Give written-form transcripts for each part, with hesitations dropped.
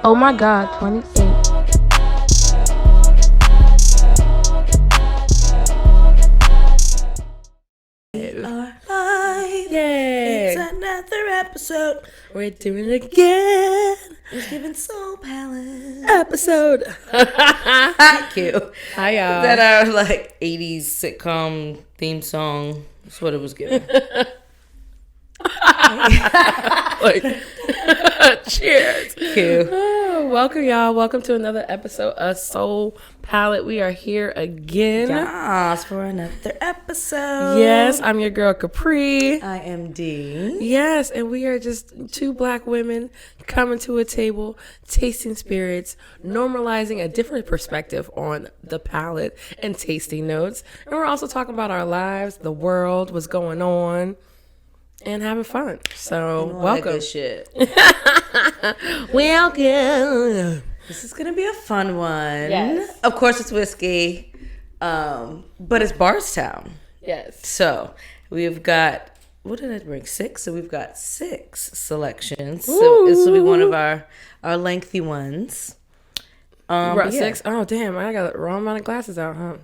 Oh my God, 28. Yay! It's another episode. We're doing it again. We're giving Soul Palate Episode. Thank you. Hi, y'all. That our like 80s sitcom theme song. That's what it was giving. Like, cheers. Cute. Oh, welcome, y'all. Welcome to another episode of Soul Palate. We are here again. Yes, for another episode. Yes, I'm your girl Kapri. I am Dee. Yes, and we are just two black women coming to a table, tasting spirits, normalizing a different perspective on the palate and tasting notes. And we're also talking about our lives, the world, what's going on, and having fun. So, welcome. Good shit. Welcome. This is gonna be a fun one. Yes. Of course, it's whiskey, but it's Bardstown. Yes. So we've got, what did I bring? 6. So we've got 6 selections. So this will be one of our lengthy ones. You brought yeah. 6? Oh, damn. I got the wrong amount of glasses out, huh?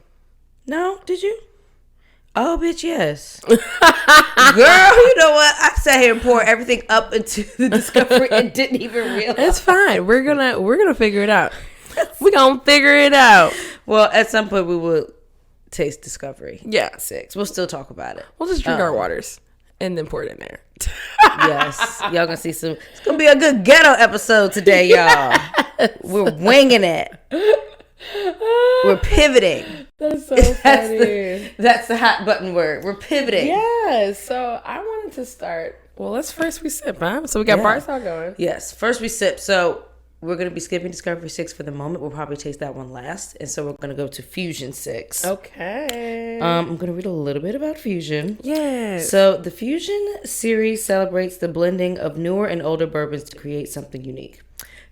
No, did you? Oh, bitch, yes. Girl, you know what? I sat here and poured everything up into the Discovery and didn't even realize. It's fine. We're gonna figure it out. We're gonna figure it out. Well, at some point we will taste Discovery. Yeah. 6. We'll still talk about it. We'll just drink our waters and then pour it in there. Yes. Y'all gonna see some. It's gonna be a good ghetto episode today, y'all. We're winging it. We're pivoting. That's so funny. That's the hot button word. We're pivoting. Yeah. So I wanted to start. Well, let's first we sip, huh? So we got Bardstown going. Yes. First we sip. So we're gonna be skipping Discovery 6 for the moment. We'll probably taste that one last, and so we're gonna go to Fusion 6. Okay. I'm gonna read a little bit about Fusion. Yes. So the Fusion series celebrates the blending of newer and older bourbons to create something unique.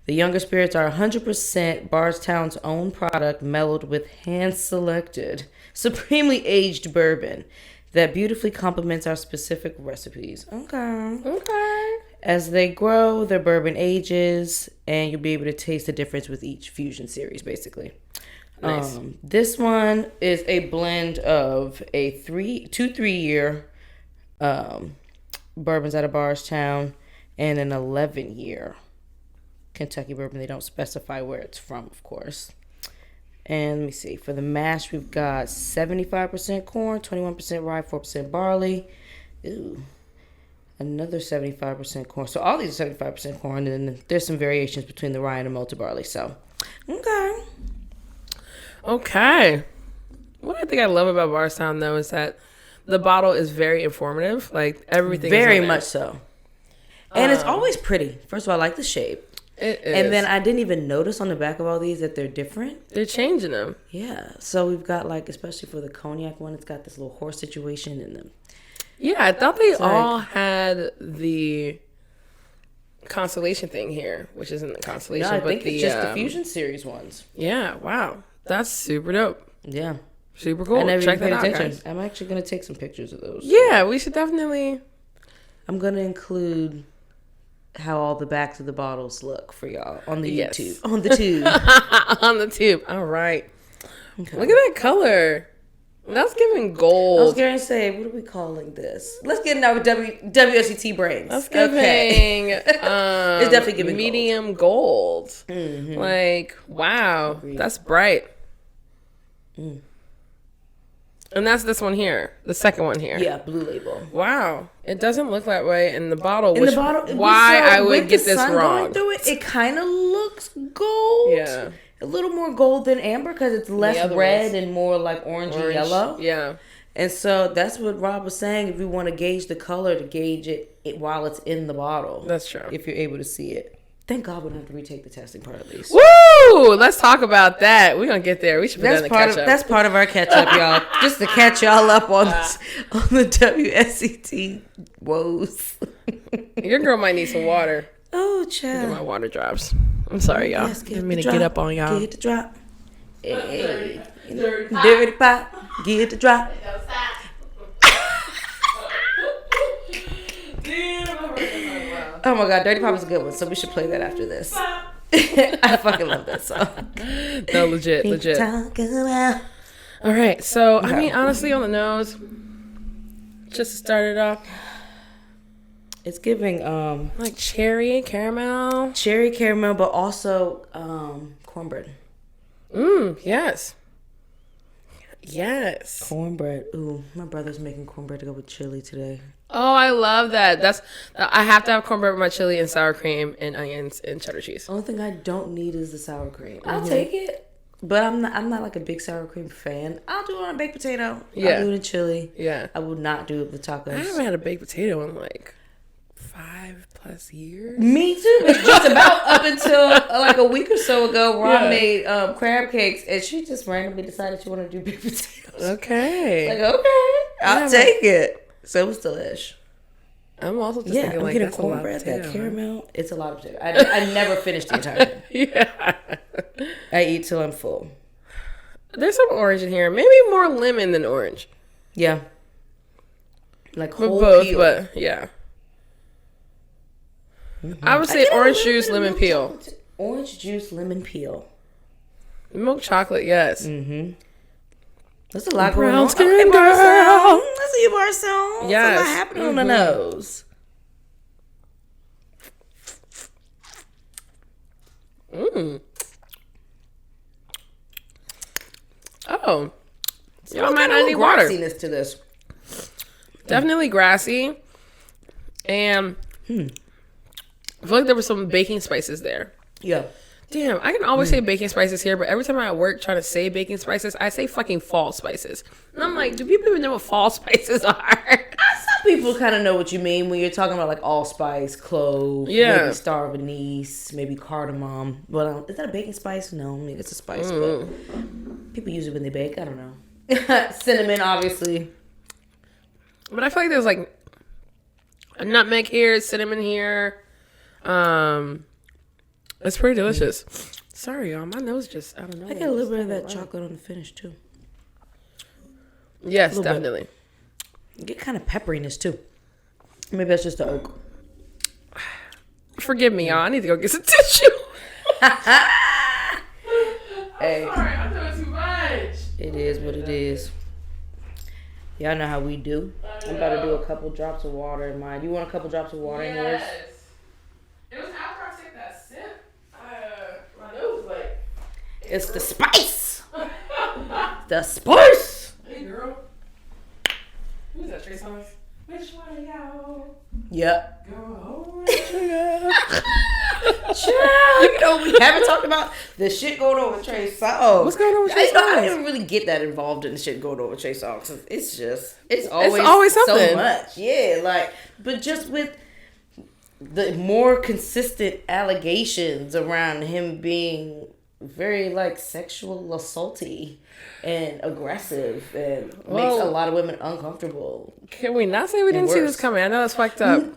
The younger spirits are 100% Bardstown's own product, mellowed with hand-selected, supremely aged bourbon that beautifully complements our specific recipes. Okay. As they grow, their bourbon ages, and you'll be able to taste the difference with each Fusion series, basically. Nice. This one is a blend of a 3-year bourbons out of Bardstown and an 11-year Kentucky bourbon. They don't specify where it's from, of course. And let me see. For the mash, we've got 75% corn, 21% rye, 4% barley. Ooh. Another 75% corn. So all these are 75% corn. And then there's some variations between the rye and the malted barley. So, Okay. What I think I love about Bardstown, though, is that the bottle is very informative. Like, everything very is much so. And it's always pretty. First of all, I like the shape. It is. And then I didn't even notice on the back of all these that they're different. They're changing them. Yeah. So we've got, like, especially for the cognac one, it's got this little horse situation in them. Yeah, I thought they all had the Constellation thing here, which isn't the Constellation, No, I but think the it's just the Fusion series ones. Yeah, wow. That's super dope. Yeah. Super cool. I never Check even that paid out, attention. guys. I'm actually going to take some pictures of those. Yeah, we should definitely. I'm going to include how all the backs of the bottles look for y'all on the YouTube. On the tube. On the tube. All right. Okay. Look at that color. That's giving gold. I was going to say, what are we calling this? Let's get in our WSET brains. That's giving. It's definitely giving medium gold. Mm-hmm. Like, wow. Agreed. That's bright. Mm. And that's this one here. The second one here. Yeah, blue label. Wow. It doesn't look that way in the bottle. In the bottle. Why I would get this wrong. It kind of looks gold. Yeah. A little more gold than amber because it's less red and more like orange and yellow. Yeah. And so that's what Rob was saying. If we want to gauge the color, to gauge it while it's in the bottle. That's true. If you're able to see it. Thank God we don't have to retake the testing part at least. Woo! Let's talk about that. We're going to get there. We should put that in the catch-up. That's part of our catch-up, y'all. Just to catch y'all up on the WSET woes. Your girl might need some water. Oh, child. Get my water drops. I'm sorry, y'all. Yes, Didn't mean to get up on y'all. Get the drop. Hey. Dirty pop. Get the drop. Oh my God, Dirty Pop is a good one, so we should play that after this. I fucking love that song. No, legit. All right, so I mean, honestly, on the nose, just to start it off, it's giving like cherry caramel, but also cornbread. Yes. Cornbread. Ooh, my brother's making cornbread to go with chili today. Oh, I love that. I have to have cornbread with my chili and sour cream and onions and cheddar cheese. Only thing I don't need is the sour cream. I'll take it. But I'm not like a big sour cream fan. I'll do it on a baked potato. Yeah. I'll do it in chili. Yeah. I would not do it with tacos. I haven't had a baked potato in like 5+ years. Me too. It's just about up until like a week or so ago where I made crab cakes and she just randomly decided she wanted to do baked potatoes. Okay. Like, okay. I'll take it. So it was delish. I'm also just thinking like that's cornbread, that caramel. It's a lot of potato. I never finished the entire thing. Yeah. I eat till I'm full. There's some orange in here. Maybe more lemon than orange. Yeah. Like whole both, peel. but yeah. Mm-hmm. I would say orange juice, lemon peel. Orange juice, lemon peel. Milk chocolate, yes. Mm-hmm. There's a lot going on. Brown skin girl. Let's see Bardstown. Yes. There's a lot happening on the nose. Oh. So I might not need water. Grassiness to this. Definitely grassy. And I feel like there were some baking spices there. Yeah. Damn, I can always say baking spices here, but every time I'm at work trying to say baking spices, I say fucking fall spices. And I'm like, do people even know what fall spices are? Some people kind of know what you mean when you're talking about like allspice, clove, maybe star of anise, maybe cardamom. But is that a baking spice? No, I mean, it's a spice, but people use it when they bake. I don't know. Cinnamon, obviously. But I feel like there's like a nutmeg here, cinnamon here. It's pretty delicious. Sorry, y'all. My nose just, I don't know. I got a little bit of that chocolate on the finish, too. Yes, definitely. You get kind of pepperiness, too. Maybe that's just the oak. Forgive me, y'all. I need to go get some tissue. Hey. I'm sorry. I'm doing too much. It is what it is. Y'all know how we do. I'm about to do a couple drops of water in mine. You want a couple drops of water in yours? It was after I took that sip. My nose was like... It's the spice! The spice! Hey, girl. Who's that, Trey Songz? Which one of y'all? Yep. Go home and Child, you know, we haven't talked about the shit going on with Trey Songz. What's going on with Trey Songz? I didn't really get that involved in the shit going on with Trey Songz. It's always something. So much. Yeah, like, but just with the more consistent allegations around him being very like sexual assaulty and aggressive and makes a lot of women uncomfortable. Can we not say we didn't see this coming? I know it's fucked up.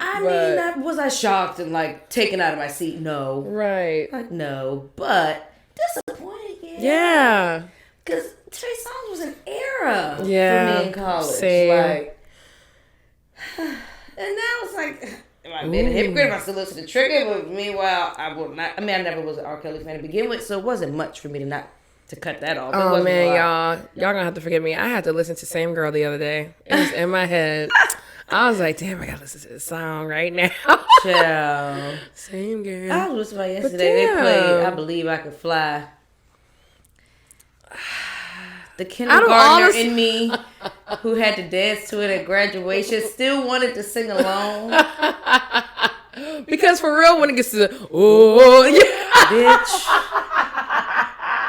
Was I shocked and like taken out of my seat? No. Right. Like no, but disappointed. Yeah. Because Trey Songz was an era for Yeah. me in college. Same. Like, and now it's like, am I being a hypocrite if I still listen to Trigger? But meanwhile, I will not. I mean, I never was an R. Kelly fan to begin with, so it wasn't much for me to cut that off. Oh man, y'all gonna have to forgive me. I had to listen to Same Girl the other day. It was in my head. I was like, damn, I gotta listen to this song right now. Child. Same Girl. I was listening to yesterday. They played I Believe I Could Fly. The kindergartner in me who had to dance to it at graduation still wanted to sing along. Because for real, when it gets to the, oh, yeah. Bitch.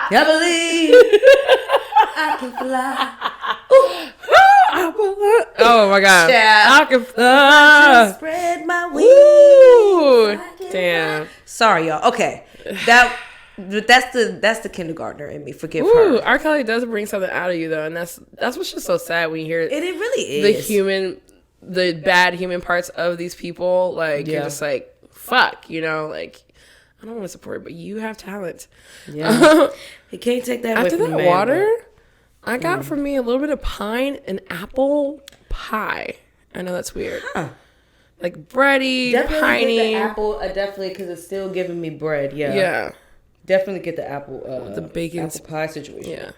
I believe I can fly. Oh my God. Yeah. I can fly. Just spread my wings. Damn. Sorry, y'all. Okay. That's the kindergartner in me. Forgive her. R. Kelly does bring something out of you though, and that's what's just so sad when you hear it really is the bad human parts of these people. Like you're just like, fuck, you know, like I don't want to support it, but you have talent. Yeah. He can't take that away After from that man, water, I got for me a little bit of pine and apple pie. I know that's weird. Huh. like bready, definitely piney. get the apple. Definitely, because it's still giving me bread. Yeah. Yeah. Definitely get the apple. The bacon apple pie situation. Yeah.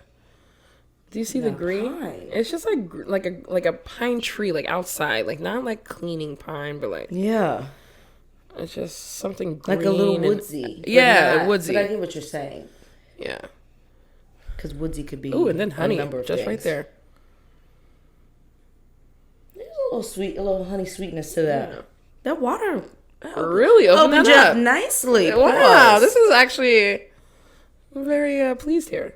Do you see the green? Pine. It's just like a pine tree, like outside, like not like cleaning pine, but like yeah. It's just something green, like a little woodsy. Yeah, woodsy. But I get what you're saying. Yeah. Because woodsy could be. Ooh, and then honey, just things. Right there. There's a little honey sweetness to that. Yeah. That water really opened that up nicely. Wow, this is actually I'm very pleased here.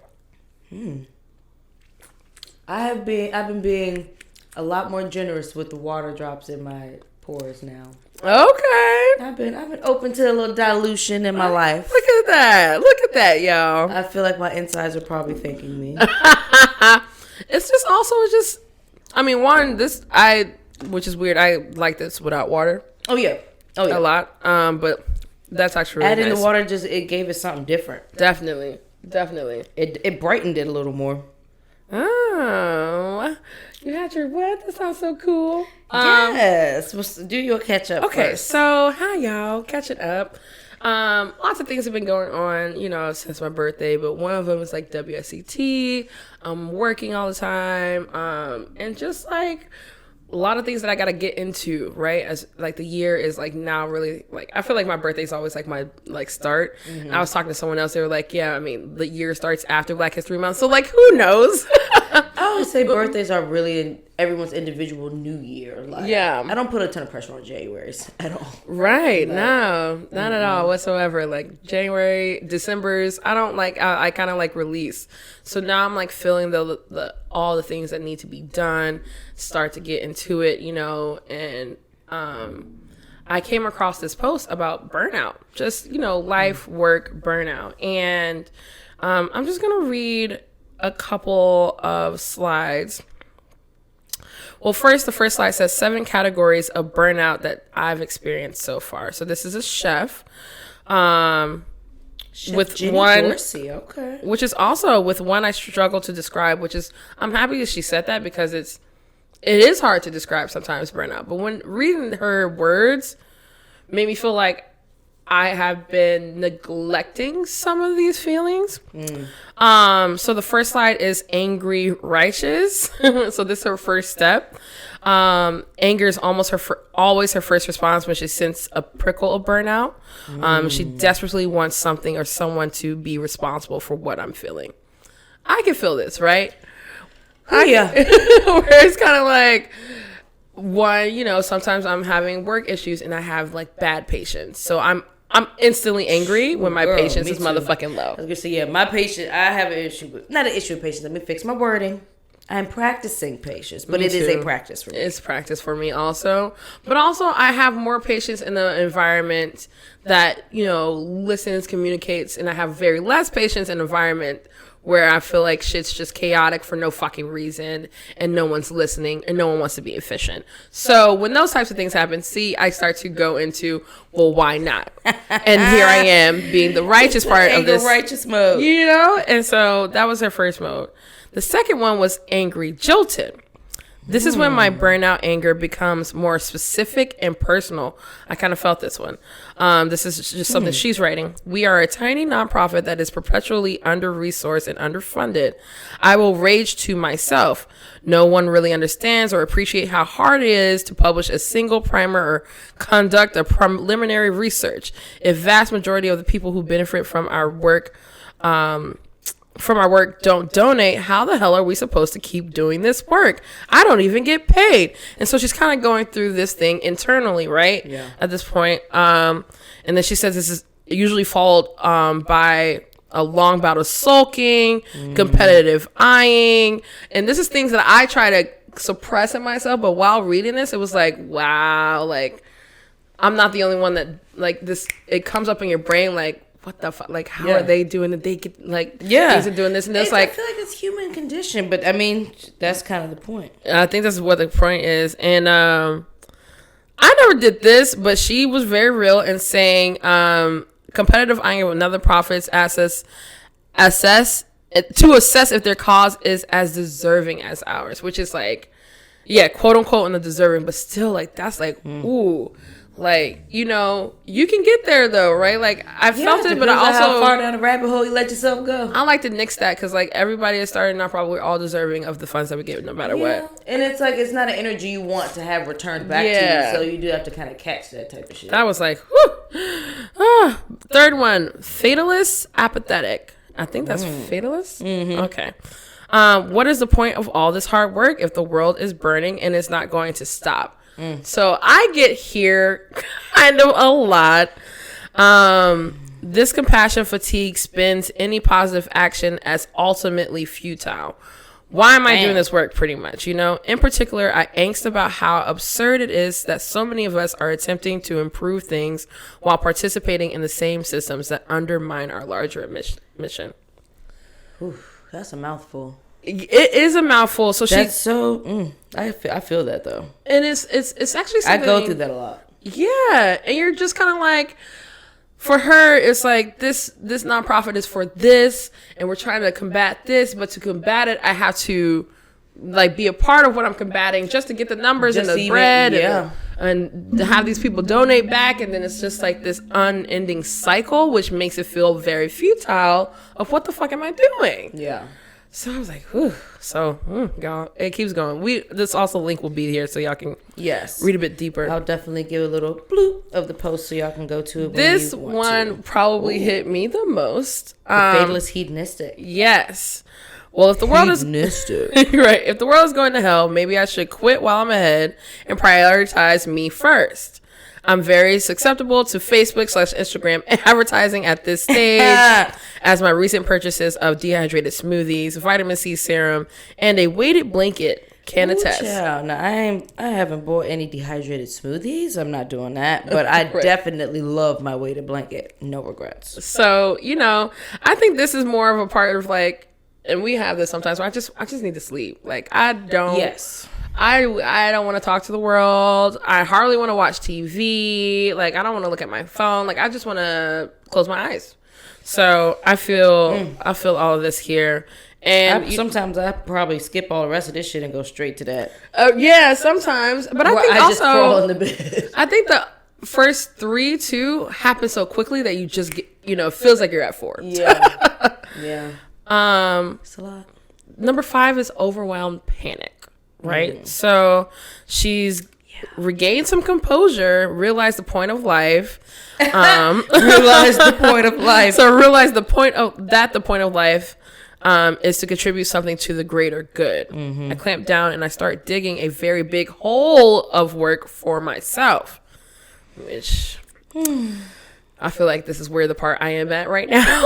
I've been being a lot more generous with the water drops in my pores now. Okay. I've been open to a little dilution in my life. Look at that, y'all. I feel like my insides are probably thanking me. It's just I mean, which is weird. I like this without water. Oh yeah. A lot. But that's actually really adding nice. the water it gave it something different. Definitely. It brightened it a little more. Oh, you had your what? That sounds so cool. Yes. Do your catch up. Okay, first. so hi y'all, catching up. Lots of things have been going on, since my birthday, but one of them is like WSET. I'm working all the time, and just like a lot of things that I gotta get into, right? As like the year is like now really like I feel like my birthday is always like my like start. Mm-hmm. I was talking to someone else, they were like, yeah, I mean the year starts after Black History Month, so like who knows? I always say birthdays are really everyone's individual new year. Like, yeah, I don't put a ton of pressure on January's at all. Right? No, not at all whatsoever. Like January, December's, I don't like. I kind of like release. So now I'm like feeling the all the things that need to be done. Start to get into it, and I came across this post about burnout, just life, work, burnout, and I'm just gonna read a couple of slides. Well, the first slide says 7 categories of burnout that I've experienced so far. So this is a chef, with Jenny one, Dorsey, okay, which is also with one I struggle to describe. Which is I'm happy that she said that because it is hard to describe sometimes burnout. But when reading her words, made me feel like I have been neglecting some of these feelings. So the first slide is angry righteous. So this is her first step. Anger is almost always her first response when she senses a prickle of burnout. She desperately wants something or someone to be responsible for what I'm feeling. I can feel this, right? Yeah. Where it's kind of like, one, sometimes I'm having work issues and I have like bad patience. So I'm instantly angry when my patience is motherfucking low. I was gonna say, yeah, my patience, I have an issue not an issue with patience. Let me fix my wording. I'm practicing patience, but it is a practice for me. It's practice for me also. But also I have more patience in the environment that, listens, communicates, and I have very less patience in an environment where I feel like shit's just chaotic for no fucking reason and no one's listening and no one wants to be efficient. So when those types of things happen, I start to go into, well, why not? And here I am being the righteous part of this. Righteous mode. And so that was her first mode. The second one was angry jilted. This is when my burnout anger becomes more specific and personal. I kind of felt this one. This is just something she's writing. We are a tiny nonprofit that is perpetually under-resourced and underfunded. I will rage to myself. No one really understands or appreciates how hard it is to publish a single primer or conduct a preliminary research. If vast majority of the people who benefit from our work don't donate, how the hell are we supposed to keep doing this work? I don't even get paid. And so she's kind of going through this thing internally, right? Yeah. At this point. And then she says this is usually followed by a long bout of sulking, competitive eyeing. And this is things that I try to suppress in myself. But while reading this, it was like, wow, like I'm not the only one that like this. It comes up in your brain like, what the fuck? Like, how are they doing it? They get like, these are doing this and this. Like, I feel like it's human condition, but I mean, that's kind of the point. I think that's what the point is. And I never did this, but she was very real in saying competitive eyeing with another profits assess if their cause is as deserving as ours, which is like, Yeah, quote unquote in the deserving, but still, like, that's like, ooh. Like, you know, you can get there though, right? Like, I felt it, but I also how far down the rabbit hole you let yourself go. I like to nix that because, like, everybody is starting out probably all deserving of the funds that we get, no matter what. And it's like it's not an energy you want to have returned back to you, so you do have to kind of catch that type of shit. That was like, whew. Third one, fatalist, apathetic. I think that's fatalist. Mm-hmm. Okay. What is the point of all this hard work if the world is burning and it's not going to stop? So I get here kind of a lot. This compassion fatigue spins any positive action as ultimately futile. Why am I doing this work, pretty much? You know, in particular, I angst about how absurd it is that so many of us are attempting to improve things while participating in the same systems that undermine our larger mission. Oof, that's a mouthful. It is a mouthful. So that's so. I feel that though, and it's actually something I go through that a lot. Yeah, and you're just kind of like, for her, it's like this nonprofit is for this, and we're trying to combat this, but to combat it, I have to like be a part of what I'm combating just to get the numbers and the bread, and to have these people donate back, and then it's just like this unending cycle, which makes it feel very futile. Of what the fuck am I doing? Yeah. So I was like, whew. So, y'all, it keeps going. This also link will be here so y'all can read a bit deeper. I'll definitely give a little bloop of the post so y'all can go to it. This one probably hit me the most. The fatalist hedonistic. Yes. Well, if the world is right, if the world is going to hell, maybe I should quit while I'm ahead and prioritize me first. I'm very susceptible to Facebook/Instagram advertising at this stage, as my recent purchases of dehydrated smoothies, vitamin C serum, and a weighted blanket can attest. Yeah, no, I haven't bought any dehydrated smoothies. I'm not doing that, but I definitely love my weighted blanket. No regrets. So, you know, I think this is more of a part of like, and we have this sometimes where I just need to sleep. Like, I don't. Yes. I don't want to talk to the world. I hardly want to watch TV. Like, I don't want to look at my phone. Like, I just want to close my eyes. So I feel all of this here. And sometimes I probably skip all the rest of this shit and go straight to that. Yeah, sometimes. But I think just crawl in the bed. I think the first 3 too happen so quickly that you just get, you know, it feels like you're at 4. Yeah. Yeah. It's a lot. Number 5 is overwhelmed panic. Right? So she's regained some composure, realized the point of life. Realized the point of life. So realize the point of life is to contribute something to the greater good. I clamp down and I start digging a very big hole of work for myself, which I feel like this is where the part I am at right now.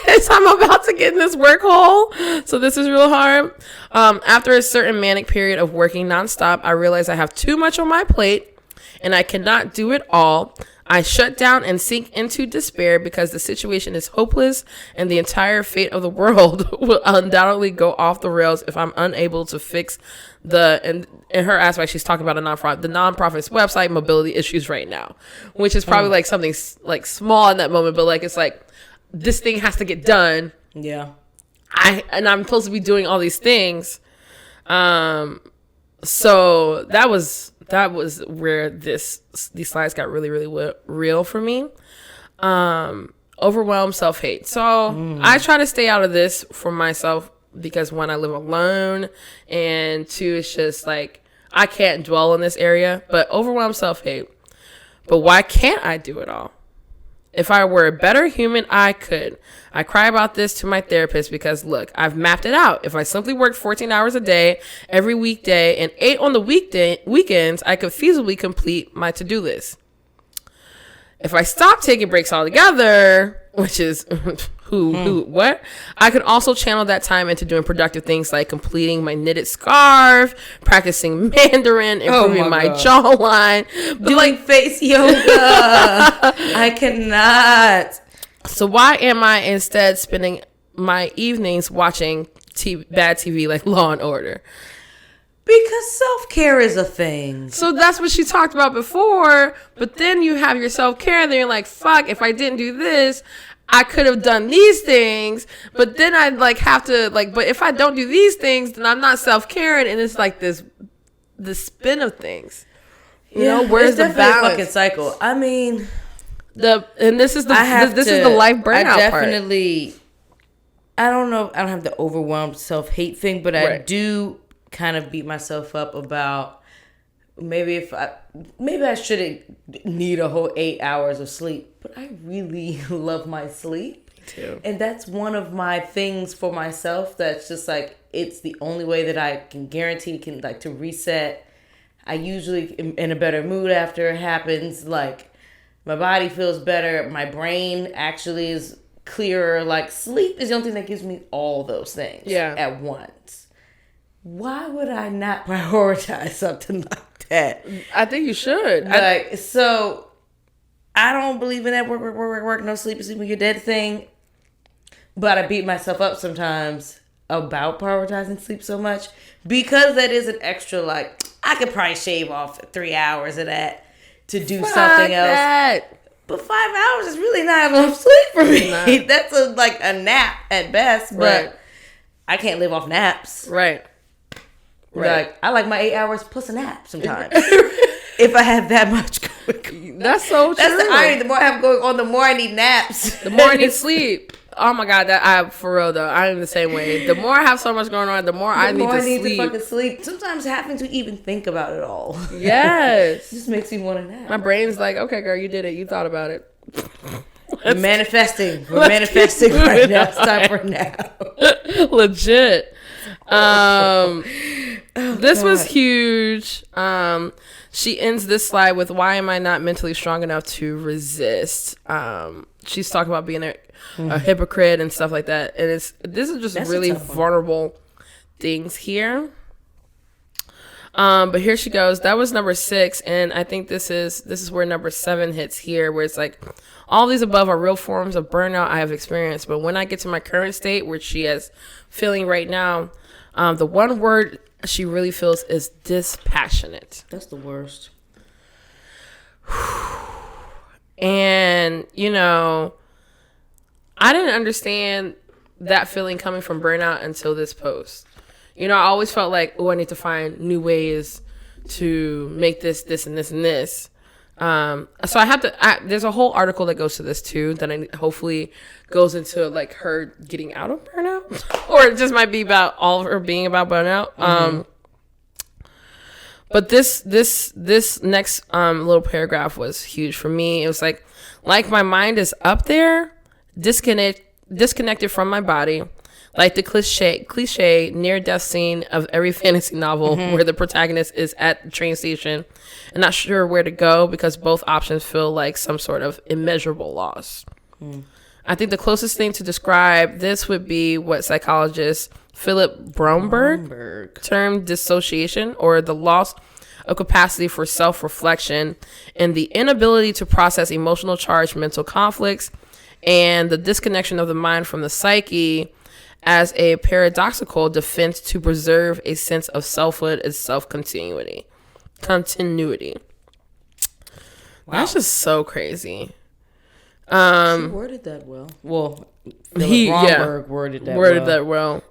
Is I'm about to get in this work hole. So this is real hard. After a certain manic period of working nonstop, I realize I have too much on my plate and I cannot do it all. I shut down and sink into despair because the situation is hopeless and the entire fate of the world will undoubtedly go off the rails if I'm unable to fix in her aspect, she's talking about the nonprofit's website mobility issues right now, which is probably like something like small in that moment, but like, it's like, this thing has to get done. Yeah. I'm supposed to be doing all these things. So that was where these slides got really, really real for me. Overwhelmed self-hate. So I try to stay out of this for myself because 1, I live alone, and 2, it's just like, I can't dwell in this area, but overwhelmed self-hate. But why can't I do it all? If I were a better human, I could. I cry about this to my therapist because, look, I've mapped it out. If I simply worked 14 hours a day, every weekday, and 8 on the weekends, I could feasibly complete my to-do list. If I stopped taking breaks altogether, which is what? I could also channel that time into doing productive things like completing my knitted scarf, practicing Mandarin, improving my jawline, doing face yoga. I cannot. So why am I instead spending my evenings watching bad TV like Law and Order? Because self-care is a thing. So that's what she talked about before. But then you have your self-care and then you're like, fuck, if I didn't do this, I could have done these things. But then I'd like have to like, but if I don't do these things, then I'm not self-caring. And it's like this the spin of things. You know, where's it's the definitely balance? a fucking cycle. I mean, this is the life burnout I definitely part. I don't know. I don't have the overwhelmed self-hate thing, but I do kind of beat myself up about maybe I shouldn't need a whole 8 hours of sleep, but I really love my sleep. Me too. And that's one of my things for myself. That's just like, it's the only way that I can guarantee to reset. I usually am in a better mood after it happens. Like, my body feels better. My brain actually is clearer. Like, sleep is the only thing that gives me all those things at once. Why would I not prioritize something like that? I think you should. So I don't believe in that work, no sleep, sleep when you're dead thing. But I beat myself up sometimes about prioritizing sleep so much because that is an extra, like, I could probably shave off 3 hours of that to do something else. But 5 hours is really not enough sleep for me. That's a nap at best, but I can't live off naps. Right. Like, I like my 8 hours plus a nap sometimes. If I have that much going on. That's so true. That's the irony. The more I have going on, the more I need naps. The more I need sleep. Oh my God, for real though, I'm the same way. The more I have so much going on, the more I need to sleep. To fucking sleep. Sometimes having to even think about it all. Yes. Just makes me want to nap. My brain's like, okay, girl, you did it. You thought about it. We're manifesting right now. It's time for a nap. Legit. This was huge. She ends this slide with, why am I not mentally strong enough to resist? She's talking about being a hypocrite and stuff like that. And this is just really vulnerable things here. But here she goes. That was number 6. And I think this is where number 7 hits here, where it's like, all these above are real forms of burnout I have experienced. But when I get to my current state, where she is feeling right now, the one word she really feels is dispassionate. That's the worst. And, you know, I didn't understand that feeling coming from burnout until this post. You know, I always felt like, oh, I need to find new ways to make this, and this, and this. So I have to, there's a whole article that goes to this too, that I hopefully goes into like her getting out of burnout, or it just might be about all of her being about burnout. But this next little paragraph was huge for me. It was like my mind is up there, disconnected from my body, like the cliche near-death scene of every fantasy novel where the protagonist is at the train station and not sure where to go because both options feel like some sort of immeasurable loss. I think the closest thing to describe this would be what psychologist Philip Bromberg termed dissociation, or the loss of capacity for self-reflection and the inability to process emotional charged mental conflicts, and the disconnection of the mind from the psyche as a paradoxical defense to preserve a sense of selfhood and self-continuity. Wow. That's just so crazy. She worded that well. Well, Bromberg worded that well.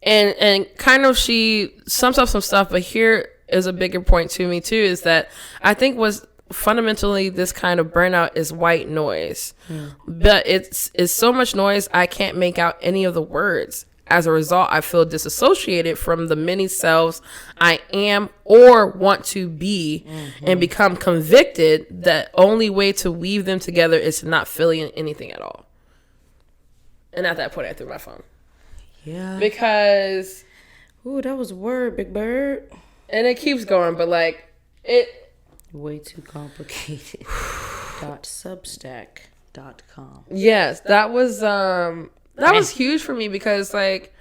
And kind of she sums up some stuff, but here is a bigger point to me too, is that I think was fundamentally this kind of burnout is white noise, but it's so much noise I can't make out any of the words. As a result, I feel disassociated from the many selves I am or want to be, and become convicted that only way to weave them together is to not feeling anything at all. And at that point, I threw my phone. Yeah. Because... Ooh, that was a word, Big Bird. And it keeps going, but like, it... Way too complicated. .substack.com. Yes, that was huge for me because like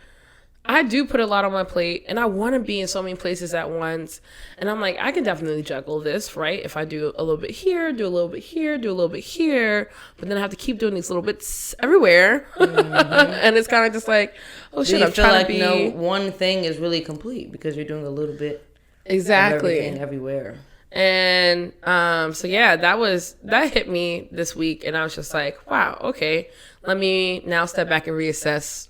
I do put a lot on my plate and I want to be in so many places at once, and I'm like, I can definitely juggle this, right? If I do a little bit here, do a little bit here, do a little bit here, but then I have to keep doing these little bits everywhere. And it's kind of just like, oh shit, I'm trying to be, no one thing is really complete because you're doing a little bit exactly of everything everywhere. And so yeah, that hit me this week, and I was just like, wow, okay, let me now step back and reassess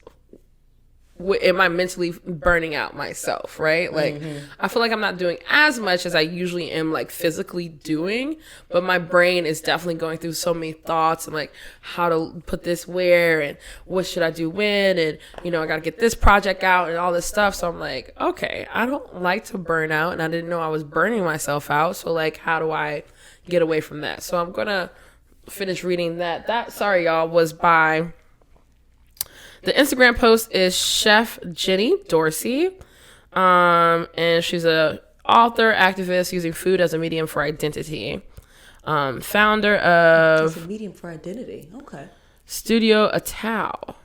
am I mentally burning out myself, right? Like, I feel like I'm not doing as much as I usually am, like, physically doing, but my brain is definitely going through so many thoughts and, like, how to put this where and what should I do when, and, you know, I got to get this project out and all this stuff. So I'm like, okay, I don't like to burn out, and I didn't know I was burning myself out. So, like, how do I get away from that? So I'm going to finish reading that. That, sorry, y'all, was by... The Instagram post is Chef Jenny Dorsey, and she's a author, activist using food as a medium for identity. Founder of... It's a medium for identity. Okay. Studio Atao.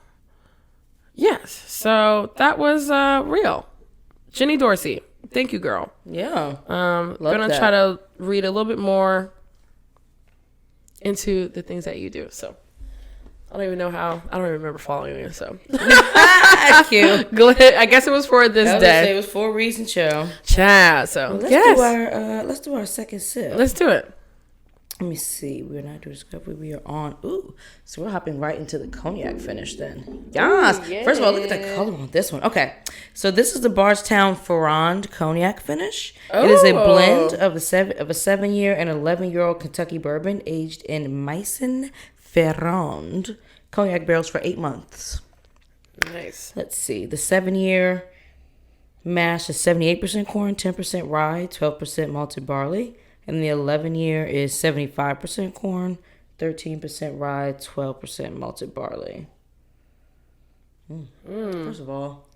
Yes, so that was real. Jenny Dorsey. Thank you, girl. Yeah. Gonna try to read a little bit more into the things that you do, so... I don't even know how. I don't even remember following you. So cute. Go ahead. I guess it was for this day. It was for a reason, child. Child. So well, let's do our second sip. Let's do it. Let me see. We're not doing discovery. We are on. Ooh. So we're hopping right into the cognac finish then. Yes. Ooh, yeah. First of all, look at the color on this one. Okay. So this is the Bardstown Fernand Cognac finish. Oh. It is a blend of a 7-year and 11-year-old Kentucky bourbon aged in Maison Faronde cognac barrels for 8 months. Nice. Let's see. The 7-year mash is 78% corn, 10% rye, 12% malted barley. And the 11-year is 75% corn, 13% rye, 12% malted barley. First of all,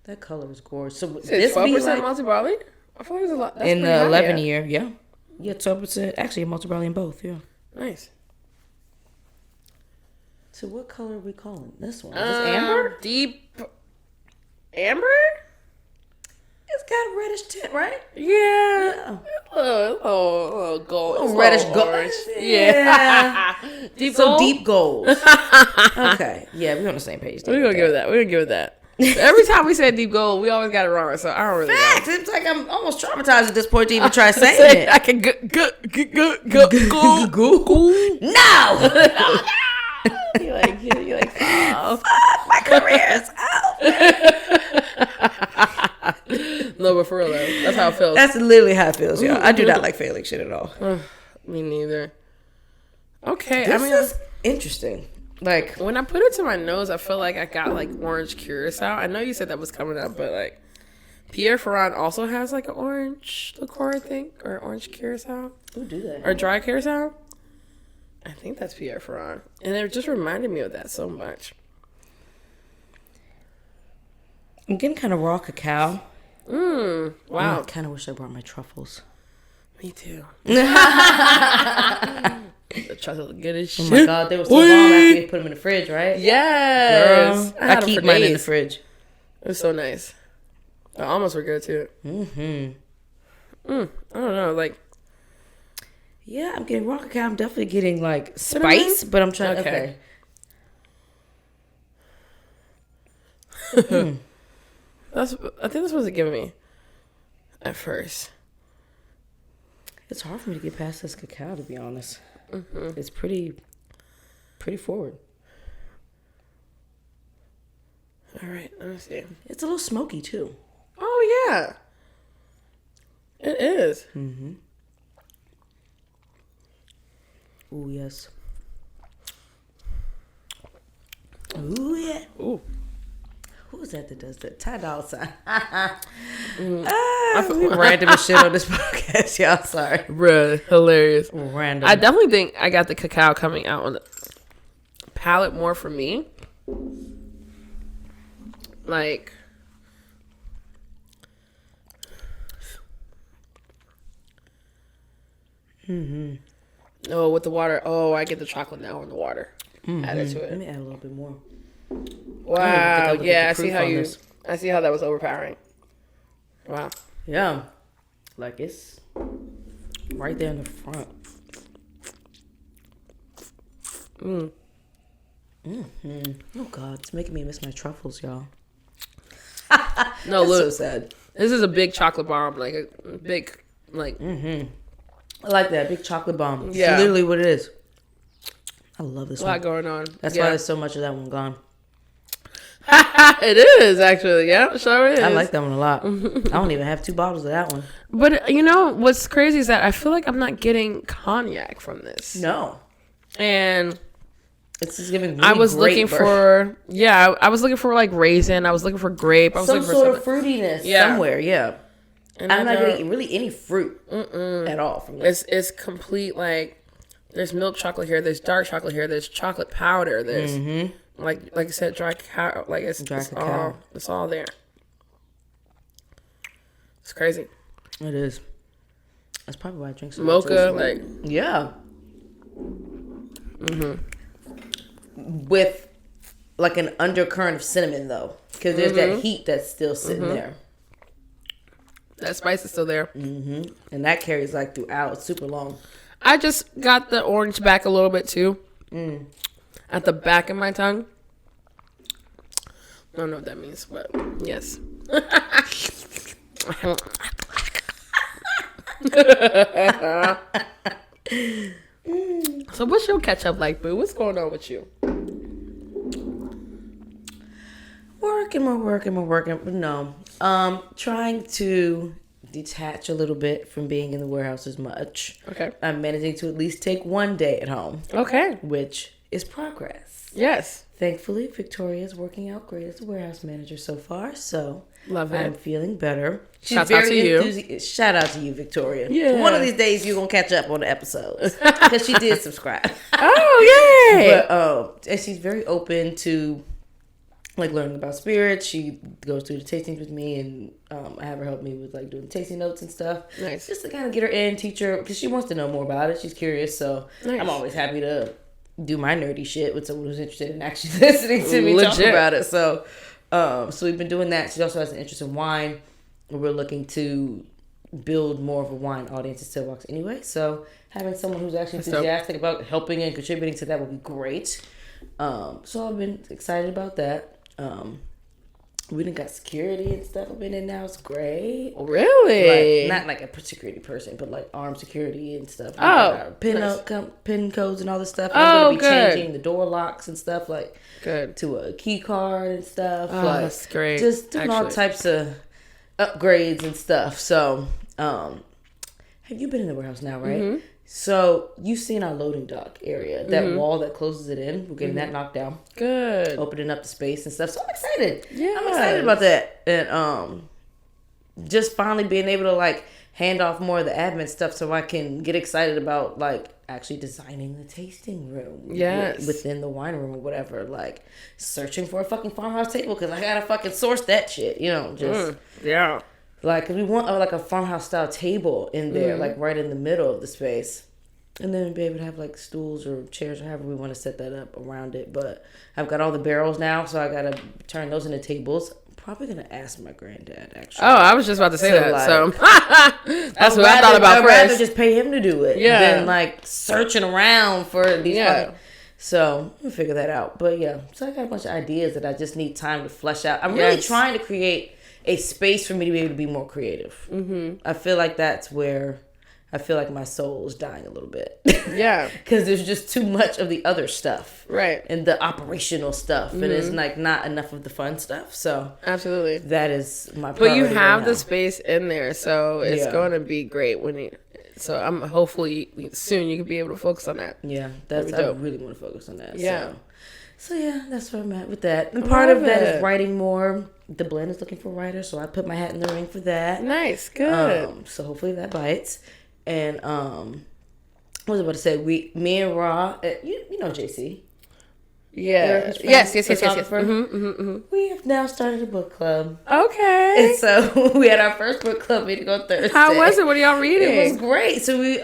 that color is gorgeous. So this 12% malted barley? I thought it was a lot. That's in the 11-year, yeah. Yeah, 12%. Actually, malted barley in both, yeah. Nice. So what color are we calling this one? Is this amber? Deep amber? It's got a reddish tint, right? Yeah. Oh, gold. Oh, reddish gold. Yeah. Deep so gold? Deep gold. Okay. Yeah, we're on the same page. We're going to give it that. Every time we say deep gold, we always got it wrong. So I don't really Facts. know. It's like I'm almost traumatized at this point to even try saying it. I can go. No! You're like, oh. Fuck, my career is out. No, but for real though, that's how it feels. That's literally how it feels, y'all. I do not like failing shit at all. Me neither. Okay, This is interesting. Like, when I put it to my nose, I feel like I got like orange curaçao. I know you said that was coming up, but like Pierre Faronde also has like an orange liqueur, I think, or orange curaçao. Who do that? Or dry curaçao. I think that's Pierre Faronde. And it just reminded me of that so much. I'm getting kind of raw cacao. Wow. I kind of wish I brought my truffles. Me too. The truffles are good as shit. Oh my God, they were so long after you put them in the fridge, right? Yes. Girl, I keep mine in the fridge. It was so nice. The almonds were good too. I don't know, like. Yeah, I'm getting raw cacao. I'm definitely getting like spice, but I'm trying. Okay. I think that's what it giving me at first. It's hard for me to get past this cacao, to be honest. It's pretty forward. All right, let me see. It's a little smoky too. Oh yeah, it is. Ooh, yes. Ooh, yeah. Ooh. Who is that does that? Ty Dolla $ign. We random as shit on this podcast, y'all. Sorry. Bruh, hilarious. Random. I definitely think I got the cacao coming out on the palate more for me. Like... Oh, with the water. Oh, I get the chocolate now in the water. Added to it. Let me add a little bit more. Wow. Yeah, I see how that was overpowering. Wow. Yeah. Like it's right there in the front. Oh God, it's making me miss my truffles, y'all. No, look. So sad. This is a big chocolate bomb, like a big, like. I like that big chocolate bomb. It's Yeah, literally what it is. I love this a one. lot going on. That's why there's so much of that one gone. It is actually, yeah, sure is. I like that one a lot. I don't even have 2 bottles of that one. But you know what's crazy is that I feel like I'm not getting cognac from this. No, and it's just giving. Really I was looking for I was looking for like raisin. I was looking for grape. I was some looking sort for of fruitiness somewhere. Yeah, and I'm not getting really any fruit at all from this. It's complete like there's milk chocolate here. There's dark chocolate here. There's chocolate powder. There's like I said, dry cacao. Like it's all there. It's crazy. It is. That's probably why I drink so much. Mocha, like yeah. With like an undercurrent of cinnamon though, because there's that heat that's still sitting there. That spice is still there, and that carries like throughout. It's super long. I just got the orange back a little bit too, at the back of my tongue. I don't know what that means, but yes. So what's your catch up like, boo? What's going on with you? Working. But no. Trying to detach a little bit from being in the warehouse as much. Okay. I'm managing to at least take one day at home. Okay. Which is progress. Yes. Thankfully, Victoria's working out great as a warehouse manager so far, so love it. I'm feeling better. Shout out to you. Shout out to you, Victoria. Yeah. One of these days you're gonna catch up on the episodes because she did subscribe. Oh yay! But and she's very open to like learning about spirits. She goes through the tastings with me, and I have her help me with like doing tasting notes and stuff. Nice. Just to kind of get her in, teach her because she wants to know more about it. She's curious, so nice. I'm always happy to do my nerdy shit with someone who's interested in actually listening to me talk about it. So, so we've been doing that. She also has an interest in wine. We're looking to build more of a wine audience at Stillbox anyway. So having someone who's actually enthusiastic about helping and contributing to that would be great. So I've been excited about that. We done got security and stuff. I've been in now. It's great. Really? Like, not like a security person, but like armed security and stuff. Pin codes and all this stuff. I'm going to be changing the door locks and stuff like to a key card and stuff. Oh, like, that's great. Just doing all types of upgrades and stuff. So, have you been in the warehouse now, right? Mm-hmm. So you've seen our loading dock area, that wall that closes it in. We're getting that knocked down. Good. Opening up the space and stuff. So I'm excited. Yeah, I'm excited about that. And just finally being able to like hand off more of the admin stuff so I can get excited about like actually designing the tasting room. Yes. Within the wine room or whatever. Like searching for a fucking farmhouse table because I gotta fucking source that shit. You know, just yeah. Like, cause we want like a farmhouse style table in there, like right in the middle of the space. And then be able to have like stools or chairs or however we want to set that up around it. But I've got all the barrels now, so I got to turn those into tables. I'm probably going to ask my granddad, actually. Oh, I was just about to say that. Like, so that's what I thought about first. I'd rather just pay him to do it than like searching around for these. So we'll figure that out. But yeah, so I got a bunch of ideas that I just need time to flesh out. I'm really trying to create a space for me to be able to be more creative. I feel like that's where I feel like my soul is dying a little bit. Yeah. Because there's just too much of the other stuff. Right. And the operational stuff. And it's like not enough of the fun stuff. So absolutely. That is my priority. But you have the space in there. So it's going to be great when you... So I'm hopefully soon you can be able to focus on that. Yeah. I really want to focus on that. Yeah. So yeah, that's where I'm at with that. And part of that is writing more. The blend is looking for writers, so I put my hat in the ring for that. Nice, good. So hopefully that bites. And what was I about to say? Me and Ra, you know JC. Yeah. Yes. We have now started a book club. Okay. And so we had our first book club meeting on Thursday. How was it? What are y'all reading? It was great. So we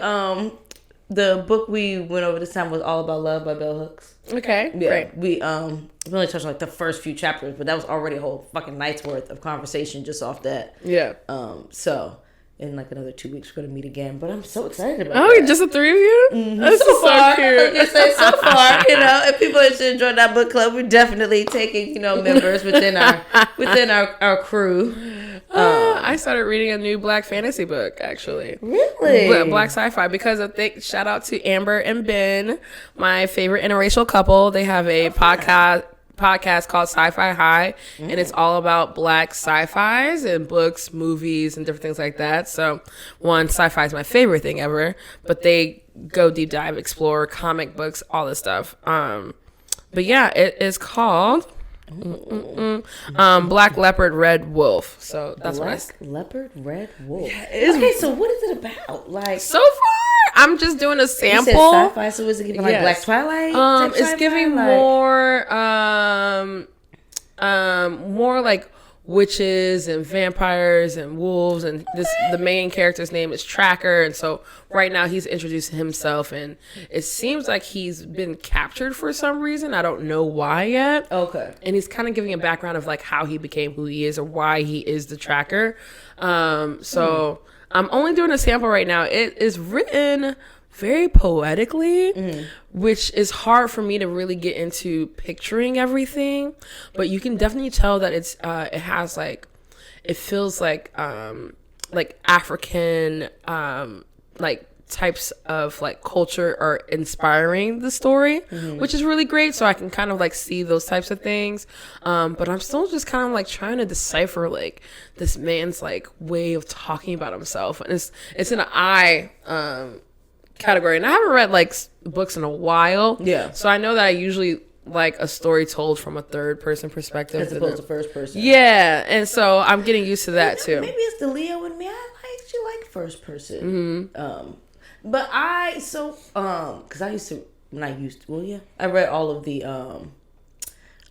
the book we went over this time was All About Love by Bell Hooks. Okay, yeah, great. We only touched on like the first few chapters, but that was already a whole fucking night's worth of conversation just off that. Yeah. So in like another 2 weeks we're gonna meet again, but I'm so excited about that. Just the three of you? Mm-hmm. That's so far. Cute. I say so far, if people are interested in joining that book club, we're definitely taking members within our crew. I started reading a new Black fantasy book, actually. Really? Black sci-fi, because shout out to Amber and Ben, my favorite interracial couple. They have a podcast podcast called Sci-Fi High, and it's all about Black sci-fis and books, movies, and different things like that. So, sci-fi is my favorite thing ever, but they go deep dive, explore comic books, all this stuff. But yeah, it is called Black Leopard Red Wolf. So that's Black Leopard Red Wolf. Yeah, okay, so what is it about? Like, so far, I'm just doing a sample. You said sci-fi, so is it giving like Black Twilight? It's giving more, more like witches and vampires and wolves, and the main character's name is Tracker, and so right now he's introducing himself, and it seems like he's been captured for some reason. I don't know why yet. Okay. And he's kind of giving a background of like how he became who he is or why he is the Tracker. So I'm only doing a sample right now. It is written very poetically, which is hard for me to really get into picturing everything, but you can definitely tell that it has like, it feels like African like types of like culture are inspiring the story, which is really great. So I can kind of like see those types of things, but I'm still just kind of like trying to decipher like this man's like way of talking about himself, and it's in an I category, and I haven't read like books in a while. Yeah. So I know that I usually like a story told from a third person perspective as opposed to first person. Yeah, and so I'm getting used to that too. Maybe it's the Leo in me. I actually like first person. But because I read all of the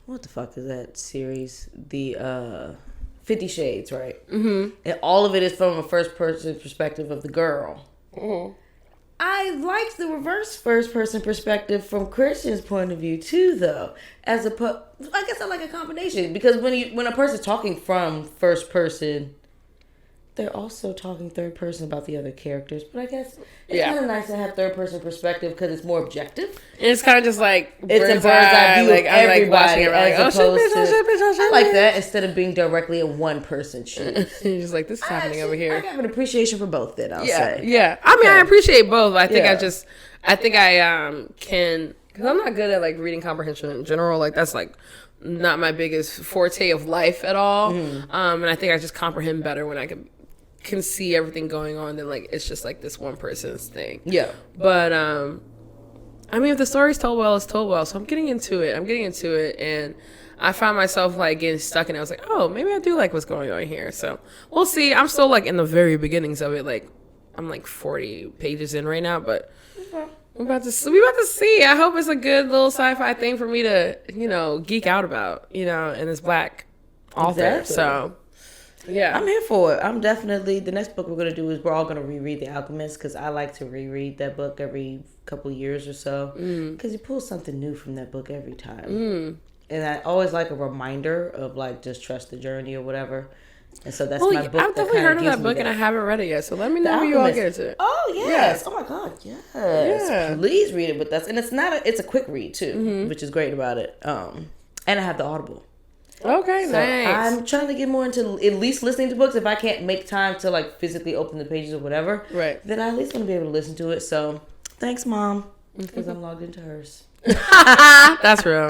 what the fuck is that series? The 50 Shades, right? And all of it is from a first person perspective of the girl. I liked the reverse first person perspective from Christian's point of view too, though. I guess I like a combination, because when a person's talking from first person, they're also talking third person about the other characters. But I guess it's kind of nice to have third person perspective because it's more objective. And it's kind of just like it's a bird's eye view of everybody, like watching it, like, oh shit, I like that instead of being directly in one person's shoes. You're just like, this is happening over here. I have an appreciation for both. Then I'll say, yeah. I mean, I appreciate both. I think I can, because I'm not good at like reading comprehension in general. Like that's like not my biggest forte of life at all. And I think I just comprehend better when I can see everything going on than like it's just like this one person's thing. Yeah. But I mean, if the story's told well, it's told well. So I'm getting into it, and I found myself like getting stuck, and I was like, oh, maybe I do like what's going on here. So we'll see. I'm still like in the very beginnings of it. Like I'm like 40 pages in right now, but we about to see. I hope it's a good little sci-fi thing for me to, geek out about, and this Black author. Exactly. So yeah, I'm here for it. I'm definitely, the next book we're going to do is we're all going to reread The Alchemist, because I like to reread that book every couple years or so, because you pull something new from that book every time. And I always like a reminder of like, just trust the journey or whatever. And so that's my book. I've definitely heard of that book, and I haven't read it yet. So let me know when you all get into it. Oh yes! Oh my god! Yes! Yeah. Please read it with us. And it's a quick read too, which is great about it. And I have the Audible. Okay, so nice. I'm trying to get more into at least listening to books. If I can't make time to like physically open the pages or whatever, right? Then I at least want to be able to listen to it. So thanks, Mom, because I'm logged into hers. That's real.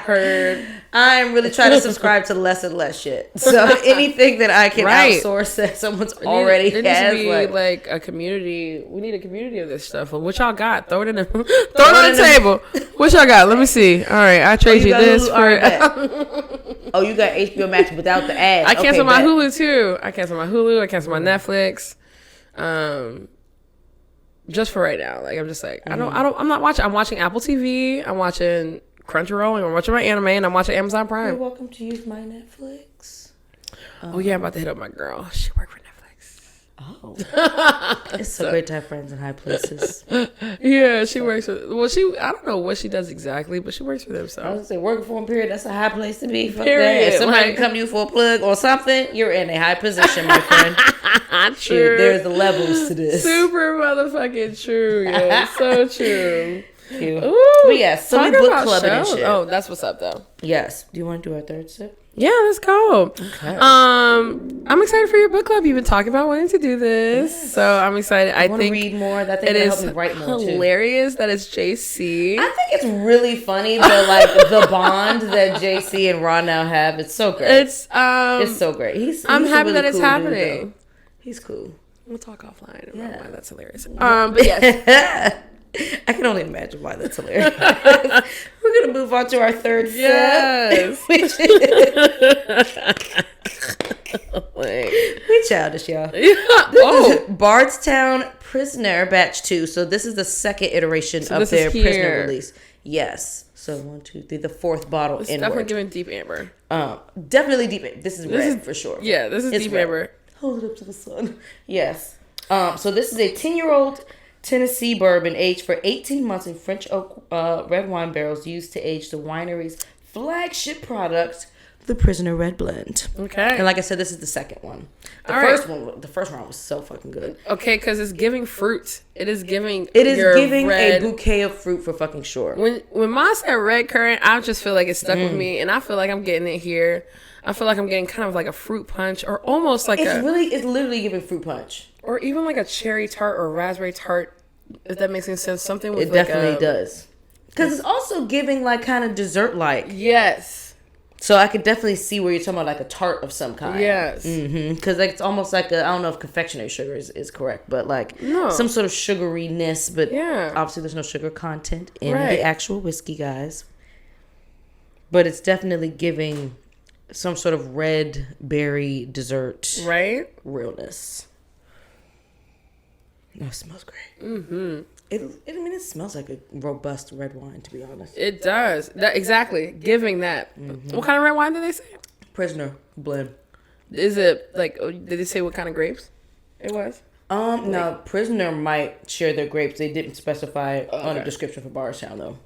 Heard. I'm really trying to subscribe to less and less shit. So anything that I can outsource that someone's already has, there needs to be like a community. We need a community of this stuff. What y'all got? Throw it in the on the table. What y'all got? Let me see. All right, I trade you this for. Oh, you got HBO Max without the ads. I cancel my Hulu too. I cancel my Netflix. Just for right now, like I'm just like I'm not watching. I'm watching Apple TV. I'm watching Crunchyroll, and I'm watching my anime, and I'm watching Amazon Prime. You're welcome to use my Netflix. Oh yeah, I'm about to hit up my girl. She worked for Netflix. Oh, it's so great to have friends in high places. Yeah, she works for. Well, I don't know what she does exactly, but she works for them. So I was gonna say, working for them, period. That's a high place to be. Period. If somebody come to you for a plug or something, you're in a high position, my friend. True. There's the levels to this. Super motherfucking true. Yeah, so true. Cute. Ooh, but yes, so we talk book about clubbing and shows. shit. Oh, that's what's up though. Yes. Do you want to do our third sip? Yeah, let's go. Okay. I'm excited for your book club. You've been talking about wanting to do this, so I'm excited. I want to think read more. That thing it will is help me write more hilarious that it's JC. I think it's really funny the bond that JC and Ron now have. It's so great. It's so great. He's I'm a happy really that it's cool dude, happening. though. He's cool. We'll talk offline about Yeah. why that's hilarious. But yes. I can only imagine why that's hilarious. We're gonna move on to our third Yes. sip. We childish, y'all. Yeah. This is Bardstown Prisoner Batch 2. So this is the second iteration of their Prisoner release. Yes. So 1, 2, 3, the fourth bottle It's inward. definitely giving deep amber. Definitely deep. This is red for sure. Yeah, this is It's deep red. amber. Hold it up to the sun. Yes. So this is a 10-year-old Tennessee bourbon aged for 18 months in French oak red wine barrels used to age the winery's flagship product, the Prisoner Red Blend. Okay. And like I said, this is the second one. The first one was so fucking good. Okay, because it's giving fruit. It is giving. A bouquet of fruit for fucking sure. When Ma said red currant, I just feel like it stuck with me, and I feel like I'm getting it here. I feel like I'm getting kind of like a fruit punch, or almost like it's literally giving fruit punch, or even like a cherry tart or raspberry tart. If that makes any sense, something with it definitely does. Because it's also giving like kind of dessert like. Yes. So I could definitely see where you're talking about like a tart of some kind. Yes. Because like, it's almost like I don't know if confectionery sugar is correct, but like some sort of sugariness. But obviously there's no sugar content in the actual whiskey, guys. But it's definitely giving some sort of red berry dessert. Right? Realness. No, it smells great. Mm-hmm. It smells like a robust red wine, to be honest. It does. Exactly. Giving that. Mm-hmm. What kind of red wine did they say? Prisoner blend. Is it like, did they say what kind of grapes it was? No, Prisoner might share their grapes. They didn't specify on the description for Bardstown, though.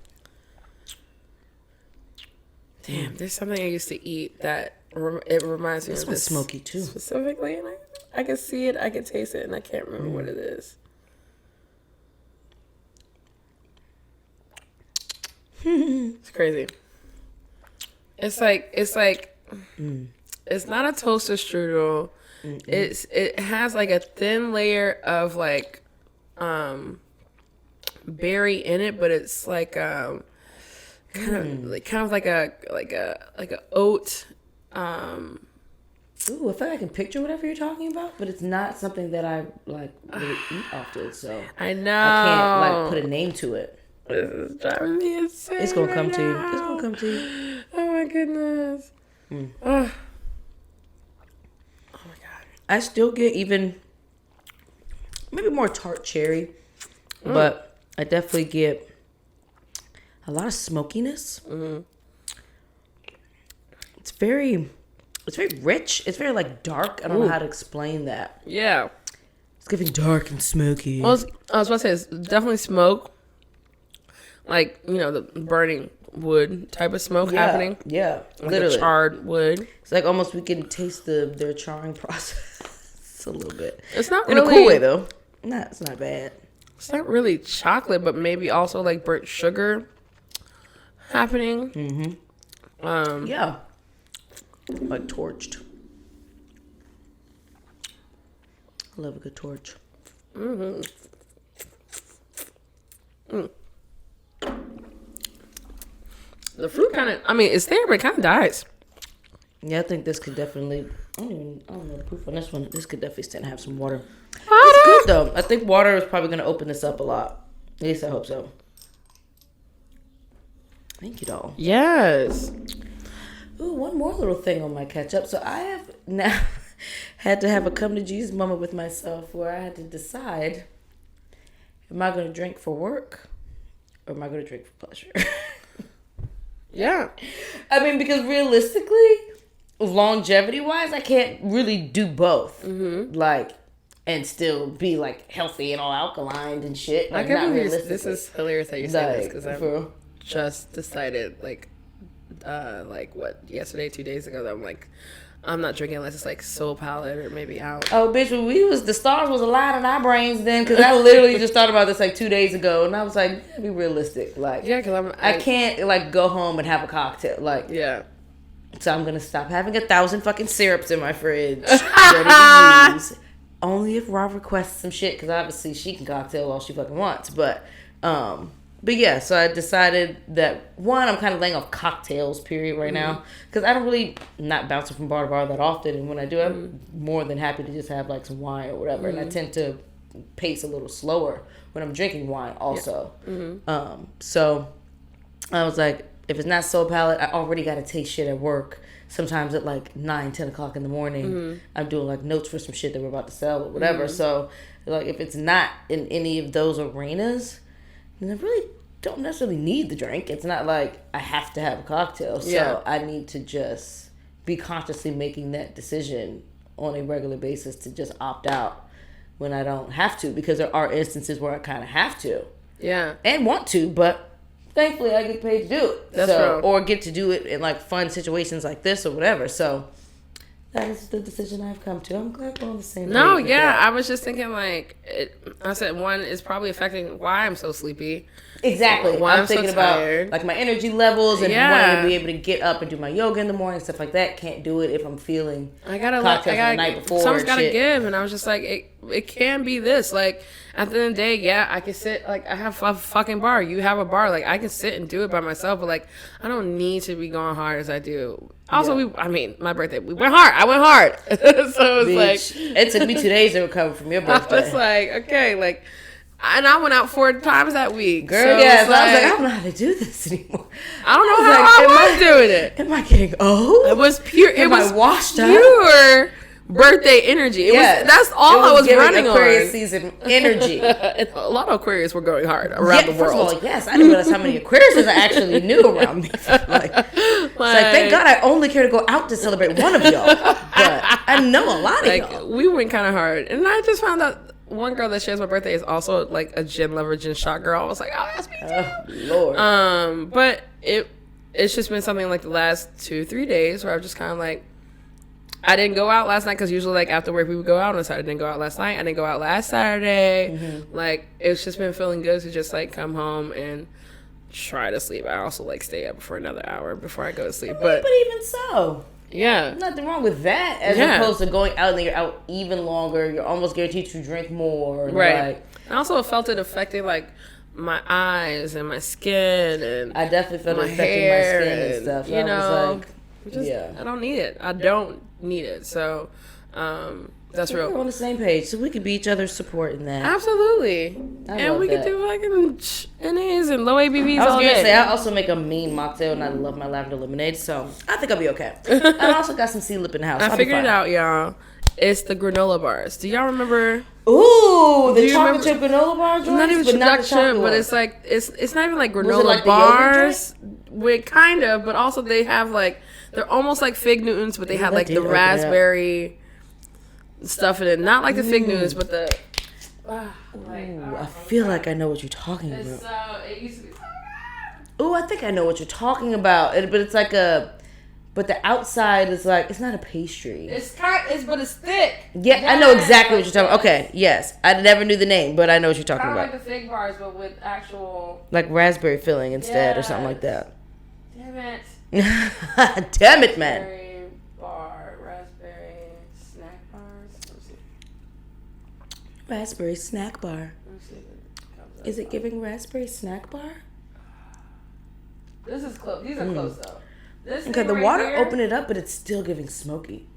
Damn, there's something I used to eat that it reminds me of this. Smoky, too. Specifically, and I can see it, I can taste it, and I can't remember what it is. It's crazy. It's like it's not a toaster strudel. Mm-mm. It has like a thin layer of like berry in it, but it's like kind of like a oat. Ooh, I feel like I can picture whatever you're talking about, but it's not something that I like really eat often. So I know I can't like put a name to it. This is driving me insane. It's gonna come to you. It's gonna come to you. Oh my goodness. Oh my god. I still get even maybe more tart cherry, but I definitely get a lot of smokiness. Mm-hmm. It's very rich. It's very like dark. I don't know how to explain that. Yeah. It's giving dark and smoky. I was about to say it's definitely smoke. Like, the burning wood type of smoke happening. Yeah, like literally. A charred wood. It's like almost we can taste their charring process a little bit. It's not in really, a cool way though. It's not bad. It's not really chocolate, but maybe also like burnt sugar happening. Mm-hmm. Yeah. Like torched. I love a good torch. Mm-hmm. Mm. The fruit kind of, it's there, but it kind of dies. Yeah, I think this could definitely, I don't know the proof on this one. This could definitely stand to have some water. It's good though. I think water is probably going to open this up a lot. At least I hope so. Thank you, doll. Yes. Ooh, one more little thing on my catch up. So I have now had to have a come to Jesus moment with myself where I had to decide, am I going to drink for work or am I going to drink for pleasure? Yeah. Because realistically, longevity wise, I can't really do both. Mm-hmm. And still be healthy and all alkaline and shit. I can't believe this is hilarious that you say this because I just decided yesterday, 2 days ago that I'm not drinking unless it's like Soul Palate or maybe out. Oh, bitch, the stars was aligned in our brains then, because I literally just thought about this like 2 days ago, and I was like, be realistic. Like, Yeah, because I can't like go home and have a cocktail. Like, Yeah. so I'm gonna stop having 1,000 fucking syrups in my fridge ready to use. Only if Rob requests some shit, because obviously she can cocktail all she fucking wants. But yeah, so I decided that, one, I'm kind of laying off cocktails, period, right now. Because I don't really, not bouncing from bar to bar that often. And when I do, I'm more than happy to just have like some wine or whatever. And I tend to pace a little slower when I'm drinking wine also. So I was like, if it's not Soul Palate, I already got to taste shit at work. Sometimes at like 9, 10 o'clock in the morning, I'm doing like notes for some shit that we're about to sell or whatever. So like if it's not in any of those arenas, then I really don't necessarily need the drink. It's not like I have to have a cocktail. So I need to just be consciously making that decision on a regular basis to just opt out when I don't have to, because there are instances where I kind of have to. Yeah. And want to, but thankfully I get paid to do it. That's true. Or get to do it in like fun situations like this or whatever. So that is the decision I've come to. I'm glad we're on the same page. No, with yeah. that. I was just thinking I said one is probably affecting why I'm so sleepy. Exactly. Why I'm thinking so about tired. like my energy levels and wanting to be able to get up and do my yoga in the morning, stuff like that. Can't do it if I'm feeling cocktails the night before. Someone's got to give. And I was just like, it can be this. Like, at the end of the day, yeah, I can sit, like, I have a fucking bar. You have a bar. Like, I can sit and do it by myself. But, like, I don't need to be going hard as I do. Also, my birthday, we went hard. I went hard. So it was like. It took me 2 days to recover from your birthday. I was like, okay, like. And I went out 4 times that week. Girl, so yeah. So I was like, I don't know how to do this anymore. I don't know how I was doing it. Am I getting old? It was pure. It was washed up? Pure birthday energy. That's all I was running Aquarius on. season energy. A lot of Aquarius were going hard around the world. First of all, yes, I didn't realize how many Aquariuses I actually knew around me. It's like, thank God I only care to go out to celebrate one of y'all. But I know a lot of y'all. We went kind of hard, and I just found out. One girl that shares my birthday is also like a gin lover, gin shot girl. I was like, oh, that's me too. Oh, Lord. But it's just been something like the last 2-3 days where I've just kind of like, I didn't go out last night because usually like after work we would go out on Saturday. I didn't go out last night. I didn't go out last Saturday. Like it's just been feeling good to just like come home and try to sleep. I also like stay up for another hour before I go to sleep. But even so. Yeah. Nothing wrong with that. As opposed to going out and then you're out even longer. You're almost guaranteed to drink more. Right. Like, I also felt it affecting like my eyes and my skin, and I definitely felt it affecting my skin and stuff. So you know, was like, I don't need it. I don't need it. So that's real. We're on the same page, so we could be each other's support in that. Absolutely. And we could do fucking NAs and low ABVs all day. I was gonna say I also make a mean mocktail, and I love my lavender lemonade, so I think I'll be okay. I also got some sea lip in the house. I figured it out, y'all. It's the granola bars. Do y'all remember? Ooh, the chocolate chip granola bar joints? Not even chocolate chip, but it's like it's not even like granola bars. With kind of, but also they have like they're almost like Fig Newtons, but they have like the raspberry stuff in it. Not like the Fig Newtons, but the. I feel like I know what you're talking about. It used to be. Ooh, I think I know what you're talking about. But it's like but the outside is like, it's not a pastry. But it's thick. Yeah, I know exactly what you're talking about. Okay, yes. I never knew the name, but I know what you're talking about. Kind of like the Fig bars, but with actual. Like raspberry filling instead or something like that. Damn it. Damn it, man. Raspberry snack bars. Let's see. Raspberry snack bar. Is it giving raspberry snack bar? This is close. These are close though. Okay, the water opened it up, but it's still giving smoky.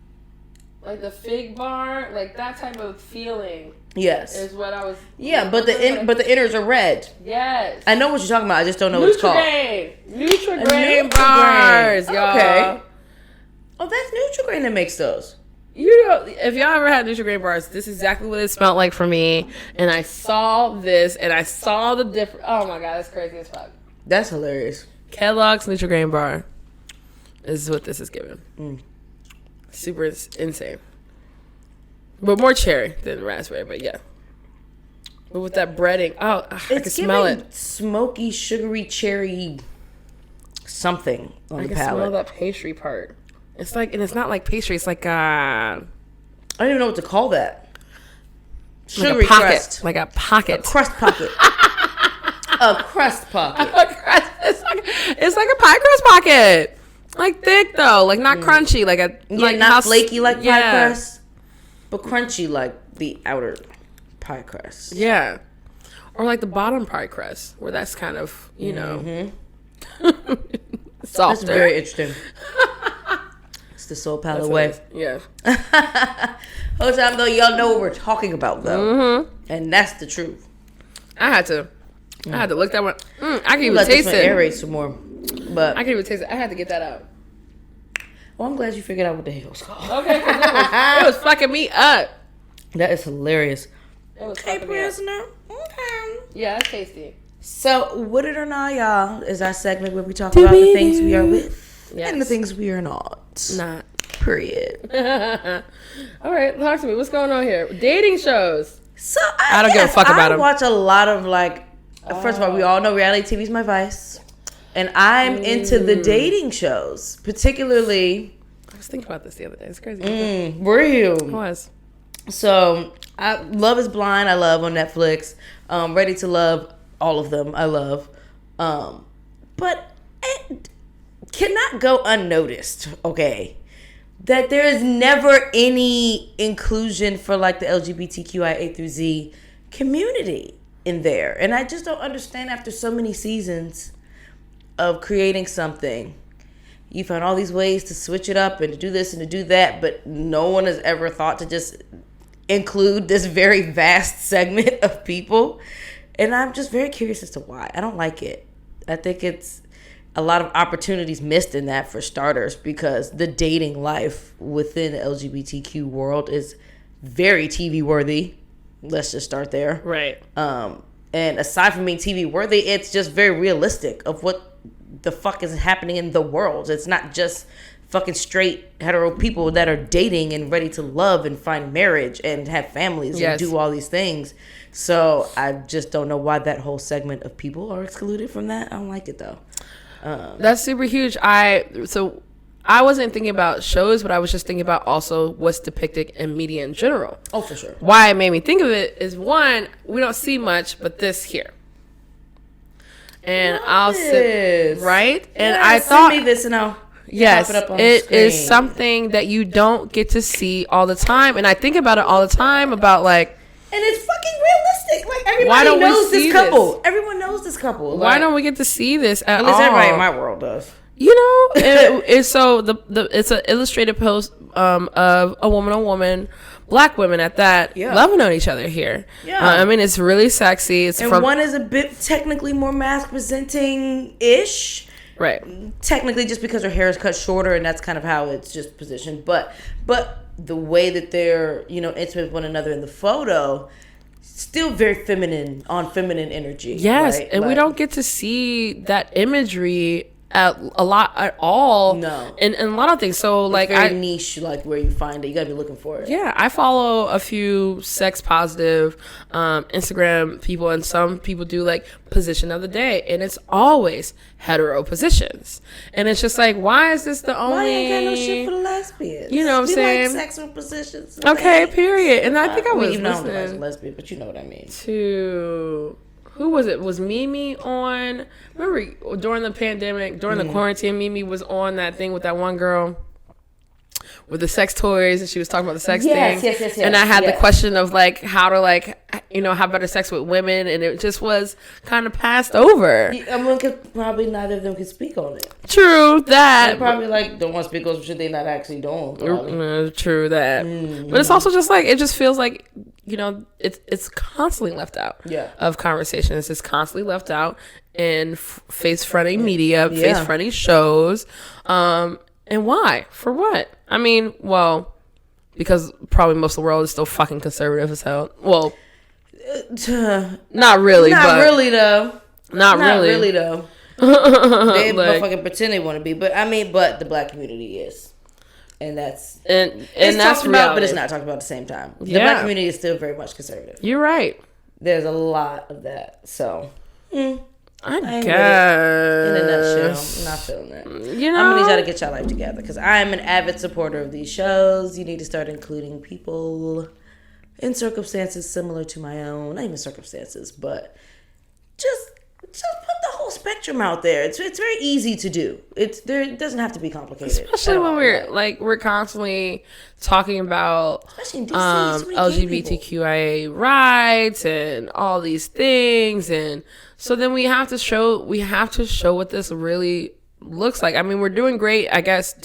Like the Fig bar, like that type of feeling. Yes. Is what I was. Yeah, but the inners are red. Yes. I know what you're talking about. I just don't know what it's called. Nutri-Grain bars, y'all. Okay. Oh, that's Nutri-Grain that makes those. You know, if y'all ever had Nutri-Grain bars, this is exactly what it smelled like for me. And I saw this, and I saw the difference. Oh my god, that's crazy as fuck. That's hilarious. Kellogg's Nutri-Grain bar. This is what this is giving. Super insane. But more cherry than raspberry, but yeah. But with that breading, I can smell it. Smoky, sugary, cherry something on the palate. I can smell that pastry part. It's like, and it's not like pastry. It's like I don't even know what to call that. like Sugary a pocket, crust. like a pocket, Crust pocket. A crust pocket. It's like a pie crust pocket, like thick though, like not crunchy, like a like not how flaky like pie crust, but crunchy like the outer pie crust. Yeah, or like the bottom pie crust, where that's kind of softer. That's very interesting. It's the Soul Palate way. Yeah. Whole time though, y'all know what we're talking about though, and that's the truth. I had to look that one. I can even Let taste this it. one aerate some more, but I can even taste it. I had to get that out. well, I'm glad you figured out what the hell's called. Okay, 'cause it was fucking me up. That is hilarious. It was Hey, fucking me up. prisoner. Okay. Yeah, it's tasty. So, Would It or Not, y'all, is our segment where we talk about the things we are with and the things we are not. Not. Period. All right, talk to me. What's going on here? Dating shows. So, I don't give a fuck about I them. watch a lot of, like, first of all, we all know reality TV is my vice. And I'm into the dating shows, particularly. I was thinking about this the other day. It's crazy. Were you? It was. So, Love is Blind, I love on Netflix. Ready to Love, all of them, I love. But it cannot go unnoticed, okay? That there is never any inclusion for like the LGBTQIA through Z community in there. And I just don't understand after so many seasons of creating something. You found all these ways to switch it up and to do this and to do that, but no one has ever thought to just include this very vast segment of people. And I'm just very curious as to why. I don't like it. I think it's a lot of opportunities missed in that, for starters, because the dating life within the LGBTQ world is very TV worthy. Let's just start there. Right. And aside from being TV worthy, it's just very realistic of what the fuck is happening in the world. It's not just fucking straight hetero people that are dating and ready to love and find marriage and have families and do all these things. So I just don't know why that whole segment of people are excluded from that. I don't like it though. That's super huge. I wasn't thinking about shows, but I was just thinking about also what's depicted in media in general. Oh, for sure. Why it made me think of it is, one, we don't see much, but this here. And I'll sit right, and I thought send me this and I'll yes, pop it up on it the is screen. something that you don't get to see all the time, and I think about it all the time about like, and it's fucking realistic. Like everybody why don't we knows see this couple. Everyone knows this couple. Why don't we get to see this at At least all? everybody in my world does. You know, it's so it's an illustrated post of a woman on woman, black women at that, loving on each other here. Yeah, I mean it's really sexy. It's and one is a bit technically more mask presenting ish, right? Technically, just because her hair is cut shorter, and that's kind of how it's just positioned. But the way that they're intimate with one another in the photo, still very feminine energy. Yes, right? and we don't get to see that imagery a lot at all. No, and a lot of things. So like very niche, like where you find it, you gotta be looking for it. Yeah, I follow a few sex positive Instagram people, and some people do like position of the day, and it's always hetero positions, and it's just like, why is this the only? Why ain't got no shit for the lesbians? You know what I'm saying? Like sexual positions. Okay, period. And I think I was even though I'm listening a lesbian, but you know what I mean. To who was it? Was Mimi on? Remember during the pandemic, during the quarantine, Mimi was on that thing with that one girl with the sex toys, and she was talking about the sex thing. Yes. And I had the question of like how to have better sex with women, and it just was kind of passed over. I mean, probably neither of them could speak on it. True that. They probably don't want to speak on some shit they're not actually doing. True that. But it's also just like, it just feels like, it's constantly left out of conversations. It's constantly left out in face-fronting media, face-fronting shows. And why? For what? I mean, well, because probably most of the world is still fucking conservative as hell. Well, not really. Not really, though. Not really, though. They motherfucking pretend they want to be. But the black community is. And that's it's that's talked about, but it's not talked about at the same time. The black community is still very much conservative. You're right. There's a lot of that. So, I ain't guess. In a nutshell, I'm not feeling that. You know, I'm gonna need y'all to get y'all life together because I am an avid supporter of these shows. You need to start including people in circumstances similar to my own. Not even circumstances, but just put the whole spectrum out there. It's very easy to do. It doesn't have to be complicated. Especially when we're constantly talking about especially in DC, so many gay LGBTQIA rights and all these things, and so then we have to show what this really looks like. I mean, we're doing great, I guess,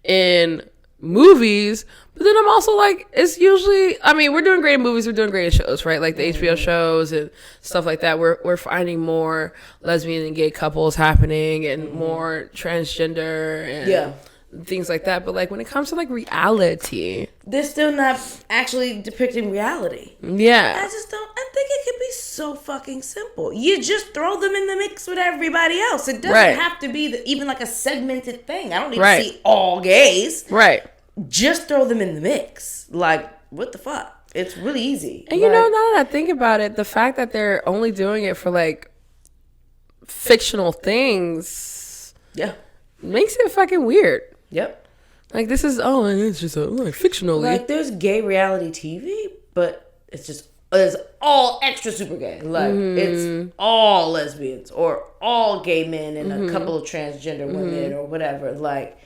in movies, but then I'm also like, it's usually, I mean, we're doing great in movies, we're doing great in shows, right? Like the HBO shows and stuff like that. We're finding more lesbian and gay couples happening and more transgender and things like that. But like when it comes to like reality, they're still not actually depicting reality. Yeah. I think it can be so fucking simple. You just throw them in the mix with everybody else. It doesn't have to be even like a segmented thing. I don't need to see all gays. Right. Just throw them in the mix. Like, what the fuck? It's really easy. And you know, now that I think about it, the fact that they're only doing it for like fictional things makes it fucking weird. Yep. Like this is and it's just like fictionally. Like there's gay reality TV, but it's all extra super gay. Like it's all lesbians or all gay men and a couple of transgender women or whatever. Like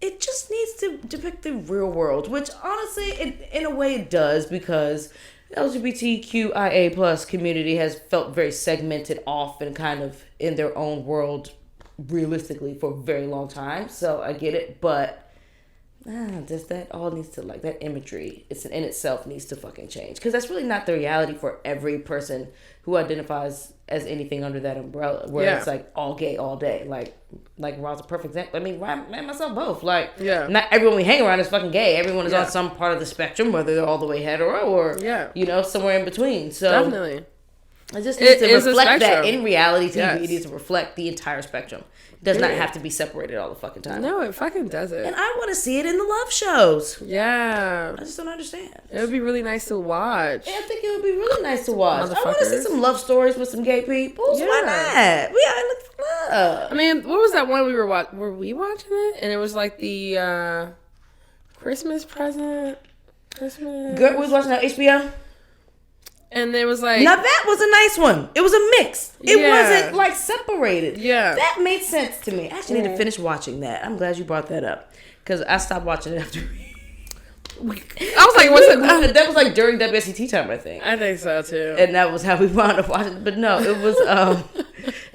it just needs to depict the real world, which honestly, in a way it does, because the LGBTQIA plus community has felt very segmented off and kind of in their own world realistically for a very long time. So I get it, but just that all needs to, like, that imagery in itself needs to fucking change, because that's really not the reality for every person who identifies as anything under that umbrella, where it's like all gay all day. Like Rod's a perfect example. I mean, I myself both. Like, not everyone we hang around is fucking gay. Everyone is on some part of the spectrum, whether they're all the way hetero or you know, somewhere in between. So definitely, it just needs to reflect that in reality TV. It needs to reflect the entire spectrum. It does not have to be separated all the fucking time. No, it fucking doesn't. And I want to see it in the love shows. Yeah. I just don't understand. It would be really nice to watch. Yeah, I think it would be really nice to watch. I want to see some love stories with some gay people. So why not? We gotta look for love. I mean, what was that one we were watching? Were we watching it? And it was like the Christmas present. Girl, we was watching on HBO. And it was like... Now that was a nice one. It was a mix. It wasn't like separated. Yeah. That made sense to me. I actually need to finish watching that. I'm glad you brought that up. Because I stopped watching it after... I was like, what's it? That was like during WSET time, I think. I think so too. And that was how we wound up watching it. But no, it was...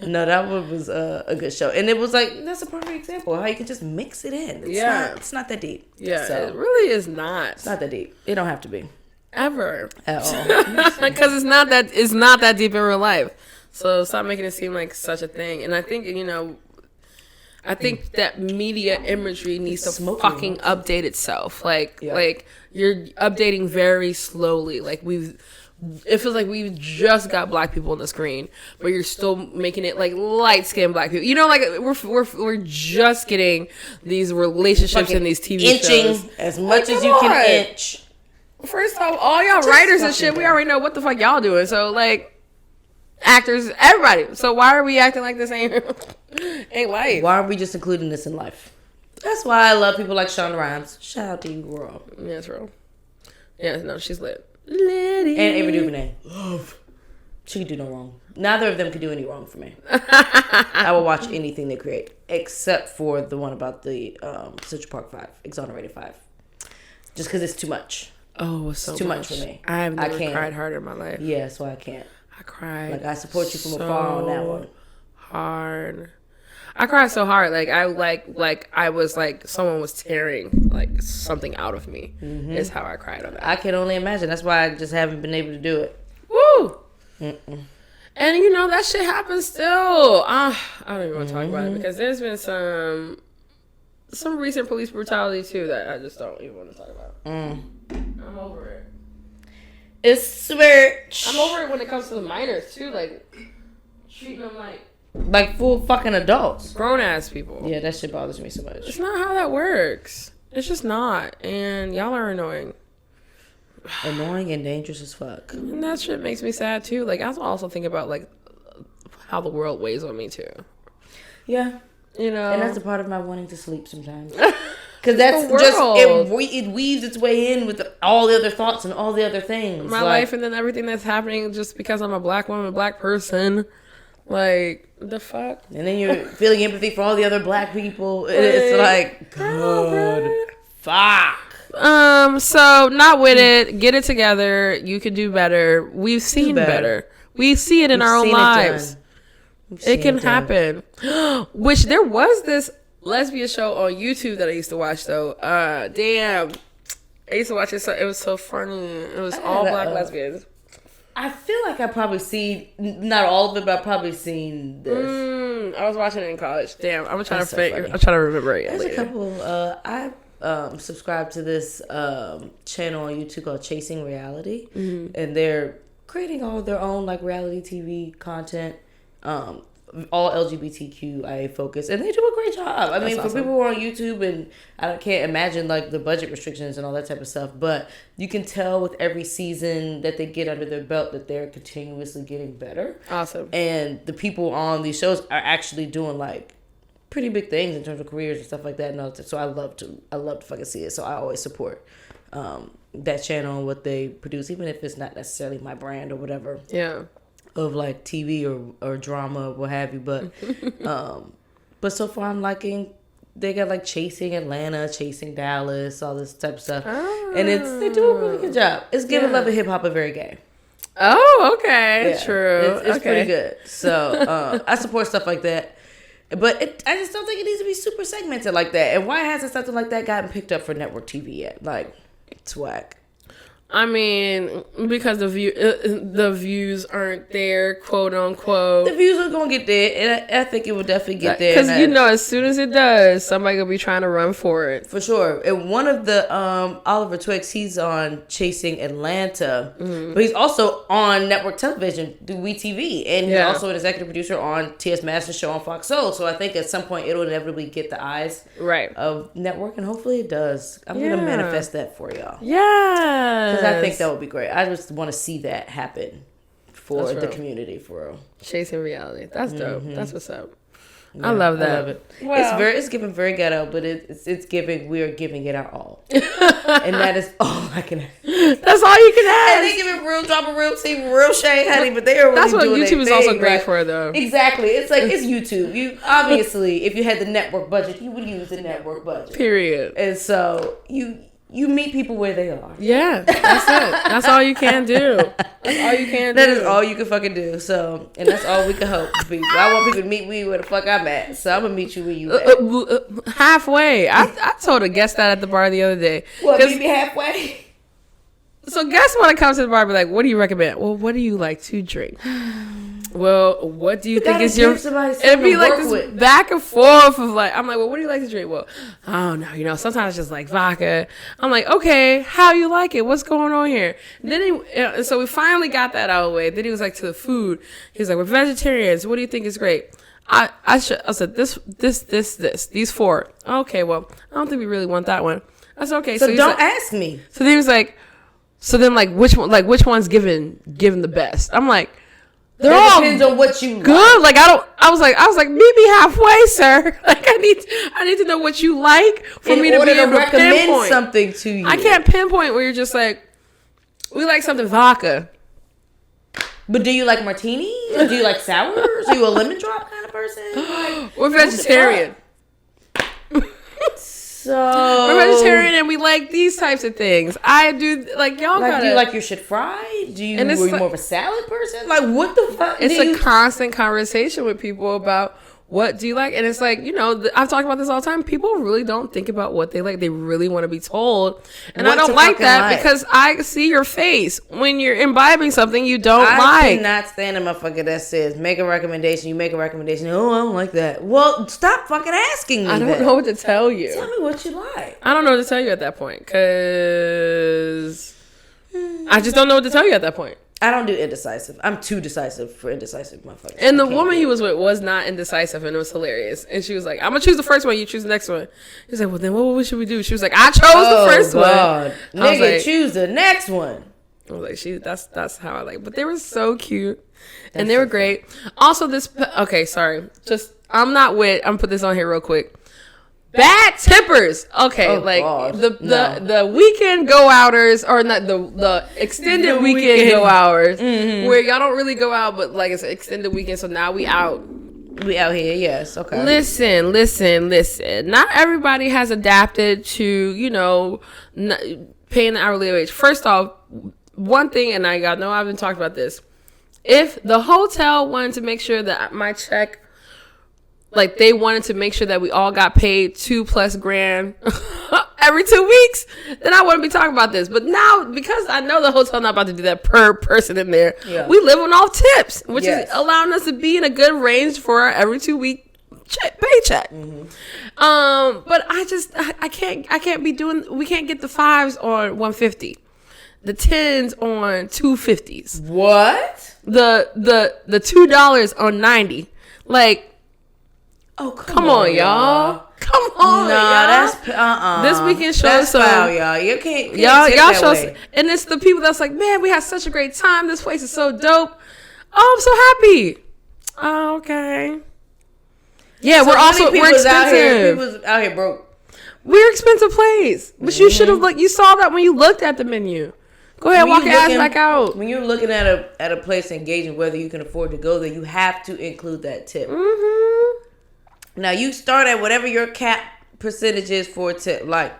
no, that one was a good show. And it was like, that's a perfect example of how you can just mix it in. It's not that deep. Yeah, so, it really is not. It's not that deep. It don't have to be. Ever. At all. Because it's not that deep in real life. So stop making it seem like such a thing. And I think, you know, that media imagery needs to fucking update itself. Like you're updating very slowly. Like it feels like we've just got black people on the screen, but you're still making it like light skinned black people. You know, like we're just getting these relationships in these TV shows. Inching as much as you can inch. First off, all y'all writers and shit, we already know what the fuck y'all doing. So, like, actors, everybody. So why are we acting like this ain't life? Why aren't we just including this in life? That's why I love people like Shonda Rhimes. Shout out to you, girl. Yeah, that's real. Yeah, no, she's lit. Liddy. And Ava DuVernay. Love. She could do no wrong. Neither of them could do any wrong for me. I will watch anything they create, except for the one about the Central Park 5, Exonerated 5. Just because it's too much. Oh, it's too much for me. I've never cried harder in my life. Yeah, that's why I can't. I cried. Like, I support you from afar on that one. Hard. I cried so hard. Like I was like someone was tearing like something out of me. Mm-hmm. Is how I cried on that. I can only imagine. That's why I just haven't been able to do it. Woo. Mm-mm. And you know that shit happens still. I don't even want to talk about it because there's been some recent police brutality too that I just don't even want to talk about. I'm over it. It's switch. I'm over it when it comes to the minors too, like treating them like full fucking adults, grown ass people. Yeah, that shit bothers me so much. It's not how that works. It's just not, and y'all are annoying. Annoying and dangerous as fuck. And that shit makes me sad too. Like I also think about like how the world weighs on me too. Yeah. You know, and that's a part of my wanting to sleep sometimes. Because that's just, it weaves its way in with all the other thoughts and all the other things. My life and then everything that's happening just because I'm a black woman, a black person. Like, the fuck? And then you're feeling empathy for all the other black people. It's like, God, fuck. So, not with it. Get it together. You can do better. We've seen better. We see it in our own lives. It can happen. Which there was this lesbian show on YouTube that I used to watch though. Damn. I used to watch it, so it was so funny. It was all black lesbians. I feel like I probably seen, not all of it, but I've probably seen this. I was watching it in college. Damn, I'm trying to remember it. There's a couple. I subscribe to this channel on YouTube called Chasing Reality, and they're creating all of their own like reality TV content. All LGBTQIA focused, and they do a great job. I mean, for people who are on YouTube, and I can't imagine like the budget restrictions and all that type of stuff, but you can tell with every season that they get under their belt that they're continuously getting better. Awesome. And the people on these shows are actually doing like pretty big things in terms of careers and stuff like that. And so I love to fucking see it. So I always support that channel and what they produce, even if it's not necessarily my brand or whatever. Yeah. Of like TV or drama or what have you, but so far I'm liking. They got like Chasing Atlanta, Chasing Dallas, all this type of stuff, and they do a really good job. It's giving Love and Hip Hop a very gay. Oh, okay, true. It's pretty good. So I support stuff like that, but I just don't think it needs to be super segmented like that. And why hasn't something like that gotten picked up for network TV yet? Like, it's whack. I mean, because the views aren't there, quote unquote. The views are gonna get there, and I think it will definitely get there. Because as soon as it does, somebody gonna be trying to run for it for sure. And one of the Oliver Twix, he's on Chasing Atlanta, but he's also on network television through WeTV, and he's also an executive producer on T.S. Madison's show on Fox Soul. So I think at some point it'll inevitably get the eyes of network, and hopefully it does. I'm gonna manifest that for y'all. Yeah. I think that would be great. I just want to see that happen for the community, for real. Chasing reality. That's dope. That's what's up. Yeah, I love that. I love it. Well, it's giving very ghetto, but it's giving. We are giving it our all, and that is all I can. That's all you can ask. And they give it real drop of real tea, real shade, honey. But they are really that's what doing YouTube is also great for, though. Exactly. It's like it's YouTube. You obviously, if you had the network budget, you would use the network budget. Period. And so you meet people where they are. Yeah, that's it. That's all you can do. That's all you can do. That is all you can fucking do. So, and that's all we can hope for people. I want people to meet me where the fuck I'm at. So I'm gonna meet you where you at. Halfway. I told a guest that at the bar the other day. What, meet me halfway? So guests when it comes to the bar be like, what do you recommend? Well, what do you like to drink? Well, what do you think is your... It'd be like this back and forth of like... I'm like, well, what do you like to drink? Well, I don't know. Sometimes it's just like vodka. I'm like, okay, how you like it? What's going on here? And then so we finally got that out of the way. Then he was like, to the food. He was like, we're vegetarians. What do you think is great? I said, this, these four. Okay, well, I don't think we really want that one. I said, okay. So don't ask me. So then he was like, which one's given the best? I'm like, they're all depends on what you good. Like. I was like, meet me halfway, sir. Like I need to know what you like for me to be able to recommend something to you. I can't pinpoint where you're just like, we like something vodka. But do you like martini? Or do you like sours? Are you a lemon drop kind of person? Like, we're vegetarian. So we're vegetarian and we like these types of things. I do like y'all. Like, do you like your shit fried? Are you more of a salad person? Like, what the fuck? It's a constant conversation with people about what do you like, and it's like I've talked about this all the time. People really don't think about what they like. They really want to be told, and I don't like that because I see your face when you're imbibing something you don't like. I cannot stand a motherfucker that says make a recommendation. You make a recommendation. Oh, I don't like that. Well, stop fucking asking me. I don't know what to tell you. Tell me what you like. I don't know what to tell you at that point because I just don't know what to tell you at that point. I don't do indecisive. I'm too decisive for indecisive motherfuckers. And the woman he was with was not indecisive, and it was hilarious. And she was like, I'm going to choose the first one, you choose the next one. He was like, well, then what should we do? She was like, I chose the first one. Nigga, choose the next one. I was like, that's how I like. But they were so cute. And they were great. Also, okay, sorry. I'm not with, I'm put this on here real quick. Bad tippers. Okay, the weekend go outers, or not the extended weekend go hours, where y'all don't really go out, but like it's an extended weekend, so now we out. We out here, yes. Okay. Listen. Not everybody has adapted to, paying the hourly wage. First off, one thing, and y'all know I've been talking about this. If the hotel wanted to make sure that my check, like they wanted to make sure that we all got paid $2+ grand every 2 weeks, then I wouldn't be talking about this. But now, because I know the hotel not about to do that per person in there, we live on all tips, which is allowing us to be in a good range for our every 2 week paycheck. But I can't be doing. We can't get the 5s on 150, the 10s on 250s. What? The $2 on 90, like. Oh, come on, y'all. Come on, y'all. This weekend show that's foul, y'all. You can't y'all show way. And it's the people that's like, man, we had such a great time. This place is so dope. Oh, I'm so happy. Oh, okay. Yeah, so we're expensive. People's out here broke. We're expensive place. But you should have you saw that when you looked at the menu. Go ahead, walk your ass back out. When you're looking at a place engaging whether you can afford to go there, you have to include that tip. Now, you start at whatever your cap percentage is for a tip. Like,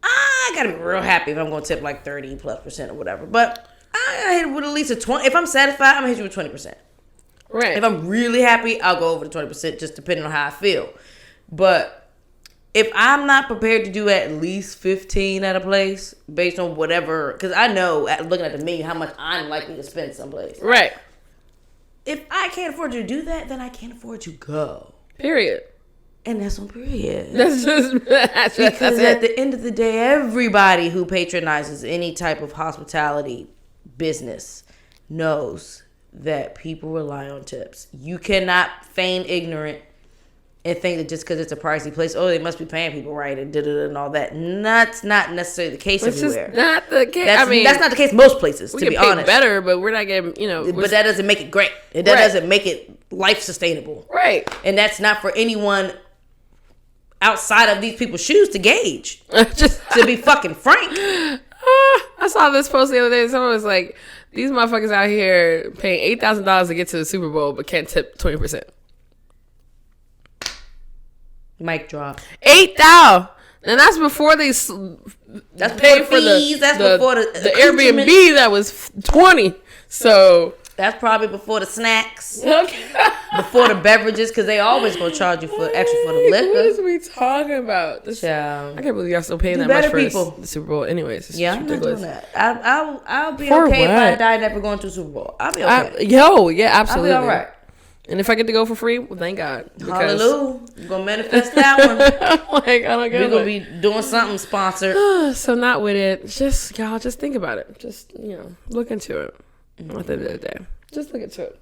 I got to be real happy if I'm going to tip like 30+% or whatever. But I hit it with at least a 20. If I'm satisfied, I'm going to hit you with 20%. Right. If I'm really happy, I'll go over the 20%, just depending on how I feel. But if I'm not prepared to do at least 15 at a place, based on whatever, because I know, looking at the menu, how much I'm likely to spend someplace. Right. If I can't afford to do that, then I can't afford to go. Period. And that's on period. Because at the end of the day, everybody who patronizes any type of hospitality business knows that people rely on tips. You cannot feign ignorant and think that just because it's a pricey place, they must be paying people right and all that. That's not necessarily the case everywhere. It's not the case. That's not the case most places, to be honest. Better, but we're not getting, But that doesn't make it great. That doesn't make it life sustainable. Right. And that's not for anyone outside of these people's shoes to gauge. To be fucking frank. I saw this post the other day. Someone was like, these motherfuckers out here paying $8,000 to get to the Super Bowl, but can't tip 20%. Mic drop. $8,000, and that's before they. That's paid for fees. That's before the Airbnb that was 20. So that's probably before the snacks. Okay. Before the beverages, because they always gonna charge you for extra for the liquor. What is we talking about? I can't believe y'all still paying that much for the Super Bowl. Anyways, it's I'm ridiculous. not doing that. I'll be for okay what? If I die never going to a Super Bowl. I'll be okay. Yeah, absolutely. I'll be all right. And if I get to go for free, well, thank God. Hallelujah. We're going to manifest that one. Like, I don't get it. We're going to be doing something sponsored. So not with it. Just think about it. Just, look into it. At the end of the day. Just look into it.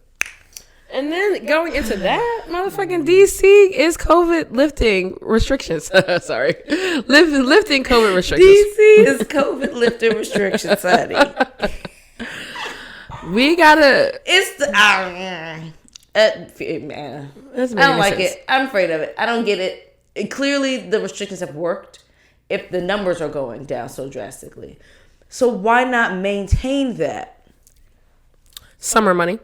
And then going into that, motherfucking DC is COVID lifting restrictions. Sorry. Lifting COVID restrictions. DC is COVID lifting restrictions, honey. We gotta... It's the... man, I don't like it. I'm afraid of it. I don't get it. And clearly, the restrictions have worked if the numbers are going down so drastically. So why not maintain that? Summer money.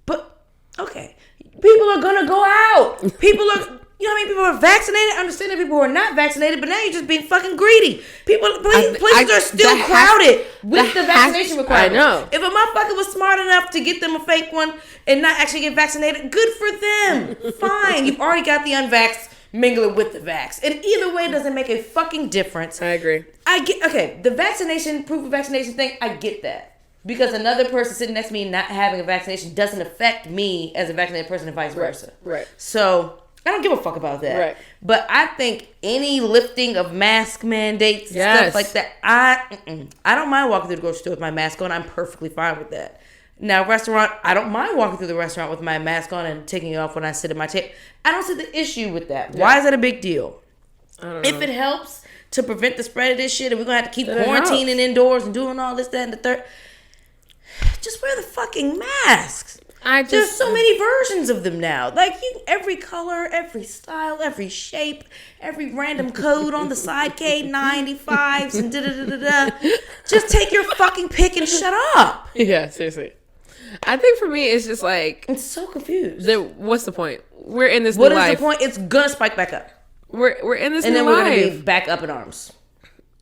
But, okay. People are going to go out. People are... You know how many people are vaccinated? I understand that people who are not vaccinated, but now you're just being fucking greedy. Places are still crowded with the vaccination requirements. I know. If a motherfucker was smart enough to get them a fake one and not actually get vaccinated, good for them. Fine. You've already got the unvaxxed mingling with the vax. And either way, it doesn't make a fucking difference. I agree. The vaccination, proof of vaccination thing, I get that. Because another person sitting next to me not having a vaccination doesn't affect me as a vaccinated person and vice versa. Right. So... I don't give a fuck about that. Right. But I think any lifting of mask mandates, stuff like that, I don't mind walking through the grocery store with my mask on. I'm perfectly fine with that. Now, restaurant, I don't mind walking through the restaurant with my mask on and taking it off when I sit at my table. I don't see the issue with that. Yeah. Why is that a big deal? I don't know. If it helps to prevent the spread of this shit and we're going to have to keep quarantining indoors and doing all this, that, and the third, just wear the fucking masks. There's so many versions of them now. Like, every color, every style, every shape, every random code on the side, K95s and da-da-da-da-da. Just take your fucking pick and shut up. Yeah, seriously. I think for me, it's just like... I'm so confused. What's the point? We're in this new life. What is the point? It's gonna spike back up. We're in this new life. And then we're gonna be back up in arms.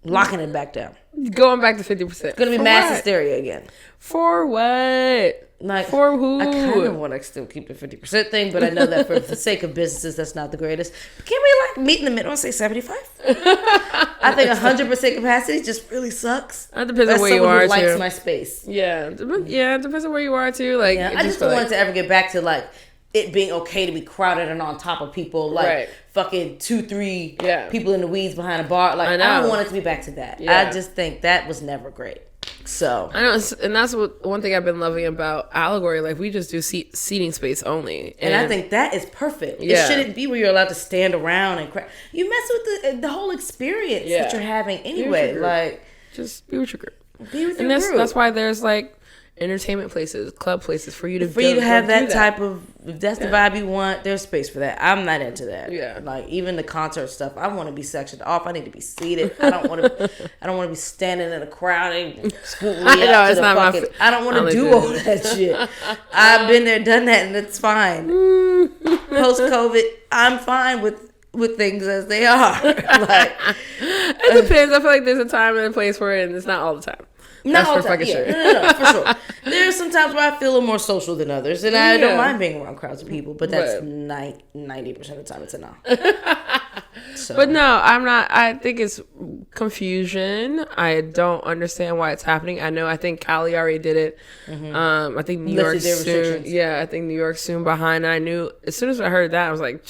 Locking it back down. Going back to 50%. It's gonna be mass hysteria again. For what? Like, for who? I kind of want to still keep the 50% thing, but I know that for the sake of businesses, that's not the greatest. But can't we like meet in the middle and say 75? I think 100% capacity just really sucks. That depends on where you are, who likes too. my space. Yeah, it depends on where you are too. Like, I just don't want it to ever get back to like it being okay to be crowded and on top of people, like fucking 2-3 people in the weeds behind a bar. Like, I don't want it to be back to that. I just think that was never great. So I know, and that's one thing I've been loving about Allegory. Like, we just do seating space only, and I think that is perfect. It shouldn't be where you're allowed to stand around and cry. You mess with the whole experience that you're having anyway. Like, just be with your group. Be with your group. That's why there's like entertainment places, club places for you to have that type of. If that's the vibe you want, there's space for that. I'm not into that. Yeah, like even the concert stuff, I want to be sectioned off. I need to be seated. I don't want to be standing in a crowd and scooting me up to the fucking. I don't want to do all that shit. I've been there, done that, and it's fine. Post COVID, I'm fine with things as they are. Like, it depends. I feel like there's a time and a place for it, and it's not all the time. Not all the time. Sure. No, for sure. There's some times where I feel a little more social than others, and I don't mind being around crowds of people, but that's 90% of the time it's a no. So. But no, I'm not. I think it's confusion. I don't understand why it's happening. I think Cali already did it. I think New York soon. Yeah, I think New York soon behind. And I knew as soon as I heard that, I was like,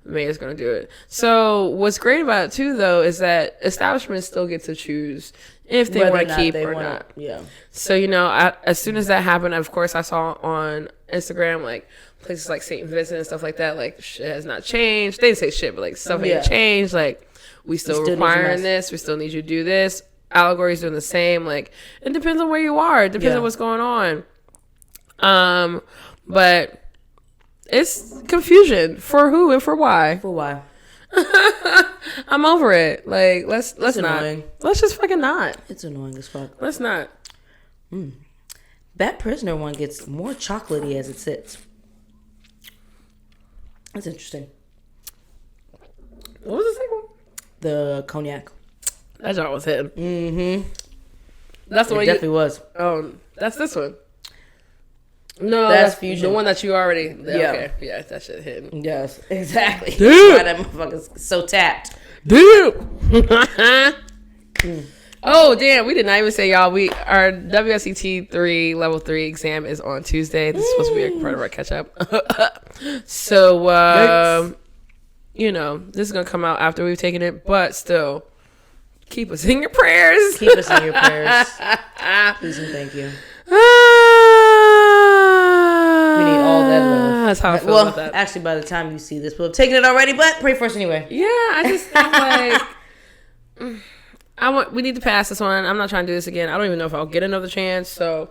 Mayor's gonna do it. So what's great about it too, though, is that establishments still get to choose if they want to keep or not. Yeah. So as soon as that happened, of course, I saw on Instagram like places like St. Vincent and stuff like that. Like, shit has not changed. They didn't say shit, but like stuff ain't changed. Like, we still requiring this. We still need you to do this. Allegory's doing the same. Like, it depends on where you are. It depends on what's going on. But it's confusion for who and for why. For why? I'm over it. Like, let's not. Annoying. Let's just fucking not. It's annoying as fuck. Let's not. That Prisoner one gets more chocolatey as it sits. That's interesting. What was the second one? The cognac. That joint was hitting. Mm-hmm. That's the one. It definitely was. That's this one. No, that's Fusion. The one that you already. Yeah. Okay. Yeah, that shit hitting. Yes, exactly. Dude. That's why that motherfucker's so tapped. Dude. Oh damn! We did not even say, y'all. Our WSET 3 level 3 exam is on Tuesday. This is supposed to be a part of our catch up. So, this is gonna come out after we've taken it, but still, keep us in your prayers. Keep us in your prayers. Please and thank you. We need all that love. That's how I feel about that. Actually, by the time you see this, we'll have taken it already. But pray for us anyway. Yeah, I just think like. We need to pass this one. I'm not trying to do this again. I don't even know if I'll get another chance. So,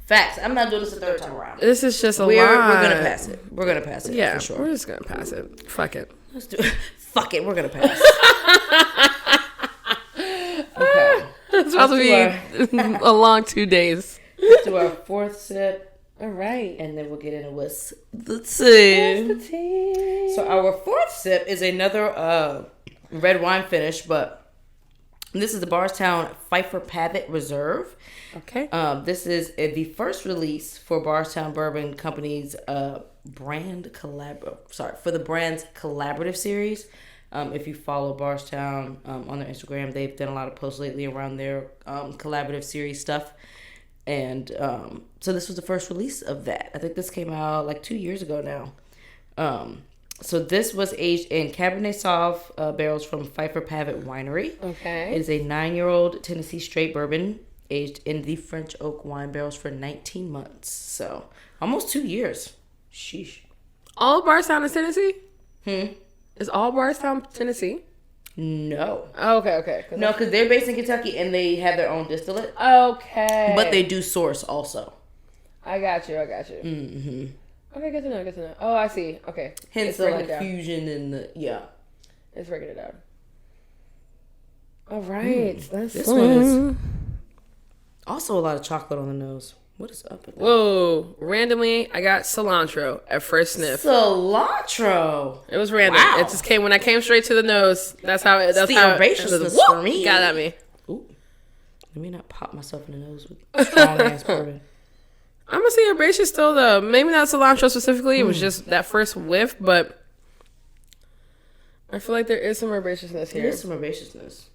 facts. I'm not doing this a third time around. This is just we're gonna pass it. We're gonna pass it. Yeah, for sure. We're just gonna pass it. Fuck it. Let's do it. Fuck it. We're gonna pass. Okay. It's about to be a long 2 days. Let's do our fourth sip. All right, and then we'll get into what's the tea. So our fourth sip is another red wine finish, but this is the Bardstown Phifer Pavette Reserve. Okay. This is the first release for Bardstown Bourbon Company's for the brand's collaborative series. If you follow Bardstown on their Instagram, they've done a lot of posts lately around their collaborative series stuff. And so this was the first release of that. I think this came out like 2 years ago now. So this was aged in Cabernet Sauv barrels from Pfeiffer Pavette Winery. Okay. It is a 9-year-old Tennessee straight bourbon aged in the French oak wine barrels for 19 months. So almost 2 years. Sheesh. All Bardstown is Tennessee? Is all Bardstown Tennessee? No. Oh, okay. No, because they're based in Kentucky and they have their own distillate. Okay. But they do source also. I got you. Mm-hmm. Okay, good to know. Oh, I see. Okay. Hence the like fusion and the It's breaking it down. All right. This one is also a lot of chocolate on the nose. What is up with that? Whoa. Randomly, I got cilantro at first sniff. Cilantro. It was random. Wow. It just came when I came straight to the nose. That's how it. That's the herbaceousness for me. Got at me. Ooh. Let me not pop myself in the nose with strong ass bourbon. I'm gonna say herbaceous still though. Maybe not cilantro specifically. It was just that first whiff, but I feel like there is some herbaceousness here. There is some herbaceousness.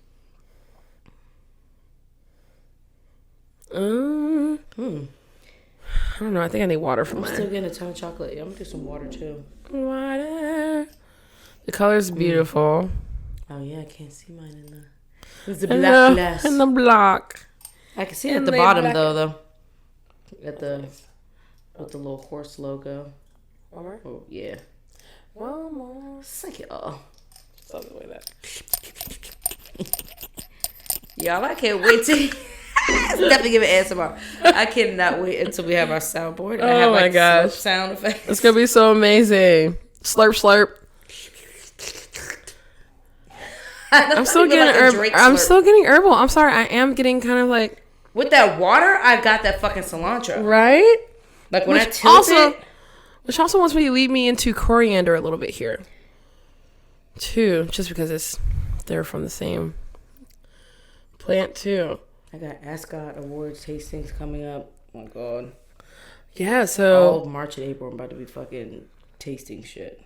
I don't know. I think I need water for mine. I'm still getting a ton of chocolate. Yeah, I'm gonna do some water too. Water. The color's beautiful. Oh yeah, I can't see mine in the. It's the black glass. In the block. I can see it at the bottom though. At the with the little horse logo. One more. Oh yeah. One more. Suck it all. Something like that. Y'all, I can't wait to. Definitely give an ASMR. I cannot wait until we have our soundboard. And I have, my gosh, sound effects. It's gonna be so amazing. Slurp, slurp. I'm still getting herbal. I'm still getting herbal. I'm sorry. I am getting kind of like with that water. I got that fucking cilantro. Right. Like when I tilt it. Which also wants me to lead me into coriander a little bit here, too, just because they're from the same plant too. I got Ascot Awards tastings coming up. Oh my god. Yeah, so all March and April I'm about to be fucking tasting shit.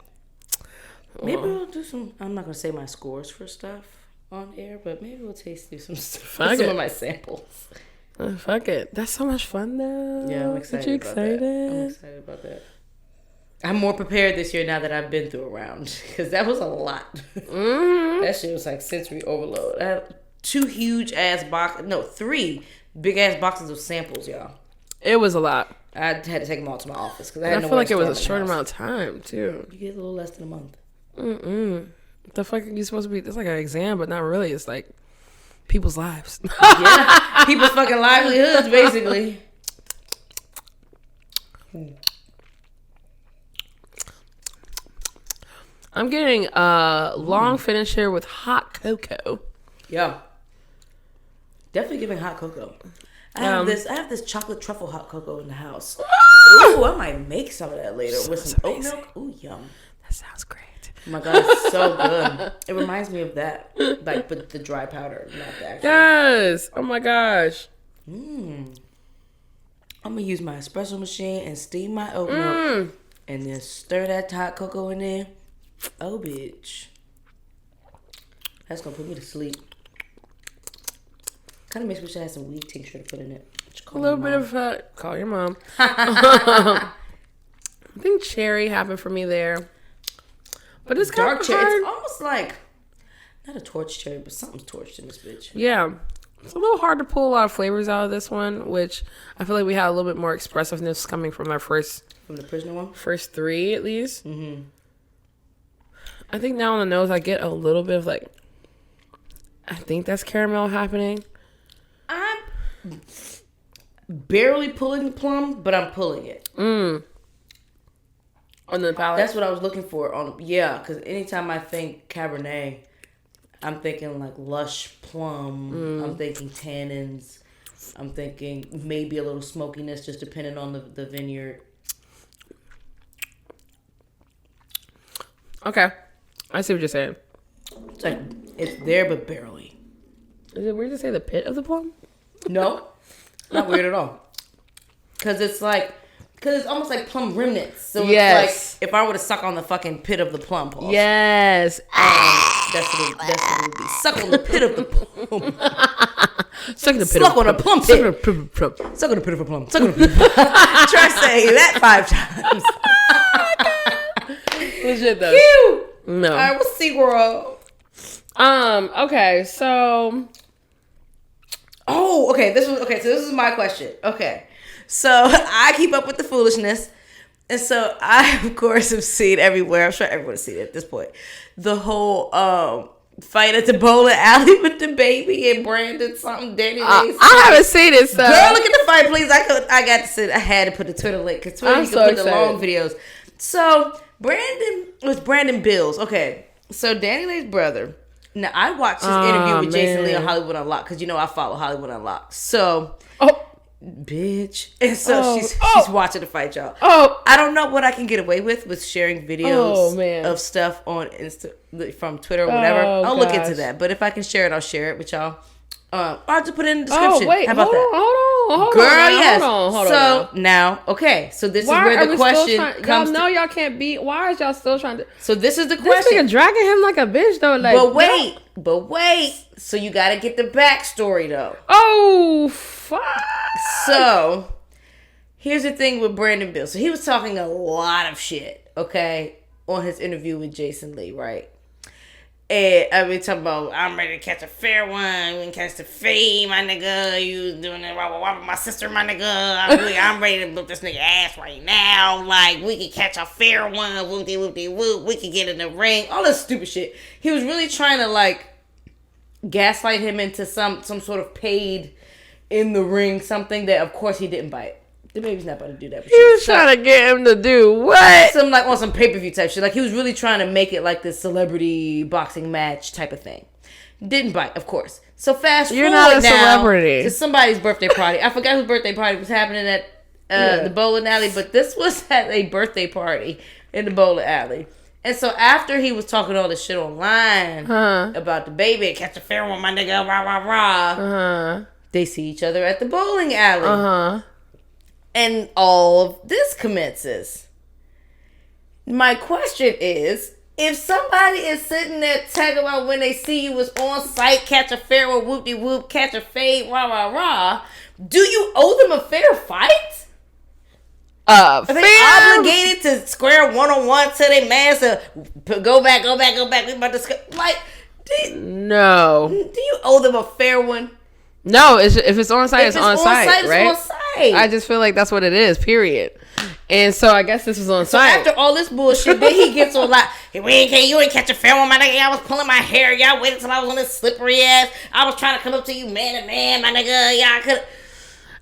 Maybe we'll do some. I'm not gonna say my scores for stuff on air, but maybe we'll taste through some stuff. Some of my samples. Fuck it. That's so much fun though. Yeah, I'm excited. Are you excited? I'm excited about that. I'm more prepared this year now that I've been through a round because that was a lot. Mm-hmm. That shit was like sensory overload. I have 3 big ass boxes of samples, y'all. It was a lot. I had to take them all to my office because I feel like it was a short amount of time too. You get a little less than a month. The fuck are you supposed to be? It's like an exam, but not really. It's like people's lives. Yeah, people's fucking livelihoods, basically. I'm getting a long finish here with hot cocoa. Yeah. Definitely giving hot cocoa. I have this chocolate truffle hot cocoa in the house. Ooh, I might make some of that later with some oat milk. Ooh, yum. That sounds great. Oh my god, it's so good. It reminds me of that. Like, but the dry powder, not the actual. Yes. Oh my gosh. I'm gonna use my espresso machine and steam my oat milk. And then stir that hot cocoa in there. Oh, bitch. That's gonna put me to sleep. Kind of makes me wish I had some weed tincture to put in it. A little bit of call your mom. I think cherry happened for me there, but it's dark cherry. It's almost like not a torch cherry, but something's torched in this bitch. Yeah, it's a little hard to pull a lot of flavors out of this one, which I feel like we had a little bit more expressiveness coming from our first the Prisoner one, first 3 at least. Mm-hmm. I think now on the nose I get a little bit of like, I think that's caramel happening. I'm barely pulling the plum, but I'm pulling it. On the palate? That's what I was looking for. Because anytime I think Cabernet, I'm thinking like lush plum. I'm thinking tannins. I'm thinking maybe a little smokiness, just depending on the vineyard. Okay. I see what you're saying. It's like, it's there, but barely. Is it weird to say the pit of the plum? No. Not weird at all. Because it's almost like plum remnants. So yes. It's like if I were to suck on the fucking pit of the plum. Pulse, yes. That's what it would be. Suck on the pit of the plum. Suck on the pit Suck on a plum pit. Suck on a plum. Suck on the pit of a plum. Suck on the pit of a plum. Try saying that 5 times. Legit though. Cute. No. All right, we'll see, girl. Okay, so. Oh, okay. So this is my question. Okay. So I keep up with the foolishness. And so I, of course, have seen everywhere. I'm sure everyone's seen it at this point. The whole fight at the bowling alley with the baby and Brandon something. Danny Lace. I haven't seen it. So. Girl, look at the fight, please. I got to sit. I had to put the Twitter link because Twitter you can put the long videos. So Brandon Bills. Okay, so Danny Lace's brother. Now I watched his interview with Jason Lee on Hollywood Unlocked because I follow Hollywood Unlocked. So. Bitch. And so she's watching the fight, y'all. I don't know what I can get away with sharing videos of stuff on Insta from Twitter or whatever. I'll look into that. But if I can share it, I'll share it with y'all. I'll just put it in the description. Oh, wait. How about hold on. Girl, yes. Hold on. So now, okay. So this is where the question comes. Y'all know y'all can't beat. Why is y'all still trying to? So this is the question. This nigga dragging him like a bitch though. Like, but wait. So you got to get the backstory though. Oh, fuck. So here's the thing with Brandon Bill. So he was talking a lot of shit, okay, on his interview with Jason Lee, right? And I mean, talking about, I'm ready to catch a fair one. We can catch the fade, my nigga. You doing it with my sister, my nigga. I'm ready to whip this nigga ass right now. Like, we can catch a fair one. Whoop-de-whoop-de-whoop. We can get in the ring. All this stupid shit. He was really trying to, like, gaslight him into some sort of paid in the ring something that, of course, he didn't bite. The baby's not about to do that. He was trying to get him to do what? Some like on some pay-per-view type shit. Like he was really trying to make it like this celebrity boxing match type of thing. Didn't bite, of course. So fast forward, you're not a celebrity. To somebody's birthday party. I forgot whose birthday party was happening at the bowling alley, but this was at a birthday party in the bowling alley. And so after he was talking all this shit online about the baby, catch a fair one, my nigga, rah rah rah. They see each other at the bowling alley. And all of this commences. My question is, if somebody is sitting there talking about when they see you was on site, catch a fair one, whoop-de-whoop, catch a fade, rah, rah, rah, do you owe them a fair fight? Are they obligated to square one-on-one to their man to go back? We about to like, no. Do you owe them a fair one? No, if it's on site, it's on site, right? It's on site. I just feel like that's what it is, period. And so I guess this was on site. So after all this bullshit, then he gets on like, hey, you ain't catch a fair one, my nigga. I was pulling my hair. Y'all waited till I was on this slippery ass. I was trying to come up to you man to man, my nigga. Y'all could.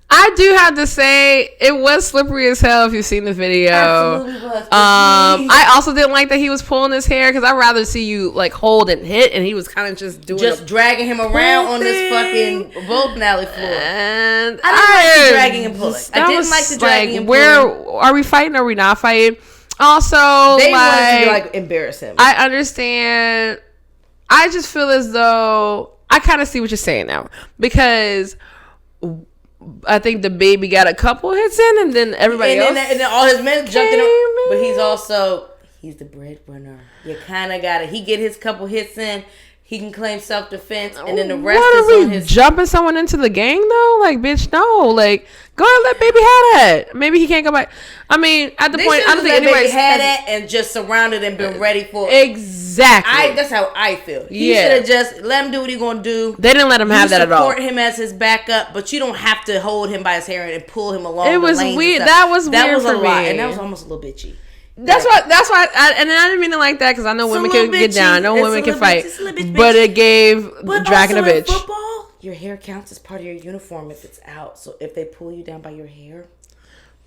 I do have to say it was slippery as hell if you've seen the video. Absolutely was. I also didn't like that he was pulling his hair because I'd rather see you like hold and hit, and he was kind of just dragging him around on this fucking bowling alley floor. And I didn't like the dragging and pulling. I didn't like the dragging and pulling. Where are we fighting? Or are we not fighting? Also, they wanted to like embarrass him. I understand. I just feel as though I kind of see what you're saying now because I think the baby got a couple hits in, and then everybody else. And then all his men jumped in. But he's the breadwinner. You kind of got to. He get his couple hits in. He can claim self-defense, and then the rest is on his. Jumping someone into the gang though? Like, bitch, no. Like, go ahead and let baby have that. Maybe he can't go back. I mean, at the point, I don't think anybody had that and just surrounded and been ready for exactly. That's how I feel. He should have just let him do what he gonna do. They didn't let him have that at all. Support him as his backup, but you don't have to hold him by his hair and pull him along. It was weird. That was weird for me, and that was almost a little bitchy. That's why, and I didn't mean it like that because I know women can get down, I know women can fight, but it gave dragging a bitch. Football, your hair counts as part of your uniform if it's out. So if they pull you down by your hair,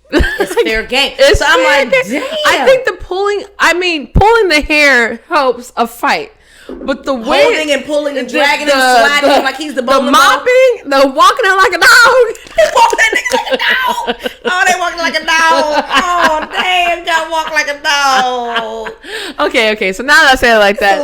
it's fair game. So I'm like, damn. I think pulling the hair helps a fight. But the way holding and pulling and dragging and sliding him like he's the bowling the mopping, the walking it like a dog. They walking like a dog. Oh, they walking like a dog. Oh, damn, gotta walk like a dog. Okay. So now that I say it like that,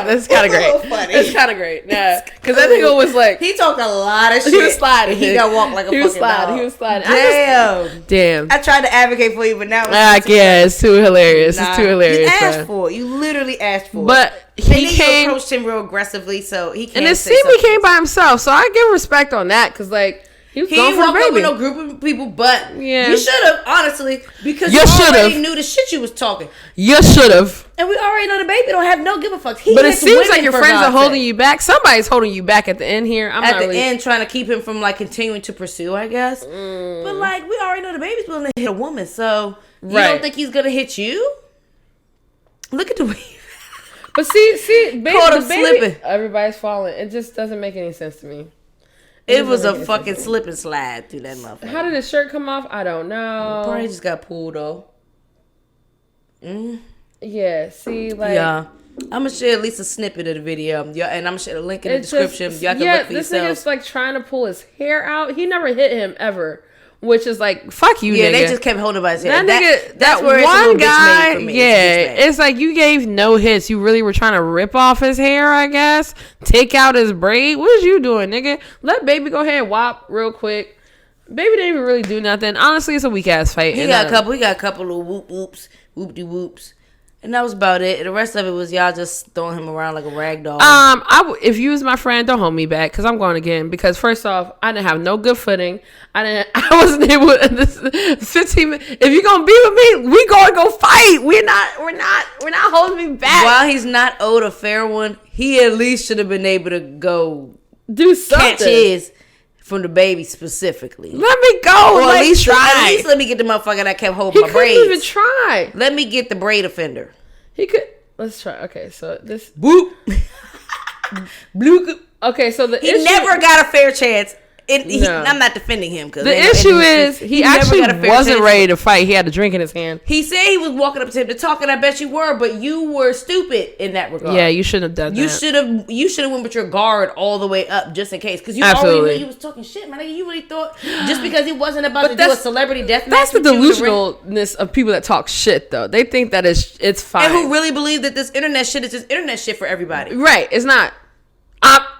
it's kind of great. Funny. It's kind of great. Yeah, because I think it was like he talked a lot of shit. He was sliding. He got walk like a fucking dog. He was sliding. Damn. I tried to advocate for you, but now it's too hilarious. It's too hilarious. You asked for it. You literally asked for it. But he approached him real aggressively, so he can't. And his CB came by himself, so I give respect on that because like he was going for the baby. Up with no group of people, but you should have honestly because you already knew the shit you was talking. You should have. And we already know the baby don't have no give a fuck. But it seems like your friends are holding you back. Somebody's holding you back at the end here. End, trying to keep him from like continuing to pursue, I guess. But like we already know the baby's willing to hit a woman, so you don't think he's gonna hit you? Look at the way. But see, Caught him slipping. Everybody's falling. It just doesn't make any sense to me. It was a fucking slip and slide through that motherfucker. How did his shirt come off? I don't know. Probably just got pulled though. Yeah, see, like... Yeah. I'm going to share at least a snippet of the video. And I'm going to share the link in the description. Y'all can look for this yourselves. nigga's like trying to pull his hair out. He never hit him ever. Which is like, fuck you, yeah, nigga. they just kept holding by his hair. That's where one it's a guy, for me. yeah, it's like you gave no hits. You really were trying to rip off his hair, I guess. Take out his braid. What is you doing, nigga? Let baby go ahead and whop real quick. Baby didn't even really do nothing. Honestly, it's a weak ass fight. He got a couple of whoop-de-whoops. And that was about it. The rest of it was y'all just throwing him around like a rag doll. If you was my friend, don't hold me back because I'm going again. Because first off, I didn't have no good footing. I wasn't able. This 15 minutes. If you're gonna be with me, we gonna go fight. We're not holding me back. While he's not owed a fair one, he at least should have been able to go do something. Catch his from the baby specifically. Let me go. Or at least let me get the motherfucker that kept holding my braids. He couldn't even try. Let me get the braid offender. He could. Let's try. Okay, so this. Boop. Bloop. Okay, so he never got a fair chance. I'm not defending him because the issue is he actually wasn't ready to fight. He had a drink in his hand. He said he was walking up to him to talk, and I bet you were, but you were stupid in that regard. Yeah, you shouldn't have done that. You should have went with your guard all the way up just in case, because you already knew he was talking shit, man. You really thought just because he wasn't about to do a celebrity death match. That's the delusionalness of people that talk shit, though. They think that it's fine, and who really believe that this internet shit is just internet shit for everybody. Right? It's not.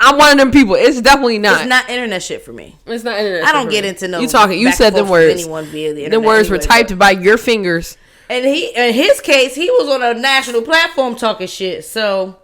I'm one of them people. It's definitely not. It's not internet shit for me. It's not internet. I don't get into no. You said them words. The words were typed by your fingers. And in his case, he was on a national platform talking shit. So,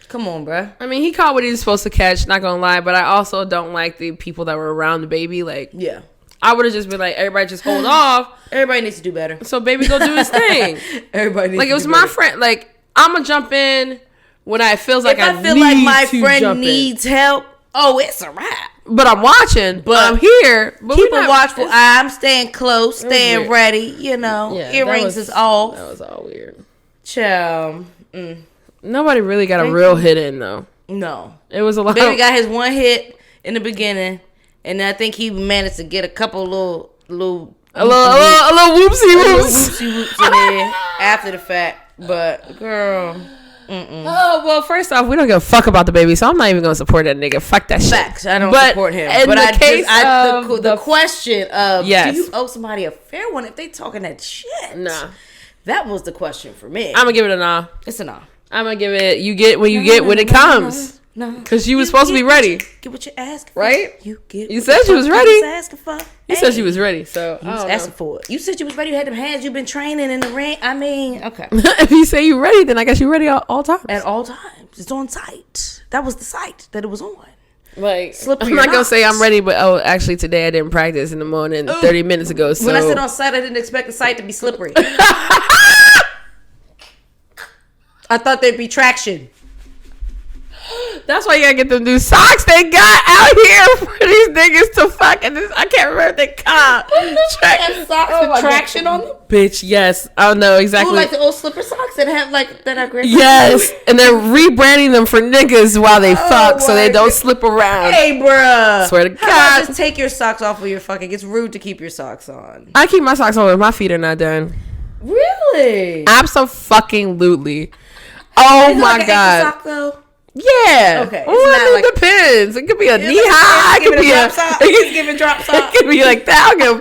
come on, bruh. I mean, he caught what he was supposed to catch. Not gonna lie, but I also don't like the people that were around the baby. Like, yeah, I would have just been like, everybody just hold off. Everybody needs to do better. So, baby, go do his thing. Everybody needs like to it was do my better. friend. Like, I'm gonna jump in. When I feel like I feel like my friend needs help, it's a wrap. But I'm watching. But I'm here. But keep a watchful eye. I'm staying close, staying ready. You know, earrings is off. That was all weird. Child. Nobody really got a real hit in though. No, it was a lot. Baby got his one hit in the beginning, and I think he managed to get a couple little whoopsie whoops in there after the fact. But girl. Oh, well, first off, we don't give a fuck about the baby, so I'm not even going to support that nigga. Fuck that shit. Facts. I don't support him. But the question of, do you owe somebody a fair one if they talking that shit? Nah. That was the question for me. I'm going to give it a nah. It's a nah. I'm going to give it, you get when you get when it comes. No. Because you was supposed to be ready. Get what you asked for. Right? You said you was ready. Asking for. You said you was ready, so you was asking for it. You said you was ready. You had them hands. You've been training in the ring. I mean, okay. If you say you ready, then I guess you're ready all times. At all times. It's on site. That was the site that it was on. Like, I'm not going to say I'm ready, but actually today I didn't practice in the morning 30 minutes ago. So. When I said on site, I didn't expect the site to be slippery. I thought there'd be traction. That's why you gotta get them new socks they got out here for these niggas to fucking this. I can't remember if they caught socks with traction on them. Bitch, yes, I don't know exactly. Ooh, like the old slipper socks that have like that are great. Yes, and they're rebranding them for niggas while they fuck, so they don't slip around. Hey, bruh, swear to God, how about just take your socks off of your fucking. It's rude to keep your socks on. I keep my socks on when my feet are not done. Really? Absolutely. Oh my like God. Sock, though? Yeah. Okay. It depends. It could be a knee high. It could be drop sock. It's giving drop sock. It could be like that. I don't give a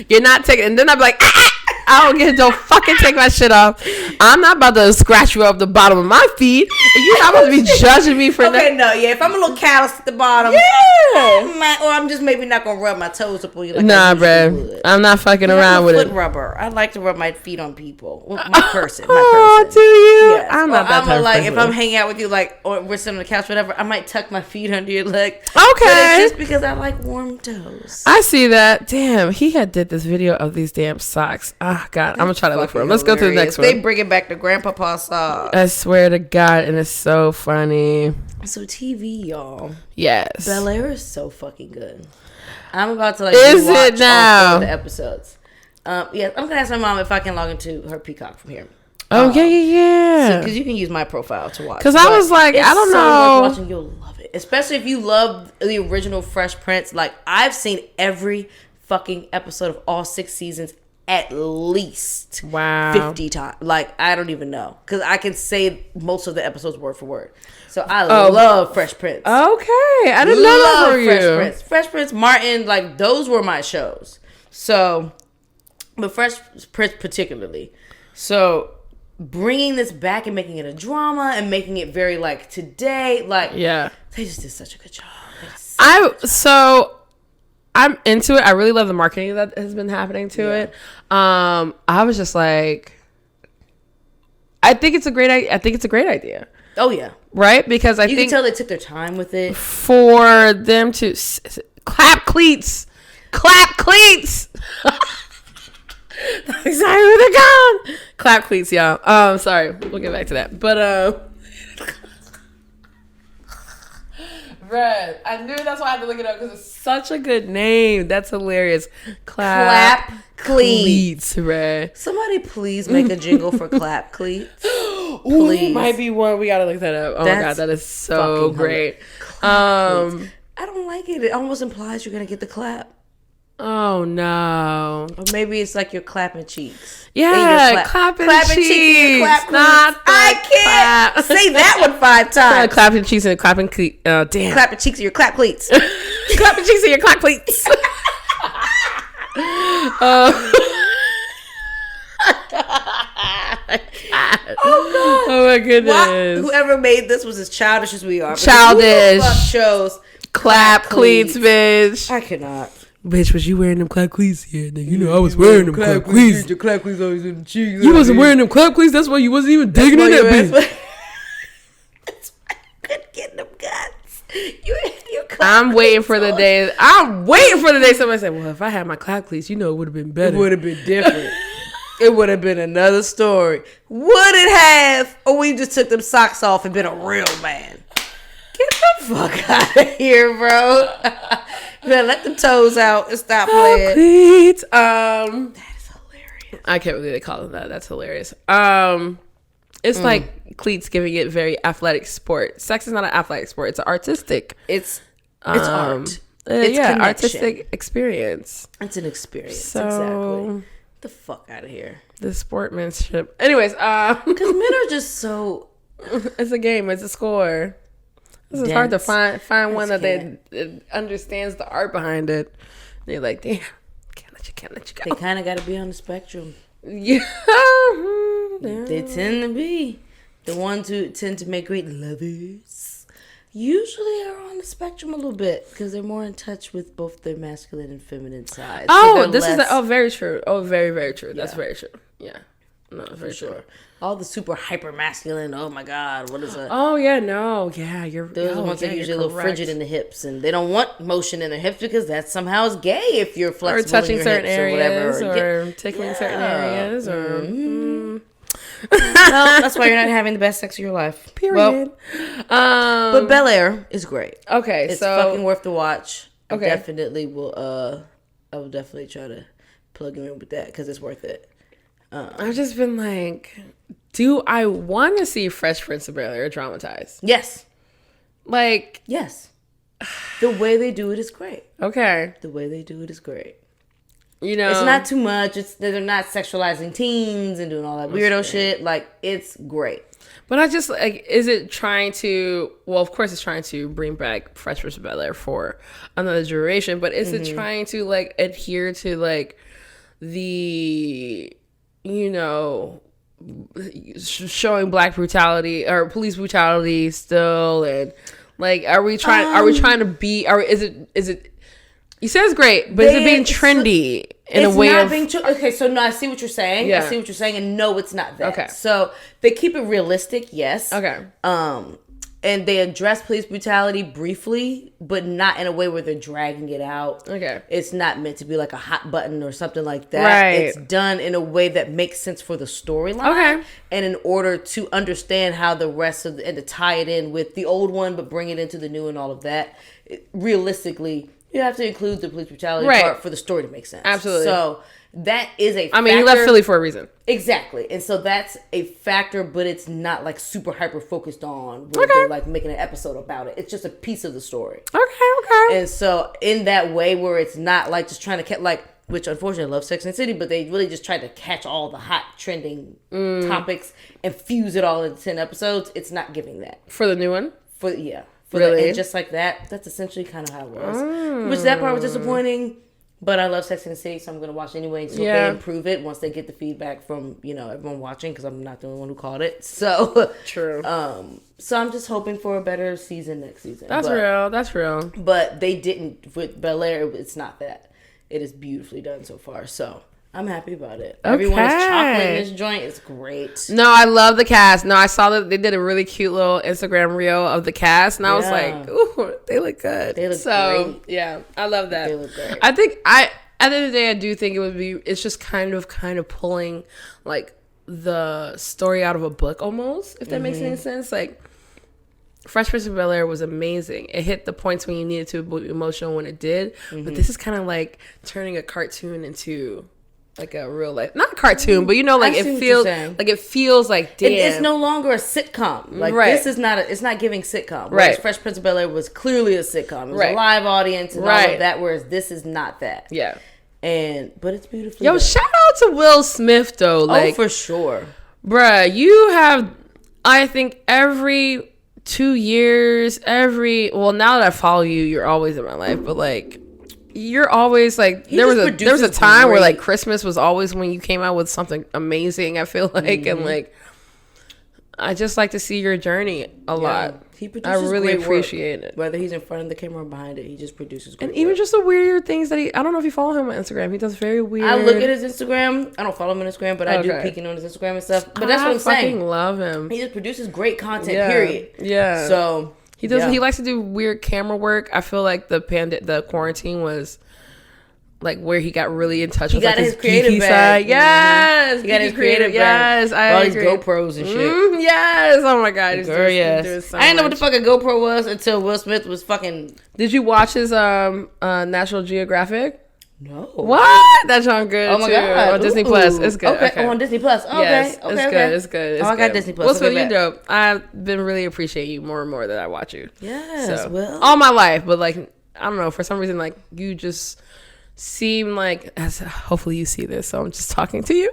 fuck. You're not taking. And then I'd be like, don't fucking take my shit off. I'm not about to scratch you off the bottom of my feet. You're not about to be judging me for that. No, yeah. If I'm a little callous at the bottom, or I'm just maybe not gonna rub my toes up on you. Like nah, bruh. I'm not fucking around with foot it. Rubber. I like to rub my feet on people. My person. Oh, do you? Yes. I'm not that type of person. If I'm hanging out with you, like, or we're sitting on the couch, whatever, I might tuck my feet under your leg. Okay. But it's just because I like warm toes. I see that. Damn, he had did this video of these damn socks. Ah, God, I'm gonna try to look for him. Let's go to the next one. They bring it back to Grandpapa's socks. I swear to God, and it's so funny. So TV, y'all. Yes. Bel Air is so fucking good. I'm about to watch it now? All the episodes. Yeah, I'm gonna ask my mom if I can log into her Peacock from here. Oh, yeah. Because you can use my profile to watch. Because I was like, I don't know. Worth watching. You'll love it. Especially if you love the original Fresh Prince. Like, I've seen every fucking episode of all 6 seasons at least 50 times. Like, I don't even know. Because I can say most of the episodes word for word. So I love Fresh Prince. Okay. I didn't know that for you. Fresh Prince, Martin, like, those were my shows. So, but Fresh Prince particularly. So, bringing this back and making it a drama and making it very, like, today, like, yeah, they just did such a good job. I'm into it. I really love the marketing that has been happening to it. I was just like, I think it's a great idea. Oh yeah, right? Because you can tell they took their time with it for them to clap cleats. That's exactly where they're gone. Clap cleats, y'all. Sorry, we'll get back to that. But Red. I knew that's why I had to look it up because it's such a good name. That's hilarious. Clap cleats. Red. Somebody please make a jingle for clap cleats. Ooh, might be one. We gotta look that up. Oh my god, that is so great. I don't like it. It almost implies you're gonna get the clap. Oh no. Or maybe it's like you're clapping cheeks. Yeah, clapping cheeks. Clap not I can't clap. Say that one 5 times. Clapping cheeks and clapping cleats. Oh damn. Clapping cheeks and your clap cleats. Clapping cheeks and your clap cleats. Oh my goodness. Whoever made this was as childish as we are. Childish. Shows clap cleats, bitch. I cannot. Bitch, was you wearing them clap cleats? Yeah, nigga, you know I was wearing them clap cleats. Your clap cleats always in the cheeks. You wasn't wearing them clap cleats. That's why you wasn't even digging in that bitch. That's why you couldn't get them guts. I'm waiting for the day. Somebody said, "Well, if I had my clap cleats, you know, it would have been better. It would have been different. It would have been another story. Would it have? Or we just took them socks off and been a real man? Get the fuck out of here, bro." Man, let the toes out and stop playing. Cleats. That is hilarious. I can't believe they call them that. That's hilarious. It's like cleats giving it very athletic sport. Sex is not an athletic sport. It's artistic. It's art. It's artistic experience. It's an experience. So, exactly. Get the fuck out of here. The sportsmanship. Anyways, because men are just so. It's a game. It's a score. It's hard to find one that understands the art behind it. They're like, damn, can't let you go. They kind of got to be on the spectrum. Yeah. They tend to be. The ones who tend to make great lovers usually are on the spectrum a little bit because they're more in touch with both their masculine and feminine sides. Oh, very true. Oh, very, very true. Yeah. That's very true. Yeah. No, very true. All the super hyper masculine. Oh my God, what is that? Oh yeah, no, yeah, you're. Those are the ones that are usually a little frigid in the hips, and they don't want motion in their hips because that somehow is gay if you're flexible or touching in your certain hips areas, or whatever, or tickling certain areas, or. Well, that's why you're not having the best sex of your life. Period. Well, but Bel Air is great. Okay, it's fucking worth the watch. Okay, I will definitely try to plug you in with that because it's worth it. I've just been like, do I want to see Fresh Prince of Bel Air dramatized? Yes. Like, yes. The way they do it is great. Okay. The way they do it is great. You know, it's not too much. They're not sexualizing teens and doing all that weirdo shit. Like, it's great. But I just like, is it trying to? Well, of course, it's trying to bring back Fresh Prince of Bel Air for another duration. But is it trying to like adhere to like the, you know, showing black brutality or police brutality still, and like, are we trying to be? Is it? You said it's great, but is it being trendy in a way of? Okay, so no, I see what you're saying. Yeah. I see what you're saying, and no, it's not that. Okay. So they keep it realistic, yes. Okay. And they address police brutality briefly, but not in a way where they're dragging it out. Okay. It's not meant to be like a hot button or something like that. Right. It's done in a way that makes sense for the storyline. Okay. And in order to understand how the rest of and to tie it in with the old one, but bring it into the new and all of that, realistically, you have to include the police brutality part for the story to make sense. Absolutely. So that is a I mean, he left Philly for a reason. Exactly. And so that's a factor, but it's not like super hyper focused on where they're like making an episode about it. It's just a piece of the story. Okay. And so in that way where it's not like just trying to catch, like, which unfortunately I love Sex and the City, but they really just tried to catch all the hot trending topics and fuse it all into 10 episodes. It's not giving that. For the new one? Really? And just like that, that's essentially kind of how it was. Which that part was disappointing, but I love Sex and the City, so I'm going to watch anyway. So they improve it once they get the feedback from, everyone watching, because I'm not the only one who called it. So true. So I'm just hoping for a better season next season. That's real. But they didn't, with Bel Air, it's not that. It is beautifully done so far, so I'm happy about it. Okay. Everyone is chocolate in this joint. It's great. No, I love the cast. No, I saw that they did a really cute little Instagram reel of the cast, and I was like, ooh, they look good. They look great. Yeah, I love that. They look great. I think at the end of the day, I do think it's just kind of pulling like the story out of a book almost, if that makes any sense. Like, Fresh Prince of Bel Air was amazing. It hit the points when you needed to be emotional when it did, but this is kind of like turning a cartoon into like a real life, not a cartoon, but like it feels like damn. It's no longer a sitcom. Like this is not it's not giving sitcom. Whereas Fresh Prince of Bel Air was clearly a sitcom. It was a live audience and all of that. Whereas this is not that. Yeah. But it's beautifully done. Shout out to Will Smith though. Like, for sure, bruh. You have, I think, every 2 years, now that I follow you, you're always in my life, but like, you're always like, there was a time where like Christmas was always when you came out with something amazing, I feel like, and like, I just like to see your journey a lot. He produces I really great appreciate work. it. Whether he's in front of the camera or behind it, he just produces great and even work. just the weird things that I don't know if you follow him on Instagram. He does very weird. I look at his Instagram. I don't follow him on Instagram, but I do peeking on his Instagram and stuff. But that's what I'm saying. I fucking love him. He just produces great content, period. Yeah. So he does. He likes to do weird camera work. I feel like the quarantine was like where he got really in touch with like his creative side. Yes, he got his creative bag. Yes, I all agree. These GoPros and shit. Yes, oh my god, girl, yes. I didn't know what the fuck a GoPro was until Will Smith was fucking. Did you watch his National Geographic? No. What? That's on good. Oh my god, on Disney Plus. It's good. Okay. Oh, on Disney Plus. Okay. Yes, okay. It's good. It's good. I got Disney Plus. Well, you dope. I've been really appreciate you more and more that I watch you. Yes. Well, all my life, but like I don't know, for some reason, like you just seem like, as hopefully you see this, so I'm just talking to you.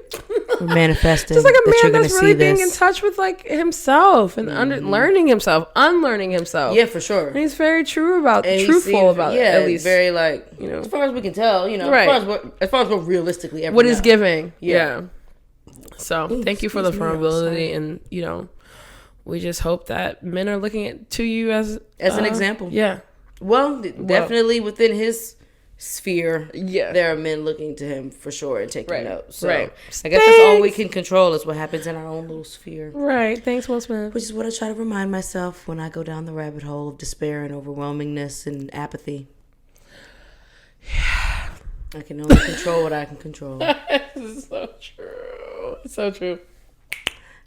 Manifesting. Just like a man that's really being in touch with like himself and learning himself, unlearning himself. Yeah, for sure. And he's very truthful about it. At least very like, as far as we can tell, as far as what realistically ever what know. is giving. Yeah. So thank you for the vulnerability, and we just hope that men are looking to you as an example. Yeah. Well, definitely within his sphere, there are men looking to him for sure and taking notes. So I guess that's all we can control is what happens in our own little sphere. Right. Thanks, Will Smith. Which is what I try to remind myself when I go down the rabbit hole of despair and overwhelmingness and apathy. Yeah. I can only control what I can control. This is so true. So true.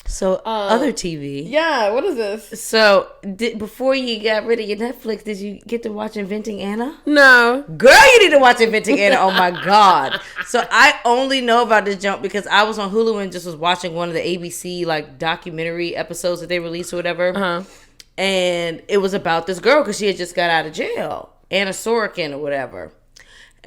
So, other TV. Yeah, what is this? So, before you got rid of your Netflix, did you get to watch Inventing Anna? No. Girl, you need to watch Inventing Anna. Oh, my God. So, I only know about this jump because I was on Hulu and just was watching one of the ABC, like, documentary episodes that they released or whatever. Uh-huh. And it was about this girl because she had just got out of jail. Anna Sorokin or whatever.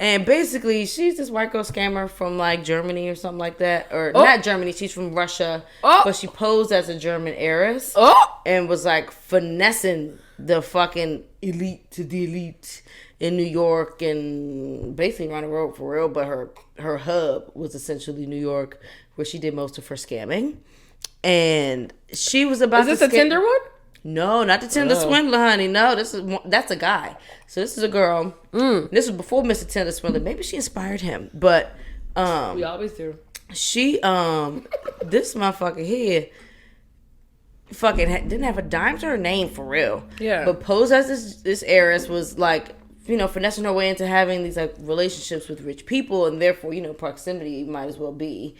And basically, she's this white girl scammer from like Germany or something like that. Or not Germany, she's from Russia. But she posed as a German heiress. And was like finessing the fucking elite to the elite in New York and basically around the world for real. But her hub was essentially New York, where she did most of her scamming. And she was about to... Is this a Tinder one? No, not the Tinder Swindler, honey. No, that's a guy. So this is a girl. This was before Mr. Tinder Swindler. Maybe she inspired him, but we always do. She this motherfucker here fucking didn't have a dime to her name for real. Yeah. But posed as this heiress, was like, finessing her way into having these like relationships with rich people, and therefore, proximity might as well be.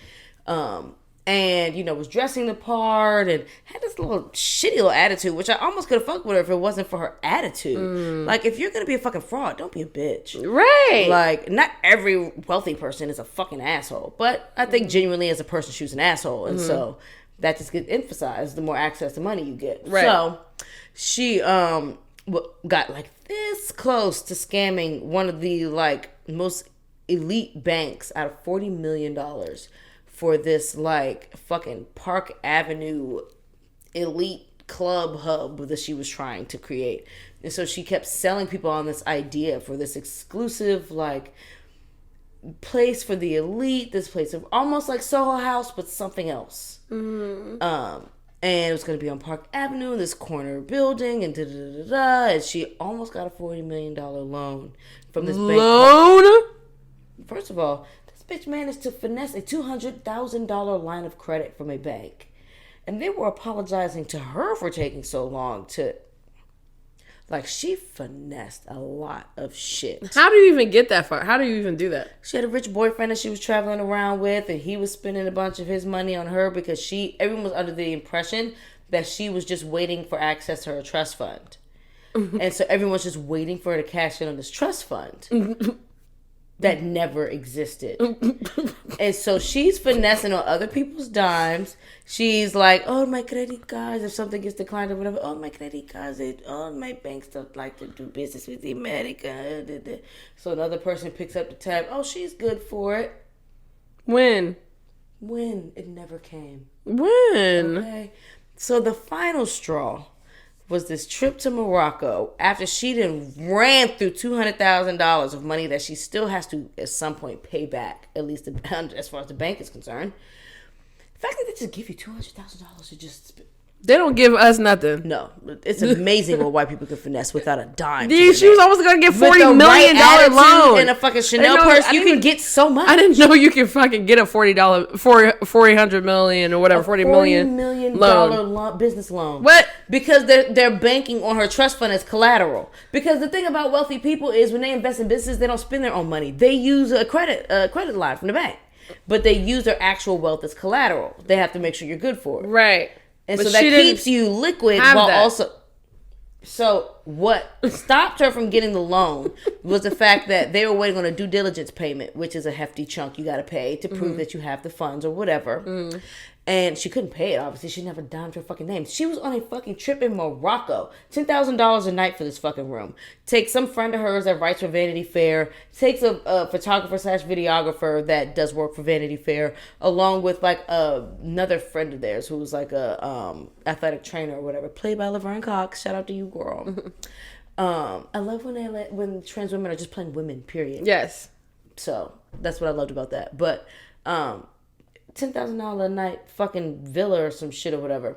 And, you know, was dressing the part and had this shitty little attitude, which I almost could have fucked with her if it wasn't for her attitude. Like, if you're going to be a fucking fraud, don't be a bitch. Right. Like, not every wealthy person is a fucking asshole. But I think genuinely as a person, she was an asshole. And so that just gets emphasized the more access to money you get. Right. So she got, like, this close to scamming one of the, like, most elite banks out of $40 million for this, like, fucking Park Avenue elite club hub that she was trying to create. And so she kept selling people on this idea for this exclusive, like, place for the elite, this place of almost like Soho House, but something else. And it was going to be on Park Avenue, this corner building, and da-da-da-da-da. And she almost got a $40 million loan from this bank. Loan? First of all, bitch managed to finesse a $200,000 line of credit from a bank. And they were apologizing to her for taking so long to... Like, she finessed a lot of shit. How do you even get that far? How do you even do that? She had a rich boyfriend that she was traveling around with, and he was spending a bunch of his money on her because everyone was under the impression that she was just waiting for access to her trust fund. And so everyone's just waiting for her to cash in on this trust fund. That never existed. And so she's finessing on other people's dimes. She's like, oh, my credit cards, if something gets declined or whatever, oh, my credit cards, my banks don't like to do business with America. So another person picks up the tab. Oh, she's good for it. When? It never came. When? Okay. So the final straw was this trip to Morocco after she then ran through $200,000 of money that she still has to at some point pay back, at least as far as the bank is concerned. The fact that they just give you $200,000 to just... They don't give us nothing. No. It's amazing what white people can finesse without a dime. She was almost going to get $40 million loan. And a fucking Chanel purse. You can get so much. I didn't know you could fucking get a $400 million or whatever, $40 million loan. Business loan. What? Because they're banking on her trust fund as collateral. Because the thing about wealthy people is when they invest in business, they don't spend their own money. They use a credit line from the bank. But they use their actual wealth as collateral. They have to make sure you're good for it. Right. And but so that keeps you liquid while also... So what stopped her from getting the loan was the fact that they were waiting on a due diligence payment, which is a hefty chunk you got to pay to prove that you have the funds or whatever. And she couldn't pay it, obviously. She didn't have a dime to her fucking name. She was on a fucking trip in Morocco. $10,000 a night for this fucking room. Takes some friend of hers that writes for Vanity Fair. Takes a photographer / videographer that does work for Vanity Fair. Along with like another friend of theirs who's like a athletic trainer or whatever. Played by Laverne Cox. Shout out to you, girl. I love when trans women are just playing women, period. Yes. So that's what I loved about that. But... $10,000 a night fucking villa or some shit or whatever.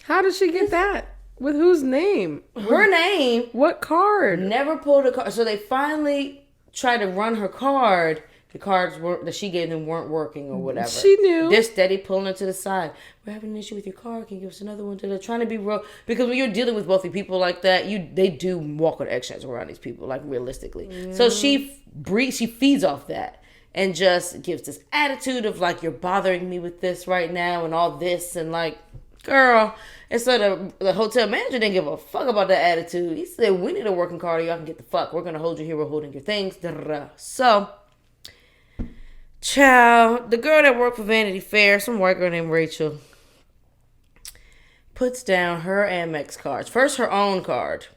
How did she get that? With whose name? Her name. What card? Never pulled a card. So they finally tried to run her card. The cards that she gave them weren't working or whatever. She knew. They're steady pulling her to the side. We're having an issue with your card. Can you give us another one? They're trying to be real. Because when you're dealing with wealthy people like that, they do walk on eggshells around these people, like realistically. Yeah. So she feeds off that. And just gives this attitude of like, you're bothering me with this right now and all this. And like, girl. And so the hotel manager didn't give a fuck about that attitude. He said, we need a working card or y'all can get the fuck. We're going to hold you here. We're holding your things. Da-da-da. So, child, the girl that worked for Vanity Fair, some white girl named Rachel, puts down her Amex cards. First, her own card,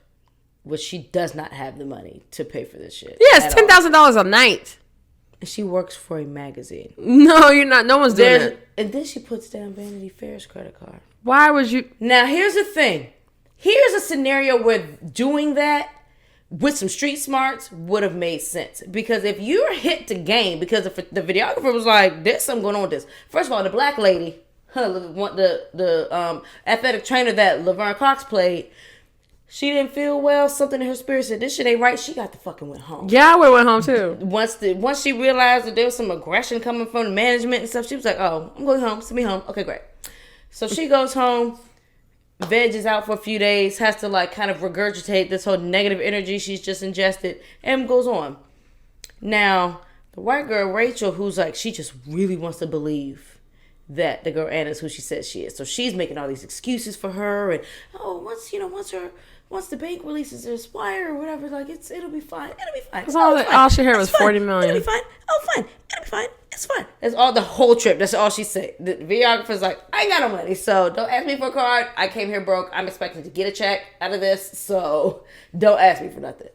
which she does not have the money to pay for this shit. Yeah, it's $10,000 a night. She works for a magazine. No, you're not. No one's doing it. And then she puts down Vanity Fair's credit card. Why would you? Now, here's the thing. Here's a scenario where doing that with some street smarts would have made sense. Because if you're hit to game, because the videographer was like, there's something going on with this. First of all, the black lady, the athletic trainer that Laverne Cox played, she didn't feel well. Something in her spirit said, this shit ain't right. She got the fucking went home. Yeah, I went home too. Once she realized that there was some aggression coming from the management and stuff, she was like, oh, I'm going home. Send me home. Okay, great. So she goes home. Veg is out for a few days. Has to like kind of regurgitate this whole negative energy she's just ingested. And goes on. Now, the white girl, Rachel, who's like, she just really wants to believe that the girl Anna's who she says she is. So she's making all these excuses for her, and once the bank releases her Esquire or whatever, like it'll be fine. It'll be fine. All she heard was 40 million. It'll be fine. Oh, fine. It'll be fine. It's fine. That's all the whole trip. That's all she said. The videographer's like, I ain't got no money, so don't ask me for a card. I came here broke. I'm expecting to get a check out of this, so don't ask me for nothing.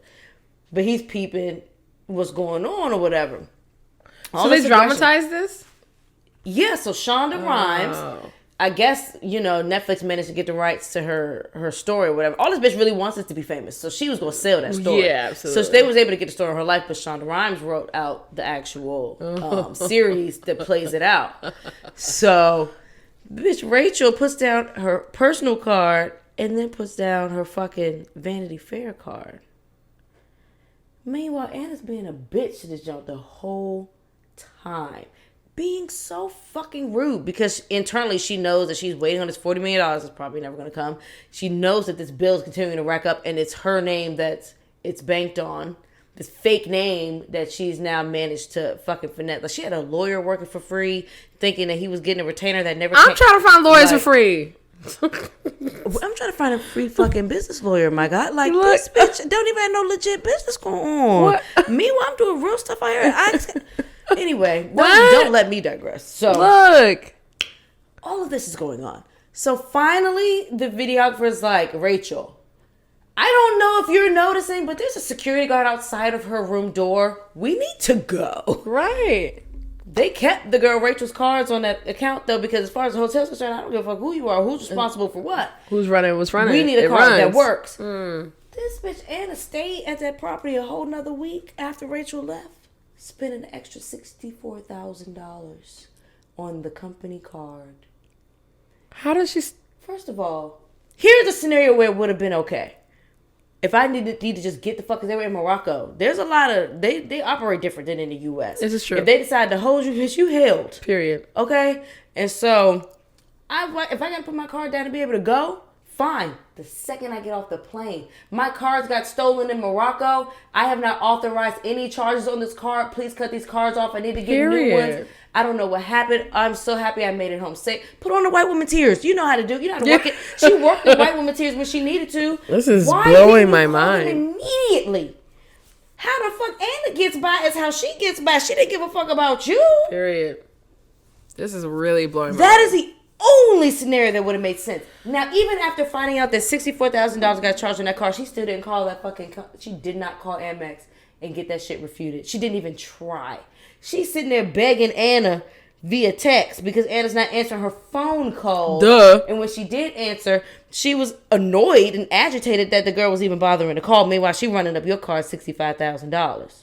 But he's peeping what's going on or whatever. So they dramatized this? Yeah, so Shonda Rhimes, I guess, Netflix managed to get the rights to her story or whatever. All this bitch really wants is to be famous, so she was going to sell that story. Yeah, absolutely. So they was able to get the story of her life, but Shonda Rhimes wrote out the actual series that plays it out. So, bitch Rachel puts down her personal card and then puts down her fucking Vanity Fair card. Meanwhile, Anna's being a bitch to this junk the whole time. Being so fucking rude because internally she knows that she's waiting on this $40 million. It's probably never going to come. She knows that this bill is continuing to rack up and it's her name that it's banked on. This fake name that she's now managed to fucking finesse. Like she had a lawyer working for free thinking that he was getting a retainer that never I'm trying to find lawyers for free. I'm trying to find a free fucking business lawyer, my God. Like, this bitch don't even have no legit business going on. What? Meanwhile, I'm doing real stuff out here. Anyway, don't let me digress. So, look. All of this is going on. So, finally, the videographer is like, Rachel, I don't know if you're noticing, but there's a security guard outside of her room door. We need to go. Right. They kept the girl Rachel's cards on that account, though, because as far as the hotel's concerned, I don't give a fuck who you are, who's responsible for what. Who's running what's running. We need a card that works. This bitch Anna stayed at that property a whole nother week after Rachel left, spending an extra $64,000 on the company card. How does she... First of all, here's a scenario where it would have been okay. If I need to just get the fuck, because they were in Morocco. There's a lot of, they operate different than in the U.S. This is true. If they decide to hold you, bitch, you held. Period. Okay? And so, if I got to put my card down to be able to go, fine. The second I get off the plane, my cards got stolen in Morocco. I have not authorized any charges on this card. Please cut these cards off. I need to get new ones. I don't know what happened. I'm so happy I made it home safe. Put on the white woman tears. You know how to do it. You know how to work it. She worked the white woman tears when she needed to. This is blowing my mind. Immediately. How the fuck Anna gets by is how she gets by. She didn't give a fuck about you. Period. This is really blowing my mind. That is the only scenario that would have made sense. Now, even after finding out that $64,000 got charged on that car, she still didn't call that fucking... She did not call Amex and get that shit refuted. She didn't even try. She's sitting there begging Anna via text because Anna's not answering her phone call. Duh. And when she did answer, she was annoyed and agitated that the girl was even bothering to call. Meanwhile, she running up your car $65,000.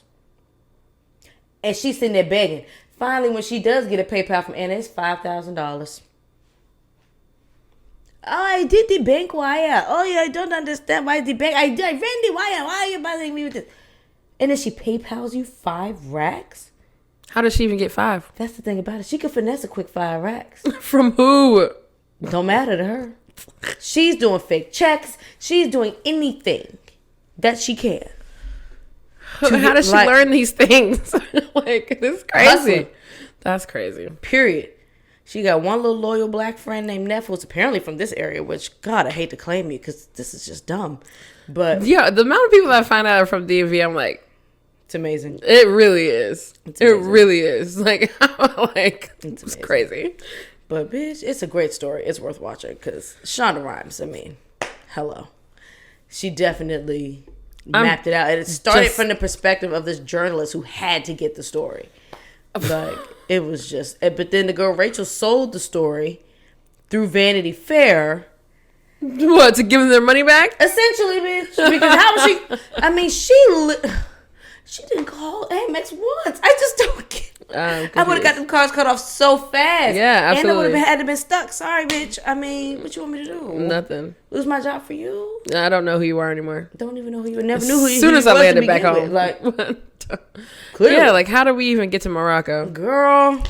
And she's sitting there begging. Finally, when she does get a PayPal from Anna, it's $5,000. Oh, I did the bank wire. Oh, yeah, I don't understand why the bank... I ran the wire. Why are you bothering me with this? And then she PayPals you 5 racks? How does she even get 5? That's the thing about it. She could finesse a quick 5 racks. From who? Don't matter to her. She's doing fake checks. She's doing anything that she can. How does she learn these things? Like, this is crazy. Hustling. That's crazy. Period. She got one little loyal black friend named Neff, who's apparently from this area, which, God, I hate to claim you because this is just dumb. But yeah, the amount of people that find out are from DMV, I'm like, it's amazing. It really is. It really is. Like, it's crazy. But, bitch, it's a great story. It's worth watching because Shonda Rhimes, I mean, hello. She definitely mapped it out. And it started from the perspective of this journalist who had to get the story. Like, it was just... But then the girl Rachel sold the story through Vanity Fair. What, to give them their money back? Essentially, bitch. Because how was she... I mean, she didn't call Amex once. I just don't get it. I would have got them cars cut off so fast. Yeah, absolutely. And I would have had to been stuck. Sorry, bitch. I mean, what you want me to do? Nothing. Lose my job for you? I don't know who you are anymore. Don't even know who you are. Never knew who you were. As soon as I landed back home. Like, clearly. Yeah, like, how do we even get to Morocco? Girl.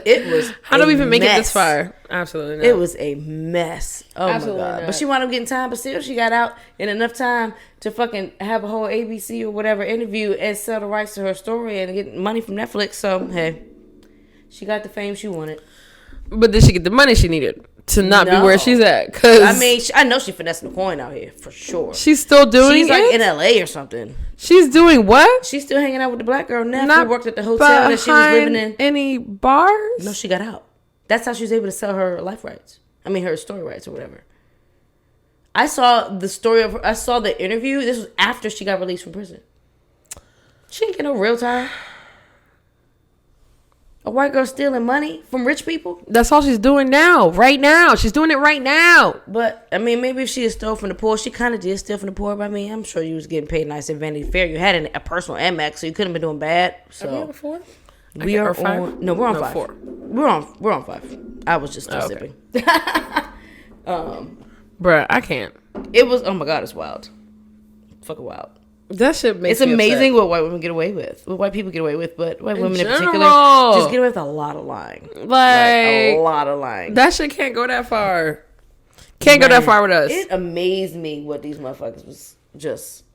It was How do we even make it this far? Absolutely not. It was a mess. Oh, absolutely my God. Not. But she wound up getting time, but still she got out in enough time to fucking have a whole ABC or whatever interview and sell the rights to her story and get money from Netflix. So, hey, She got the fame she wanted. But did she get the money she needed to not be where she's at? Cause I mean, I know she finessing the coin out here for sure. She's still doing She's like in LA or something. She's doing what? She's still hanging out with the black girl now. Not who worked at the hotel that she was living in. Any bars? No, she got out. That's how she was able to sell her life rights. I mean, her story rights or whatever. I saw the story of her. I saw the interview. This was after she got released from prison. She didn't get no real time. A white girl stealing money from rich people? That's all she's doing now. Right now. She's doing it right now. But, I mean, maybe if she had stole from the poor, she kind of did steal from the poor. But, I mean, I'm sure you was getting paid nice at Vanity Fair. You had a personal Amex, so you couldn't have been doing bad. So. Are we on 4? We are five? on... No, we're on 5. 4. We're on 5. I was just still sipping. Bruh, I can't. It was... Oh, my God, it's wild. Fucking wild. That shit makes It's amazing what white women get away with. What white people get away with, but white women in particular just get away with a lot of lying. Like a lot of lying. That shit can't go that far. Can't go that far with us. It amazed me what these motherfuckers was just...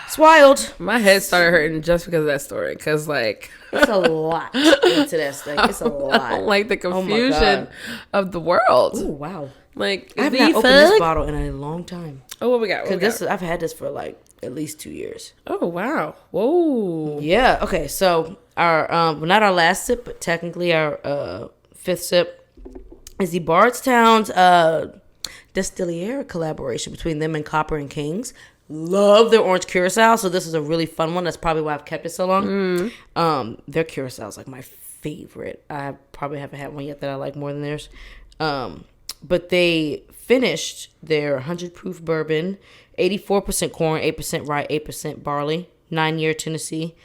It's wild. My head started hurting just because of that story. Because, like... It's a lot into that stuff. It's a lot. I don't like the confusion of the world. Oh, wow. Like, I have not opened this bottle in a long time. Oh, what we got? I've had this for like at least 2 years. Oh, wow. Whoa. Yeah. Okay. So our not our last sip, but technically our fifth sip is the Bardstown's destillarè collaboration between them and Kapri and Kings. Love their orange curaçao. So this is a really fun one. That's probably why I've kept it so long. Their curaçao is like my favorite. I probably haven't had one yet that I like more than theirs. But they finished their 100 proof bourbon, 84% corn, 8% rye, 8% barley, 9-year Tennessee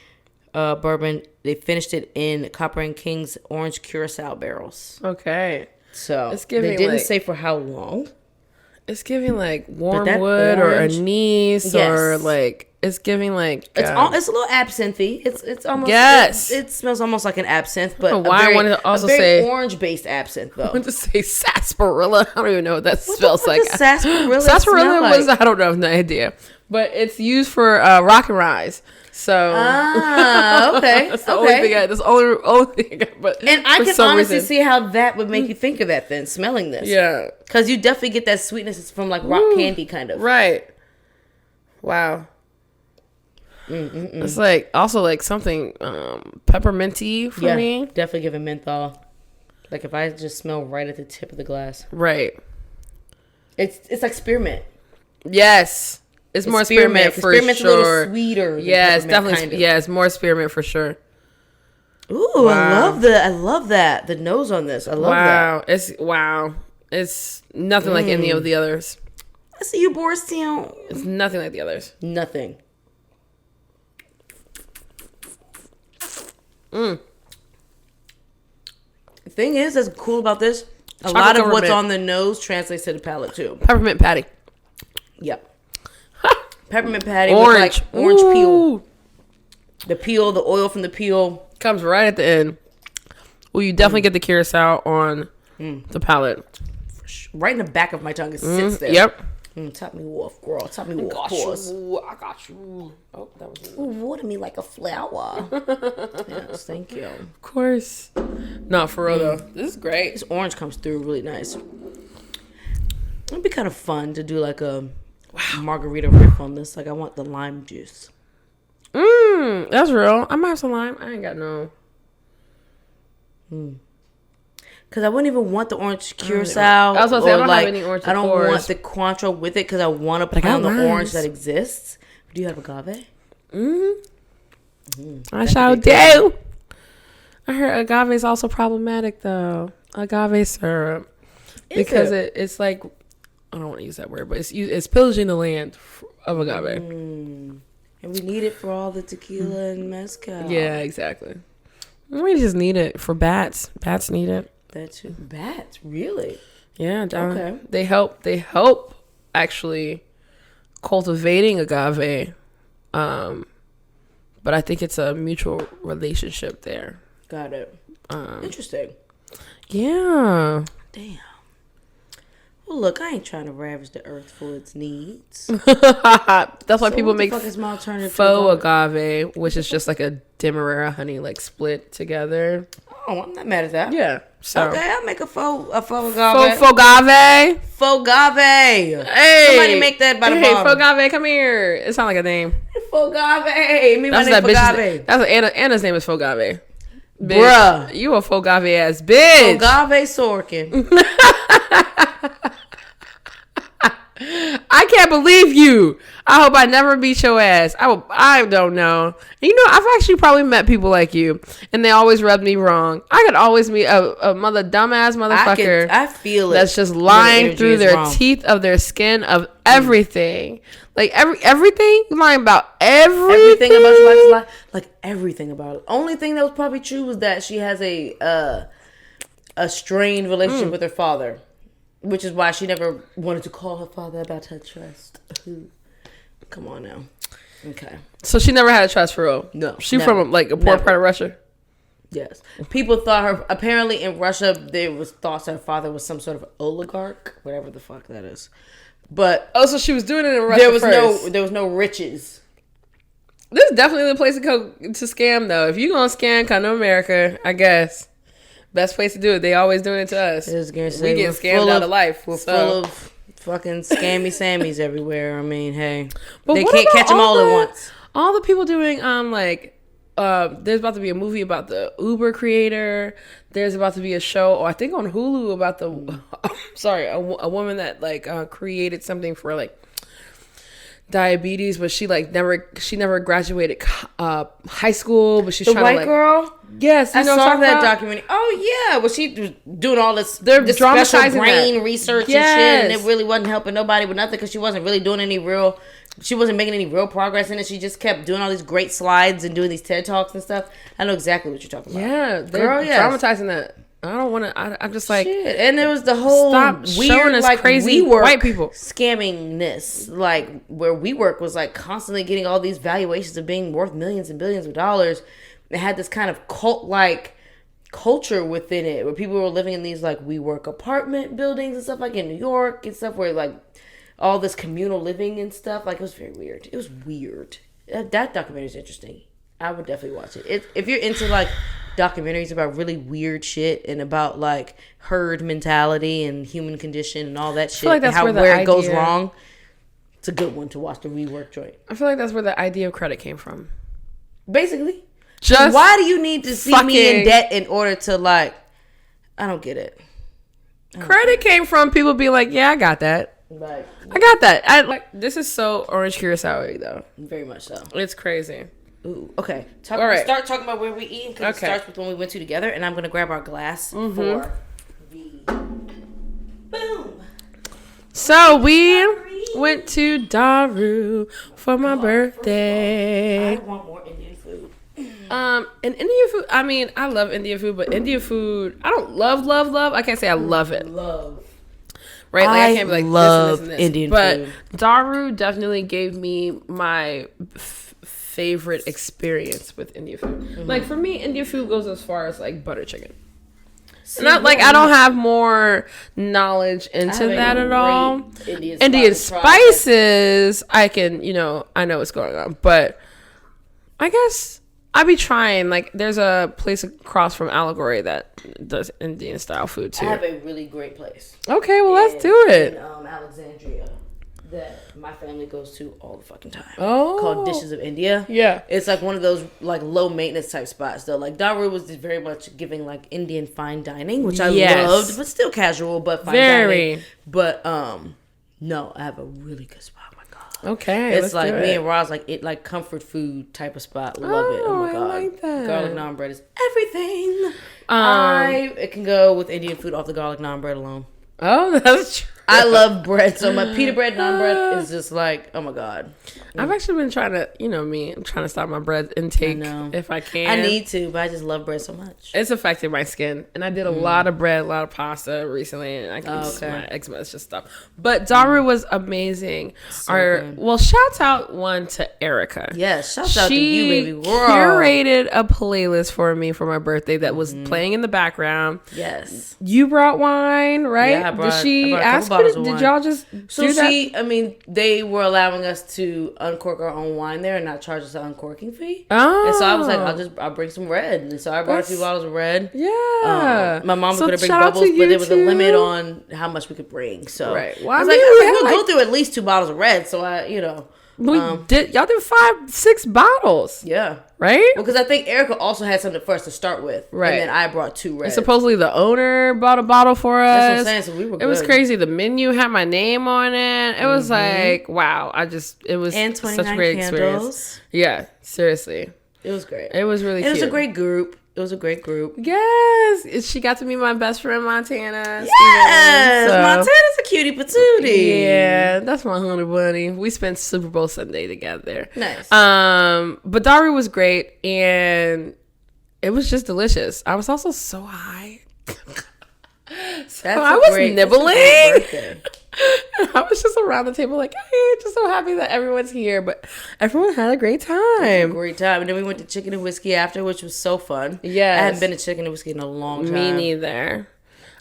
bourbon. They finished it in Kapri and King's orange curaçao barrels. Okay. So they didn't say for how long. It's giving like wormwood or anise or like it's giving like it's a little absinthe. It's almost it smells almost like an absinthe, but I wanted to also say orange based absinthe though. I want to say sarsaparilla. I don't even know what that smells like. Sarsaparilla. Sarsaparilla was I don't know, no idea. But it's used for rock and rise. So okay. That's the only thing that's the only thing I got. But and I can honestly see how that would make you think of that then, smelling this. Yeah. Because you definitely get that sweetness. It's from like rock candy kind of. Right. Wow. It's like also like something pepperminty for me. Definitely giving menthol. Like if I just smell right at the tip of the glass. Right. It's like spearmint. Yes. It's more spearmint for Spearmint's sure. A little sweeter. Yeah, it's definitely. Kind of. Yeah, it's more spearmint for sure. Ooh, wow. I love that. The nose on this. I love that. It's nothing like any of the others. I see you, Bardstown. It's nothing like the others. Nothing. The thing is, that's cool about this. A lot of what's on the nose translates to the palate too. Peppermint patty. Yep. Peppermint patty with like orange peel. The peel, the oil from the peel. Comes right at the end. Well, you definitely get the curacao on the palate. Right in the back of my tongue. It sits there. Yep. Top me off, girl. Top me off. I got you. Oh, that was water me like a flower. Yes, thank you. Of course. No, for real though. This is great. This orange comes through really nice. It'd be kind of fun to do like a margarita riff on this. Like I want the lime juice. That's real. I might have some lime. I ain't got no. Because I wouldn't even want the orange curacao. I was going to say, I don't have any orange. I don't want the Cointreau with it because I want to put on the orange that exists. Do you have agave? I shall do. I heard agave is also problematic though. Agave syrup. Because it's like, I don't want to use that word, but it's pillaging the land of agave. And we need it for all the tequila and mezcal. Yeah, exactly. We just need it for bats. Bats need it. Bats, really? Yeah. Okay. They help actually cultivating agave. But I think it's a mutual relationship there. Got it. Interesting. Yeah. Damn. Well, look, I ain't trying to ravage the earth for its needs. That's why people make fuck is my alternative faux agave, which is just like a demerara honey like split together. Oh, I'm not mad at that. Yeah. So. Okay, I'll make a faux agave. Faux-gave. Faux-gave. Hey. Somebody make that by the bottom. Hey, Faux-gave, come here. It sounds like a name. Faux-gave. Me, my name Faux-gave. That's what Anna's name is Faux-gave. Bruh. You a Faux-gave ass bitch. Faux-gave Sorkin. I can't believe you. I hope I never beat your ass. I don't know. You know, I've actually probably met people like you, and they always rub me wrong. I could always meet a dumbass motherfucker. I feel it. That's just lying through their teeth of their skin of everything. Like everything. You're lying about everything. Everything about your life is lie. Like everything about it. Only thing that was probably true was that she has a strained relationship with her father. Which is why she never wanted to call her father about her trust. Come on now. Okay. So she never had a trust for real? No. She from like a poor part of Russia? Yes. People thought her, apparently in Russia, there was thoughts her father was some sort of oligarch, whatever the fuck that is. But. Oh, so she was doing it in Russia There was no riches. This is definitely the place to go to scam though. If you gonna scam, come to America, I guess. Best place to do it. They always doing it to us. We get scammed out of life. We're full of fucking scammy Sammys everywhere. I mean, hey, but they can't catch them all at once. All the people doing there's about to be a movie about the Uber creator. There's about to be a show, I think on Hulu about the a woman that created something for like diabetes, but she never graduated high school, but she's the trying white girl. Yes, I saw that documentary. Oh yeah, well she was doing all this. They're dramatizing brain research and shit, and it really wasn't helping nobody with nothing because she wasn't really doing she wasn't making any real progress in it. She just kept doing all these great slides and doing these TED Talks and stuff. I know exactly what you're talking about. Yeah, they're dramatizing that. I don't want to. I'm just like, shit. And there was the whole weird, like crazy WeWork white people scammingness, like where WeWork was like constantly getting all these valuations of being worth millions and billions of dollars. It had this kind of cult-like culture within it, where people were living in these like WeWork apartment buildings and stuff, like in New York and stuff, where like all this communal living and stuff. Like it was very weird. It was weird. That documentary is interesting. I would definitely watch it. If you're into like documentaries about really weird shit and about like herd mentality and human condition and all that shit, like and where it goes wrong, it's a good one to watch. The WeWork joint. I feel like that's where the idea of credit came from. Basically, just why do you need to see me in debt in order to like? I don't get it. Credit came from people being like, "Yeah, I got that. Like, I got that." This is so orange curaçao though. Very much so. It's crazy. Ooh, okay. All right. Start talking about where we eat because it starts with when we went to together, and I'm gonna grab our glass for the boom. So we went to Daru for my birthday. I want more Indian food. And Indian food. I mean, I love Indian food, but Indian food, I don't love. I can't say I love it. Right? Like I can't be like love this Indian food. But Daru definitely gave me my favorite experience with Indian food. Mm-hmm. Like for me, Indian food goes as far as like butter chicken. Not like I don't have more knowledge into that at all. Indian spices, I can, I know what's going on, but I guess I be trying. Like there's a place across from Allegory that does Indian style food too. I have a really great place. Okay, well let's do it. In Alexandria. That my family goes to all the fucking time. Oh. Called Dishes of India. Yeah. It's like one of those like low maintenance type spots though. Like Daru was very much giving like Indian fine dining, which I loved, but still casual, but fine dining. But no, I have a really good spot. Oh my god. Okay. It's like me and Roz like comfort food type of spot. Love it. Oh my god. I like that. Garlic naan bread is everything. It can go with Indian food off the garlic naan bread alone. Oh, that's true. I love bread so much. Pita bread, naan bread is just like, oh my god. I've actually been trying to, I'm trying to stop my bread intake if I can. I need to, but I just love bread so much. It's affected my skin, and I did a lot of bread, a lot of pasta recently, and my eczema is just stuff. But Daru was amazing. Shouts out one to Erica. Yes, shouts out to you, baby. She curated a playlist for me for my birthday that was playing in the background. Yes. You brought wine, right? Yeah, I brought a couple bottles of wine. Did y'all just do that? I mean, they were allowing us to uncork our own wine there and not charge us an uncorking fee. Oh. And so I was like, I'll bring some red. And so I brought a few bottles of red. Yeah. My mom was going to bring bubbles, but there was a limit on how much we could bring. So right. Well, I was we'll go through at least 2 bottles of red. So y'all did 5-6 bottles. Yeah. Right? Well, because I think Erica also had something for us to start with. Right. And then I brought 2 reds. And supposually the owner bought a bottle for us. That's what I'm saying. So we were good. It was crazy. The menu had my name on it. It was like, wow. It was and such a great candles. experience. Yeah. Seriously. It was great. It was really cute. It was a great group. Yes. She got to meet my best friend, Montana. Yes. Montana's a cutie patootie. Yeah. That's my honey bunny. We spent Super Bowl Sunday together. Nice. But Dari was great. And it was just delicious. I was also so high. I was nibbling. I was just around the table like, hey, just so happy that everyone's here. But everyone had a great time. And then we went to Chicken and Whiskey after, which was so fun. Yeah, I hadn't been to Chicken and Whiskey in a long time. Me neither.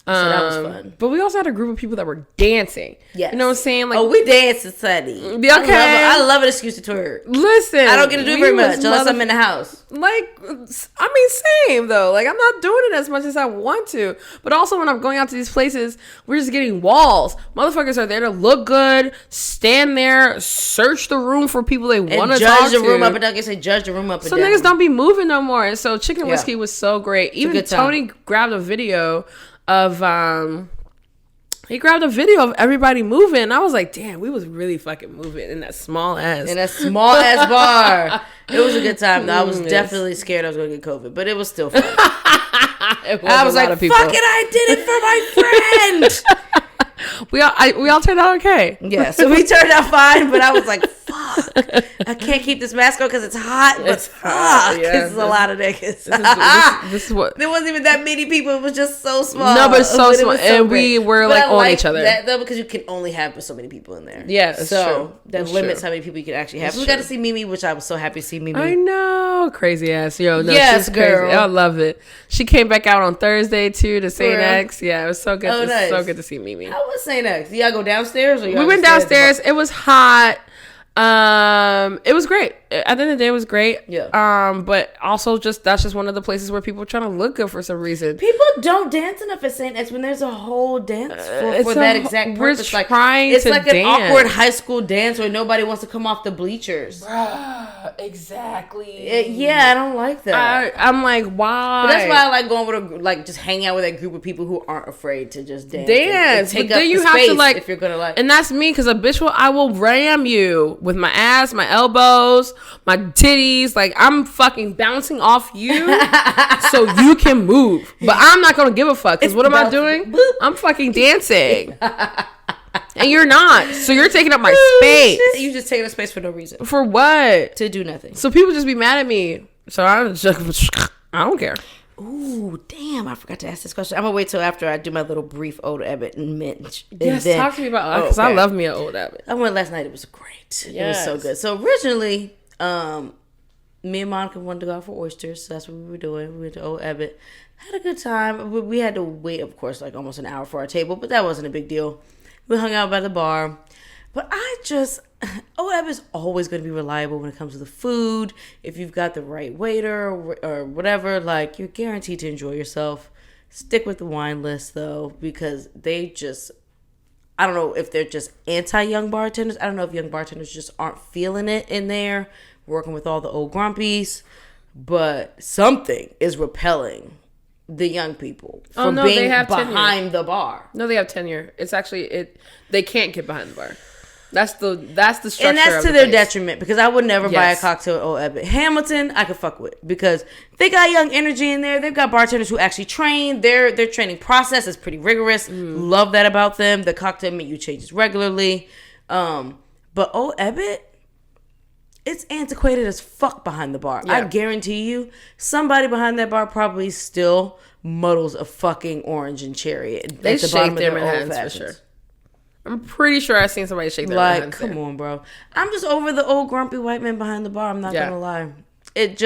So that was fun. But we also had a group of people that were dancing. Yes. You know what I'm saying? Like, we danced, Sunny. Okay. I love an excuse to twerk. Listen. I don't get to do very much unless I'm in the house. Like, I mean, same though. Like, I'm not doing it as much as I want to. But also when I'm going out to these places, we're just getting walls. Motherfuckers are there to look good, stand there, search the room for people they want to talk to. Judge the room up and down. I say judge the room up and down. Some niggas don't be moving no more. And so Chicken and Whiskey was so great. Even Tony grabbed a video of he grabbed a video of everybody moving. And I was like, damn, we was really fucking moving in that small ass bar. It was a good time though. I was definitely scared I was gonna get COVID, but it was still fun. I was like, fuck it, I did it for my friend. we all turned out okay. Yeah, so we turned out fine, but I was like, fuck, I can't keep this mask on because it's hot. It's hot. Yeah, this is a lot of niggas. This is what. There wasn't even that many people. It was just so small. No, but so small, and we were like on each other. That, though, because you can only have so many people in there. Yeah, so that limits how many people you can actually have. We got to see Mimi, which I was so happy to see Mimi. I know, crazy ass. Yo, no, yes, girl, crazy. I love it. She came back out on Thursday too to St. X. Yeah, it was so good. It was so good to see Mimi. How was St. X? Did y'all go downstairs? Or we went downstairs. It was hot. It was great. At the end of the day, it was great. Yeah. But also that's just one of the places where people are trying to look good for some reason. People don't dance enough at St. X when there's a whole dance for that exact purpose. We're trying it's to like dance. An awkward high school dance where nobody wants to come off the bleachers. Bruh, exactly. I don't like that. I'm like, why? But that's why I like going with just hang out with that group of people who aren't afraid to just dance. And take but up then you the have space to like, if you're gonna like. And that's me because a bitch I will ram you with my ass, my elbows, my titties. Like I'm fucking bouncing off you so you can move. But I'm not gonna give a fuck because what am I doing? I'm fucking dancing. And you're not. So you're taking up my space. You just taking up space for no reason. For what? To do nothing. So people just be mad at me. So I don't care. Ooh, damn! I forgot to ask this question. I'm gonna wait till after I do my little brief Old Abbott and Minch. Yes, talk to me about because I love me an Old Abbott. I went last night. It was great. Yes. It was so good. So originally, me and Monica wanted to go out for oysters. So that's what we were doing. We went to Old Abbott. Had a good time. We had to wait, of course, like almost an hour for our table, but that wasn't a big deal. We hung out by the bar. But Old Abbott's always going to be reliable when it comes to the food. If you've got the right waiter or whatever, like, you're guaranteed to enjoy yourself. Stick with the wine list, though, because I don't know if they're just anti-young bartenders. I don't know if young bartenders just aren't feeling it in there, working with all the old grumpies. But something is repelling the young people from being behind the bar. No, they have tenure. It's actually they can't get behind the bar. That's the structure. And that's to their detriment because I would never buy a cocktail at Old Abbott. Hamilton, I could fuck with because they got young energy in there. They've got bartenders who actually train. Their training process is pretty rigorous. Love that about them. The cocktail menu changes regularly. But Old Abbott, it's antiquated as fuck behind the bar. Yeah. I guarantee you, somebody behind that bar probably still muddles a fucking orange and cherry at the bottom of their old fashions. For sure. I'm pretty sure I've seen somebody shake their hands. Like, come on, bro. I'm just over the old grumpy white man behind the bar. I'm not gonna lie. It's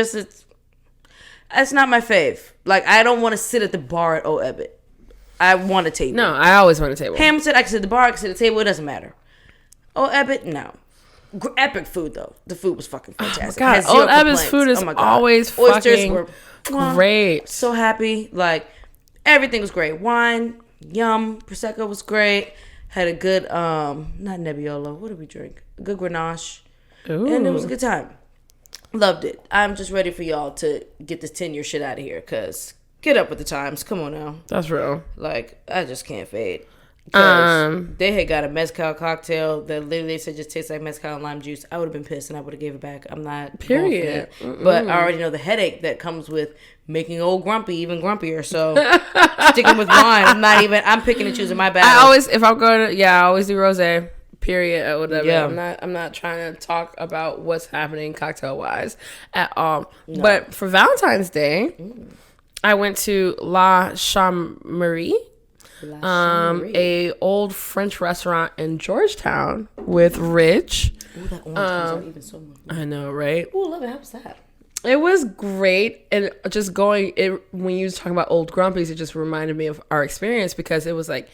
not my fave. Like, I don't want to sit at the bar at Old Abbott. I want a table. No, I always want a table. Hamilton, I can sit at the bar, I can sit at the table. It doesn't matter. Oh, Epic, no. Epic food though. The food was fucking fantastic. Oh my God, Old Ebbitt's food is always Oysters fucking were great. So happy. Like everything was great. Wine, yum. Prosecco was great. Had a good not Nebbiolo. What did we drink? A good Grenache. Ooh. And it was a good time. Loved it. I'm just ready for y'all to get this tenure shit out of here. Cause get up with the times. Come on now. That's real. Like I just can't fade. They had got a mezcal cocktail that literally said just tastes like mezcal and lime juice. I would have been pissed and I would have gave it back. I'm not period. But I already know the headache that comes with making old grumpy even grumpier. So sticking with wine, I'm picking and choosing my battles. I always do rosé. Period or whatever. Yeah. I'm not trying to talk about what's happening cocktail wise at all. No. But for Valentine's Day, I went to La Chamberie. A old French restaurant in Georgetown with Rich. Ooh, that orange comes out even so much. I know, right? Ooh, love it. How was that? It was great, and just when you was talking about old grumpies, it just reminded me of our experience because it was like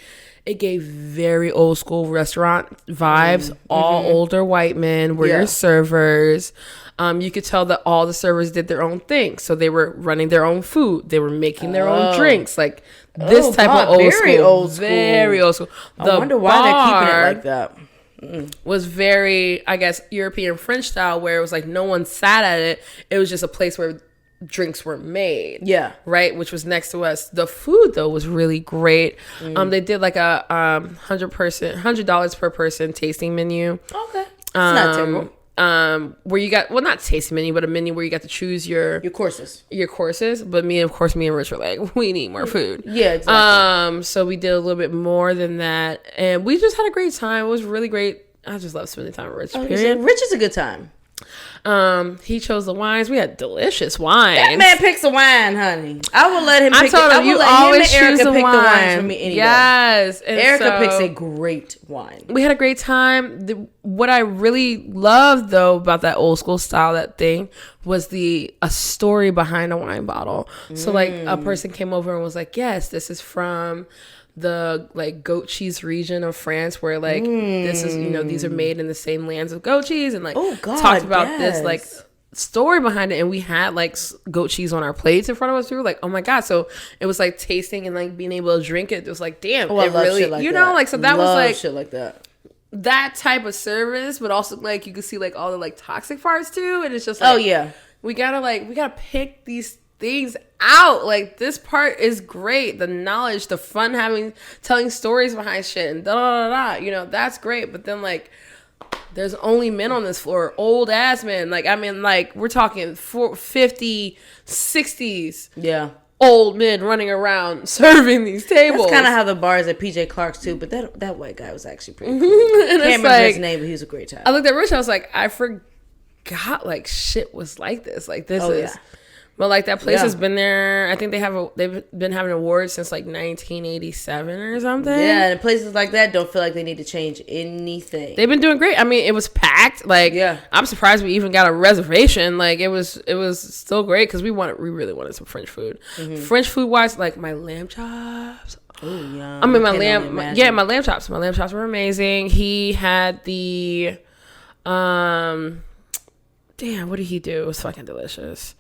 it gave very old school restaurant vibes. All older white men were your servers. You could tell that all the servers did their own thing, so they were running their own food. They were making their own drinks, like this type of old school, very old school. I wonder why they're keeping it like that. Was very, I guess, European French style, where it was like no one sat at it. It was just a place where drinks were made. Yeah. Right? Which was next to us. The food, though, was really great. They did like a $100 per person tasting menu. Okay. It's not terrible. Where you got, well, not tasting menu, but a menu where you got to choose your courses. But me and Rich were like, we need more food. Yeah, exactly. So we did a little bit more than that, and we just had a great time. It was really great. I just love spending time with Rich. Period. Rich is a good time. He chose the wines. We had delicious wines. That man picks a wine, honey. I will let him pick I told him, you always choose the wine. For me any yes. day. Erica picks a great wine. We had a great time. What I really loved, though, about that old school style, that thing, was a story behind a wine bottle. So, like, a person came over and was like, yes, this is from the like goat cheese region of France, where like this is, these are made in the same lands of goat cheese, and like talked about this like story behind it. And we had like goat cheese on our plates in front of us. We were like, oh my God. So it was like tasting and like being able to drink it. It was like, damn, it really, like like, so that was like shit like that type of service, but also like you could see like all the like toxic parts too. And it's just like, we gotta pick these things out. Like, this part is great, the knowledge, the fun, telling stories behind shit, and that's great. But then like there's only men on this floor, old ass men, like, I mean, like, we're talking 50s, 60s old men running around serving these tables. That's kind of how the bar is at PJ Clark's too. But that white guy was actually pretty cool. Can't remember his name, but he was a great time. I looked at Rich, I was like, I forgot like shit was like this. Like, this is but like that place has been there. I think they've been having awards since like 1987 or something. Yeah, and places like that don't feel like they need to change anything. They've been doing great. I mean, it was packed. Like, I'm surprised we even got a reservation. Like, it was still great because we really wanted some French food. French food wise, like my lamb chops. Oh yeah. I mean, my lamb chops. My lamb chops were amazing. He had the damn, what did he do? It was fucking delicious.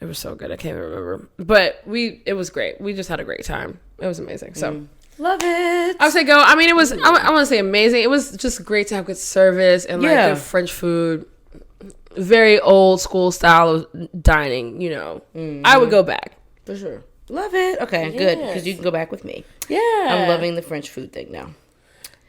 It was so good. I can't even remember. But it was great. We just had a great time. It was amazing. So love it. I would say go. I mean, it was, I want to say amazing. It was just great to have good service and like good French food. Very old school style of dining, I would go back. For sure. Love it. Okay, good. Because you can go back with me. Yeah. I'm loving the French food thing now.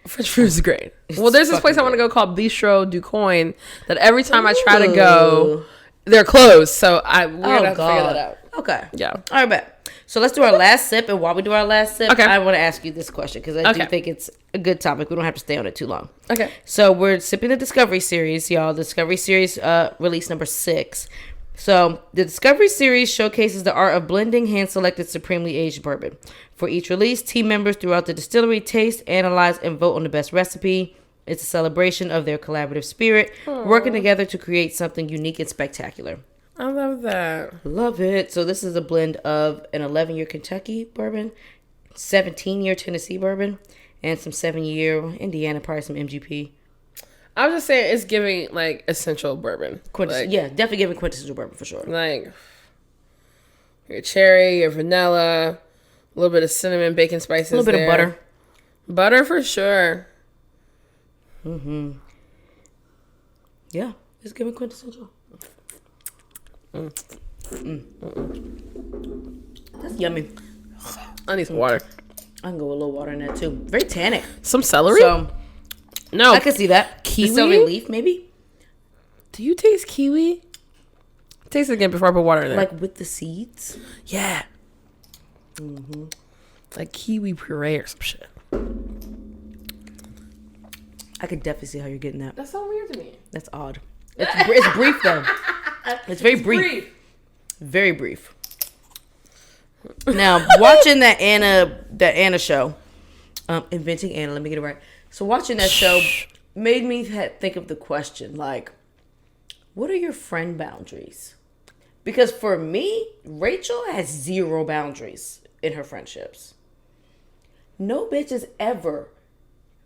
French food is great. Well, there's this place I want to go called Bistro du Coin that every time I try to go, they're closed, so we're gonna have to figure that out. Okay. Yeah. All right, bet. So let's do our last sip, and while we do our last sip, I want to ask you this question because I do think it's a good topic. We don't have to stay on it too long. Okay. So we're sipping the Discovery Series, y'all. The Discovery Series release number 6. So the Discovery Series showcases the art of blending hand-selected supremely aged bourbon. For each release, team members throughout the distillery taste, analyze, and vote on the best recipe. It's a celebration of their collaborative spirit, working together to create something unique and spectacular. I love that. Love it. So this is a blend of an 11-year Kentucky bourbon, 17-year Tennessee bourbon, and some 7-year Indiana, probably some MGP. I was just saying it's giving like essential bourbon. Yeah, definitely giving quintessential bourbon for sure. Like your cherry, your vanilla, a little bit of cinnamon, bacon spices, a little bit of butter. Butter for sure. Yeah, it's giving quintessential. That's yummy. I need some water. I can go with a little water in that too. Very tannic. Some celery? So, no. I can see that. Kiwi? The celery leaf, maybe? Do you taste kiwi? Taste it again before I put water in there. Like with the seeds? Yeah. Like kiwi puree or some shit. I could definitely see how you're getting that. That's so weird to me. That's odd. It's brief though. It's very brief. Very brief. Now, watching that Anna show, Inventing Anna, let me get it right. So watching that show made me think of the question, like, what are your friend boundaries? Because for me, Rachel has 0 boundaries in her friendships. No bitch is ever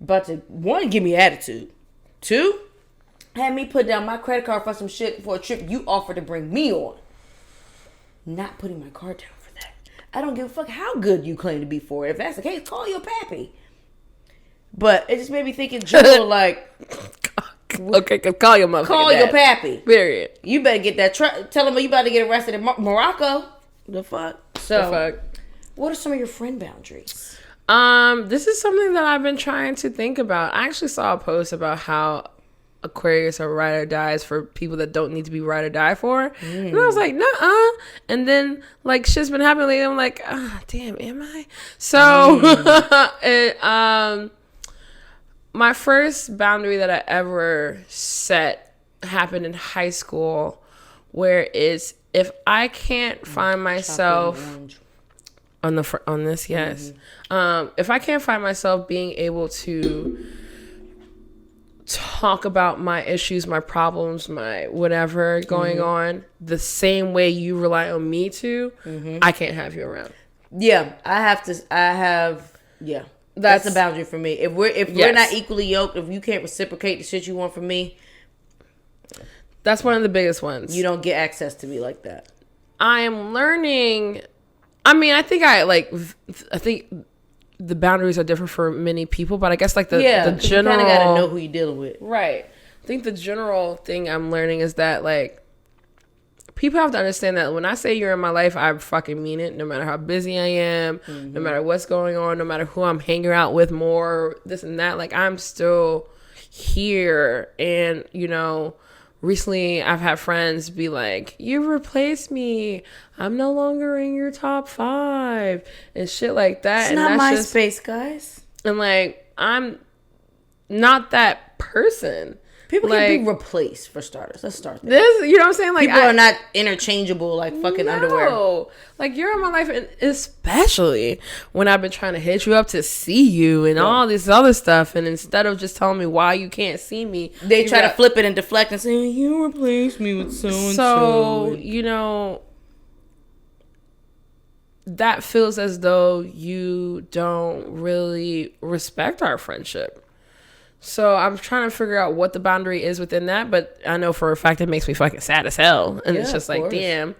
about to, 1, give me attitude. 2, had me put down my credit card for some shit for a trip you offered to bring me on. Not putting my card down for that. I don't give a fuck how good you claim to be for it. If that's the case, call your pappy. But it just made me think in general, like... Okay, call your mother. Call your pappy. Period. You better get that... Tell him you about to get arrested in Morocco. The fuck? So, what are some of your friend boundaries? This is something that I've been trying to think about. I actually saw a post about how Aquarius are ride or dies for people that don't need to be ride or die for. And I was like, nuh-uh. And then, like, shit's been happening lately. I'm like, damn, am I? So, my first boundary that I ever set happened in high school, where is if I can't find myself on this, yes. If I can't find myself being able to talk about my issues, my problems, my whatever going on the same way you rely on me to, I can't have you around. Yeah, that's a boundary for me. If we're not equally yoked, if you can't reciprocate the shit you want from me, that's one of the biggest ones. You don't get access to me like that. I am learning. I mean, I think the boundaries are different for many people, but I guess like the general, you kind of got to know who you're dealing with. Right. I think the general thing I'm learning is that like people have to understand that when I say you're in my life, I fucking mean it. No matter how busy I am, no matter what's going on, no matter who I'm hanging out with more, this and that, like I'm still here. And you know, recently I've had friends be like, you replaced me, I'm no longer in your top 5 and shit like that. It's and not that's MySpace, guys. And like, I'm not that person. People like, can be replaced, for starters. Let's start there. This, you know what I'm saying? Like, people are not interchangeable like fucking underwear. Like, you're in my life, and especially when I've been trying to hit you up to see you and all this other stuff, and instead of just telling me why you can't see me, they try to flip it and deflect and say, you replaced me with so-and-so. So, you know, that feels as though you don't really respect our friendship. So I'm trying to figure out what the boundary is within that, but I know for a fact it makes me fucking sad as hell. And it's just like, damn.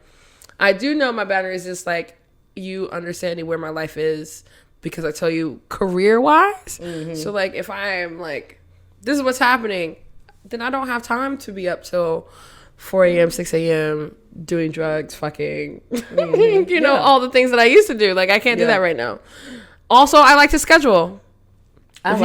I do know my boundary is just like you understanding where my life is because I tell you career-wise. So like if I'm like, this is what's happening, then I don't have time to be up till 4 a.m., 6 a.m. doing drugs, fucking, you know, all the things that I used to do. Like I can't do that right now. Also, I like to schedule. If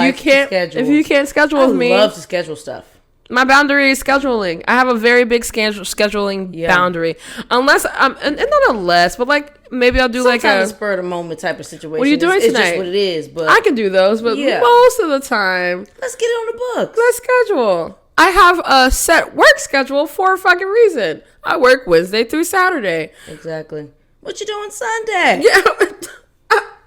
you can't schedule with me, I love to schedule stuff. My boundary is scheduling. I have a very big scheduling boundary. Unless and not unless, but like maybe I'll do sometimes like a spur of the moment type of situation. What are you doing tonight? It's just what it is. But I can do those, but most of the time, let's get it on the books. Let's schedule. I have a set work schedule for a fucking reason. I work Wednesday through Saturday. Exactly. What you doing Sunday? Yeah.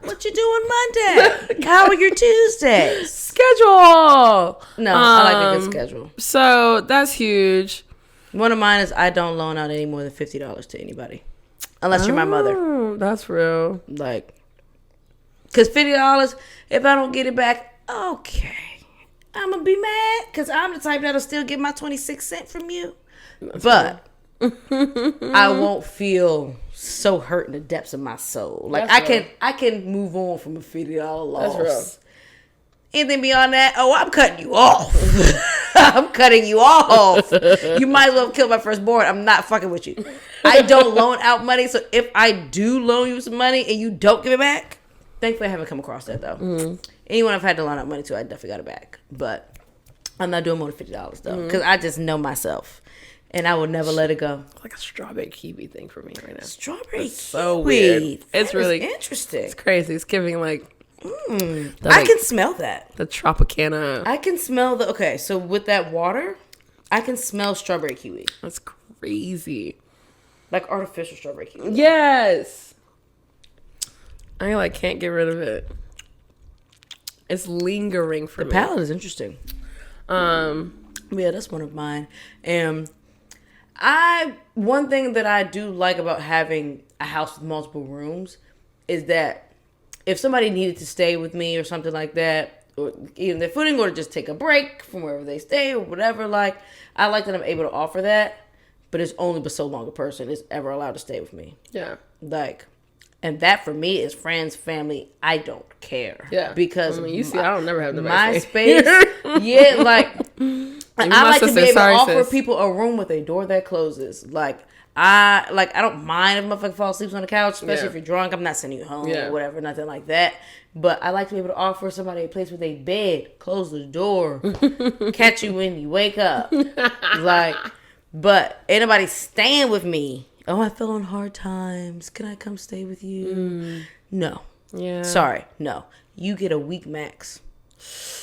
What you doing Monday? How are your Tuesdays? Schedule. No, I like a good schedule. So that's huge. One of mine is I don't loan out any more than $50 to anybody, unless you're my mother. That's real. Like, Because $50, if I don't get it back, okay. I'm going to be mad because I'm the type that'll still get my 26 cents from you. But I won't feel so hurt in the depths of my soul. Like I can move on from a $50 loss. That's real. Anything beyond that, I'm cutting you off. I'm cutting you off. You might as well kill my firstborn. I'm not fucking with you. I don't loan out money, so if I do loan you some money and you don't give it back, thankfully I haven't come across that though. Mm-hmm. Anyone I've had to loan out money to, I definitely got it back. But I'm not doing more than $50 though, because I just know myself. And I will never let it go. It's like a strawberry kiwi thing for me right now. Strawberry kiwi. So weird. It's really interesting. It's crazy. It's giving like... I can smell that. The Tropicana. I can smell okay, so with that water, I can smell strawberry kiwi. That's crazy. Like artificial strawberry kiwi. Yes. I can't get rid of it. It's lingering for me. The palette is interesting. Yeah, that's one of mine. And one thing that I do like about having a house with multiple rooms is that if somebody needed to stay with me or something like that, or even their footing, or just take a break from wherever they stay or whatever, I like that I'm able to offer that, but it's only but so long a person is ever allowed to stay with me. Yeah. And that for me is friends, family. I don't care. Yeah. Because you see, I don't never have my space. Yeah, I like to be able to offer people a room with a door that closes. I don't mind if a motherfucker falls asleep on the couch, especially if you're drunk. I'm not sending you home or whatever, nothing like that. But I like to be able to offer somebody a place with a bed, close the door, catch you when you wake up. But ain't nobody staying with me. Oh, I fell on hard times. Can I come stay with you? No. Yeah. Sorry. No. You get a week max.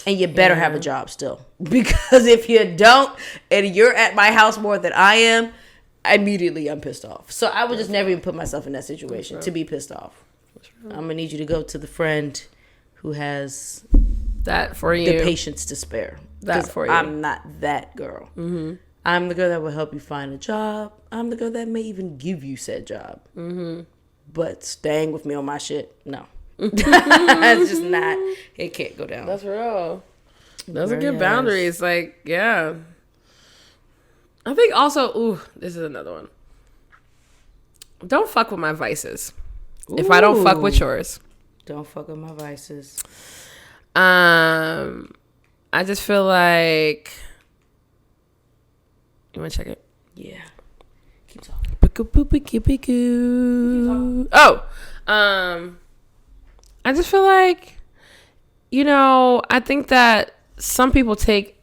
And you better have a job still. Because if you don't, and you're at my house more than I am, immediately I'm pissed off. So I would just never even put myself in that situation to be pissed off. I'm going to need you to go to the friend who has that for you, the patience to spare. That for you. I'm not that girl. Mm-hmm. I'm the girl that will help you find a job. I'm the girl that may even give you said job. Mm-hmm. But staying with me on my shit, no. It's just not. It can't go down. That's real. Those are good boundaries. Yeah. I think also, this is another one. Don't fuck with my vices. Ooh. If I don't fuck with yours. Don't fuck with my vices. I just feel like... You want to check it? Yeah. Keep talking. I just feel like, I think that some people take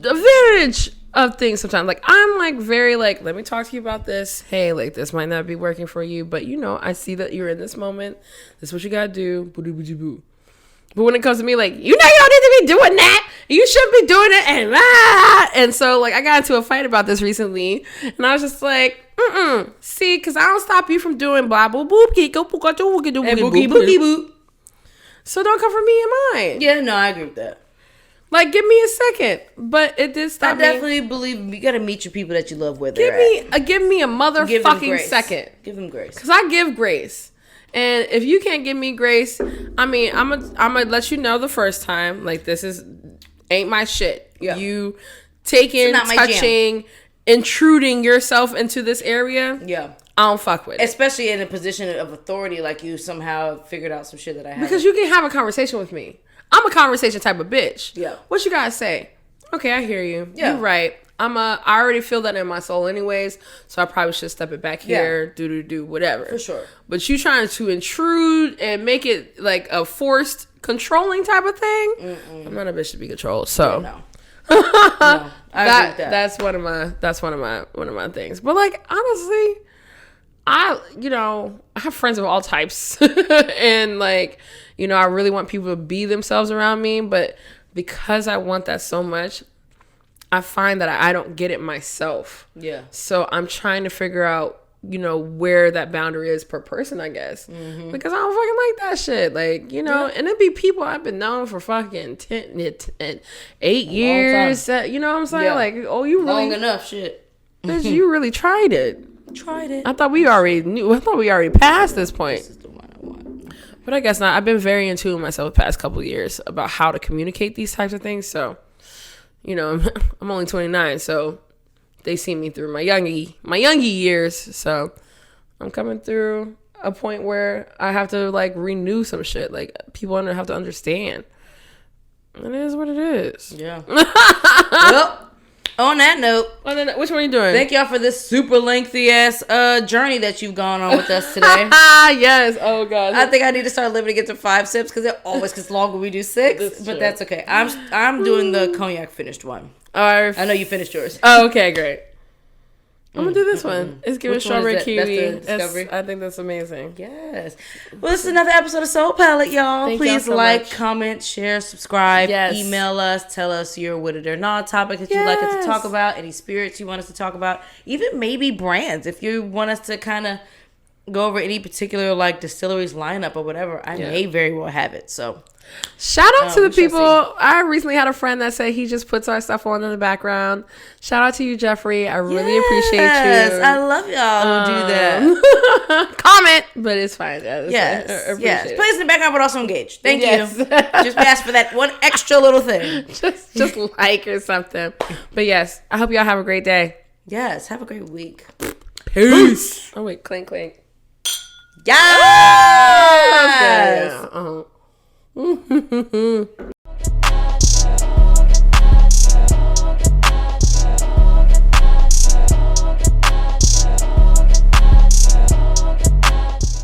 advantage of things sometimes. I'm very let me talk to you about this. Hey, this might not be working for you, but I see that you're in this moment. This is what you gotta do. Boo-doo-boo-doo-boo. But when it comes to me, you don't need to be doing that. You shouldn't be doing it. And so, I got into a fight about this recently. And I was just see, because I don't stop you from doing blah, blah, boop, boogie, boop. So don't come for me and mine. Yeah, no, I agree with that. Give me a second. But it did stop me. I definitely believe you got to meet your people that you love where they're at. Give me a motherfucking second. Give them grace. Because I give grace. And if you can't give me grace, I'm gonna let you know the first time, this ain't my shit. Yeah. You taking, touching, intruding yourself into this area. Yeah. I don't fuck with it. Especially in a position of authority, you somehow figured out some shit that I haven't. Because you can have a conversation with me. I'm a conversation type of bitch. Yeah. What you gotta say? Okay, I hear you. Yeah. You're right. I already feel that in my soul anyways, so I probably should step it back here, do whatever. For sure. But you trying to intrude and make it a forced controlling type of thing? Mm-mm. I'm not a bitch to be controlled, so no. No, I agree with that. That's one of my things. But honestly, I have friends of all types, and I really want people to be themselves around me, but because I want that so much, I find that I don't get it myself. Yeah. So I'm trying to figure out, where that boundary is per person, I guess. Mm-hmm. Because I don't fucking like that shit. And it'd be people I've been known for fucking 8 years. You know what I'm saying? Yeah. You really... Long enough, shit. Bitch, you really tried it. Tried it. I thought we already knew. I thought we already passed this point. This is the one I But I guess not. I've been very in tune with myself the past couple of years about how to communicate these types of things. So, you know, I'm only 29, so they see me through my youngie years. So I'm coming through a point where I have to like renew some shit. Like people have to understand. It is what it is. Yeah. Well, on that note, which one are you doing? Thank y'all for this super lengthy ass journey that you've gone on with us today. Yes. Oh god. I think I need to start limiting it to 5 sips because it always gets long when we do 6. But that's okay. I'm doing the cognac finished one. I know you finished yours. Oh, okay, great. I'm gonna do this one. It's giving strawberry kiwi. That's the Discovery? I think that's amazing. Yes. Well, this is another episode of Soul Palate, y'all. Thank Please y'all so like, much. comment, share, subscribe, email us, tell us your what it or not topic that you'd like us to talk about, any spirits you want us to talk about, even maybe brands. If you want us to kind of go over any particular like distilleries lineup or whatever, I may very well have it. So shout out to the people. I recently had a friend that said he just puts our stuff on in the background. Shout out to you, Jeffrey. I really appreciate you. Yes, I love y'all who do that. Comment, but it's fine. Yes. Play in the background, but also engage. Thank you. Just ask for that one extra little thing. just like or something. But yes, I hope y'all have a great day. Yes, have a great week. Peace. Oh wait, clink clink. Yes. Okay, yeah.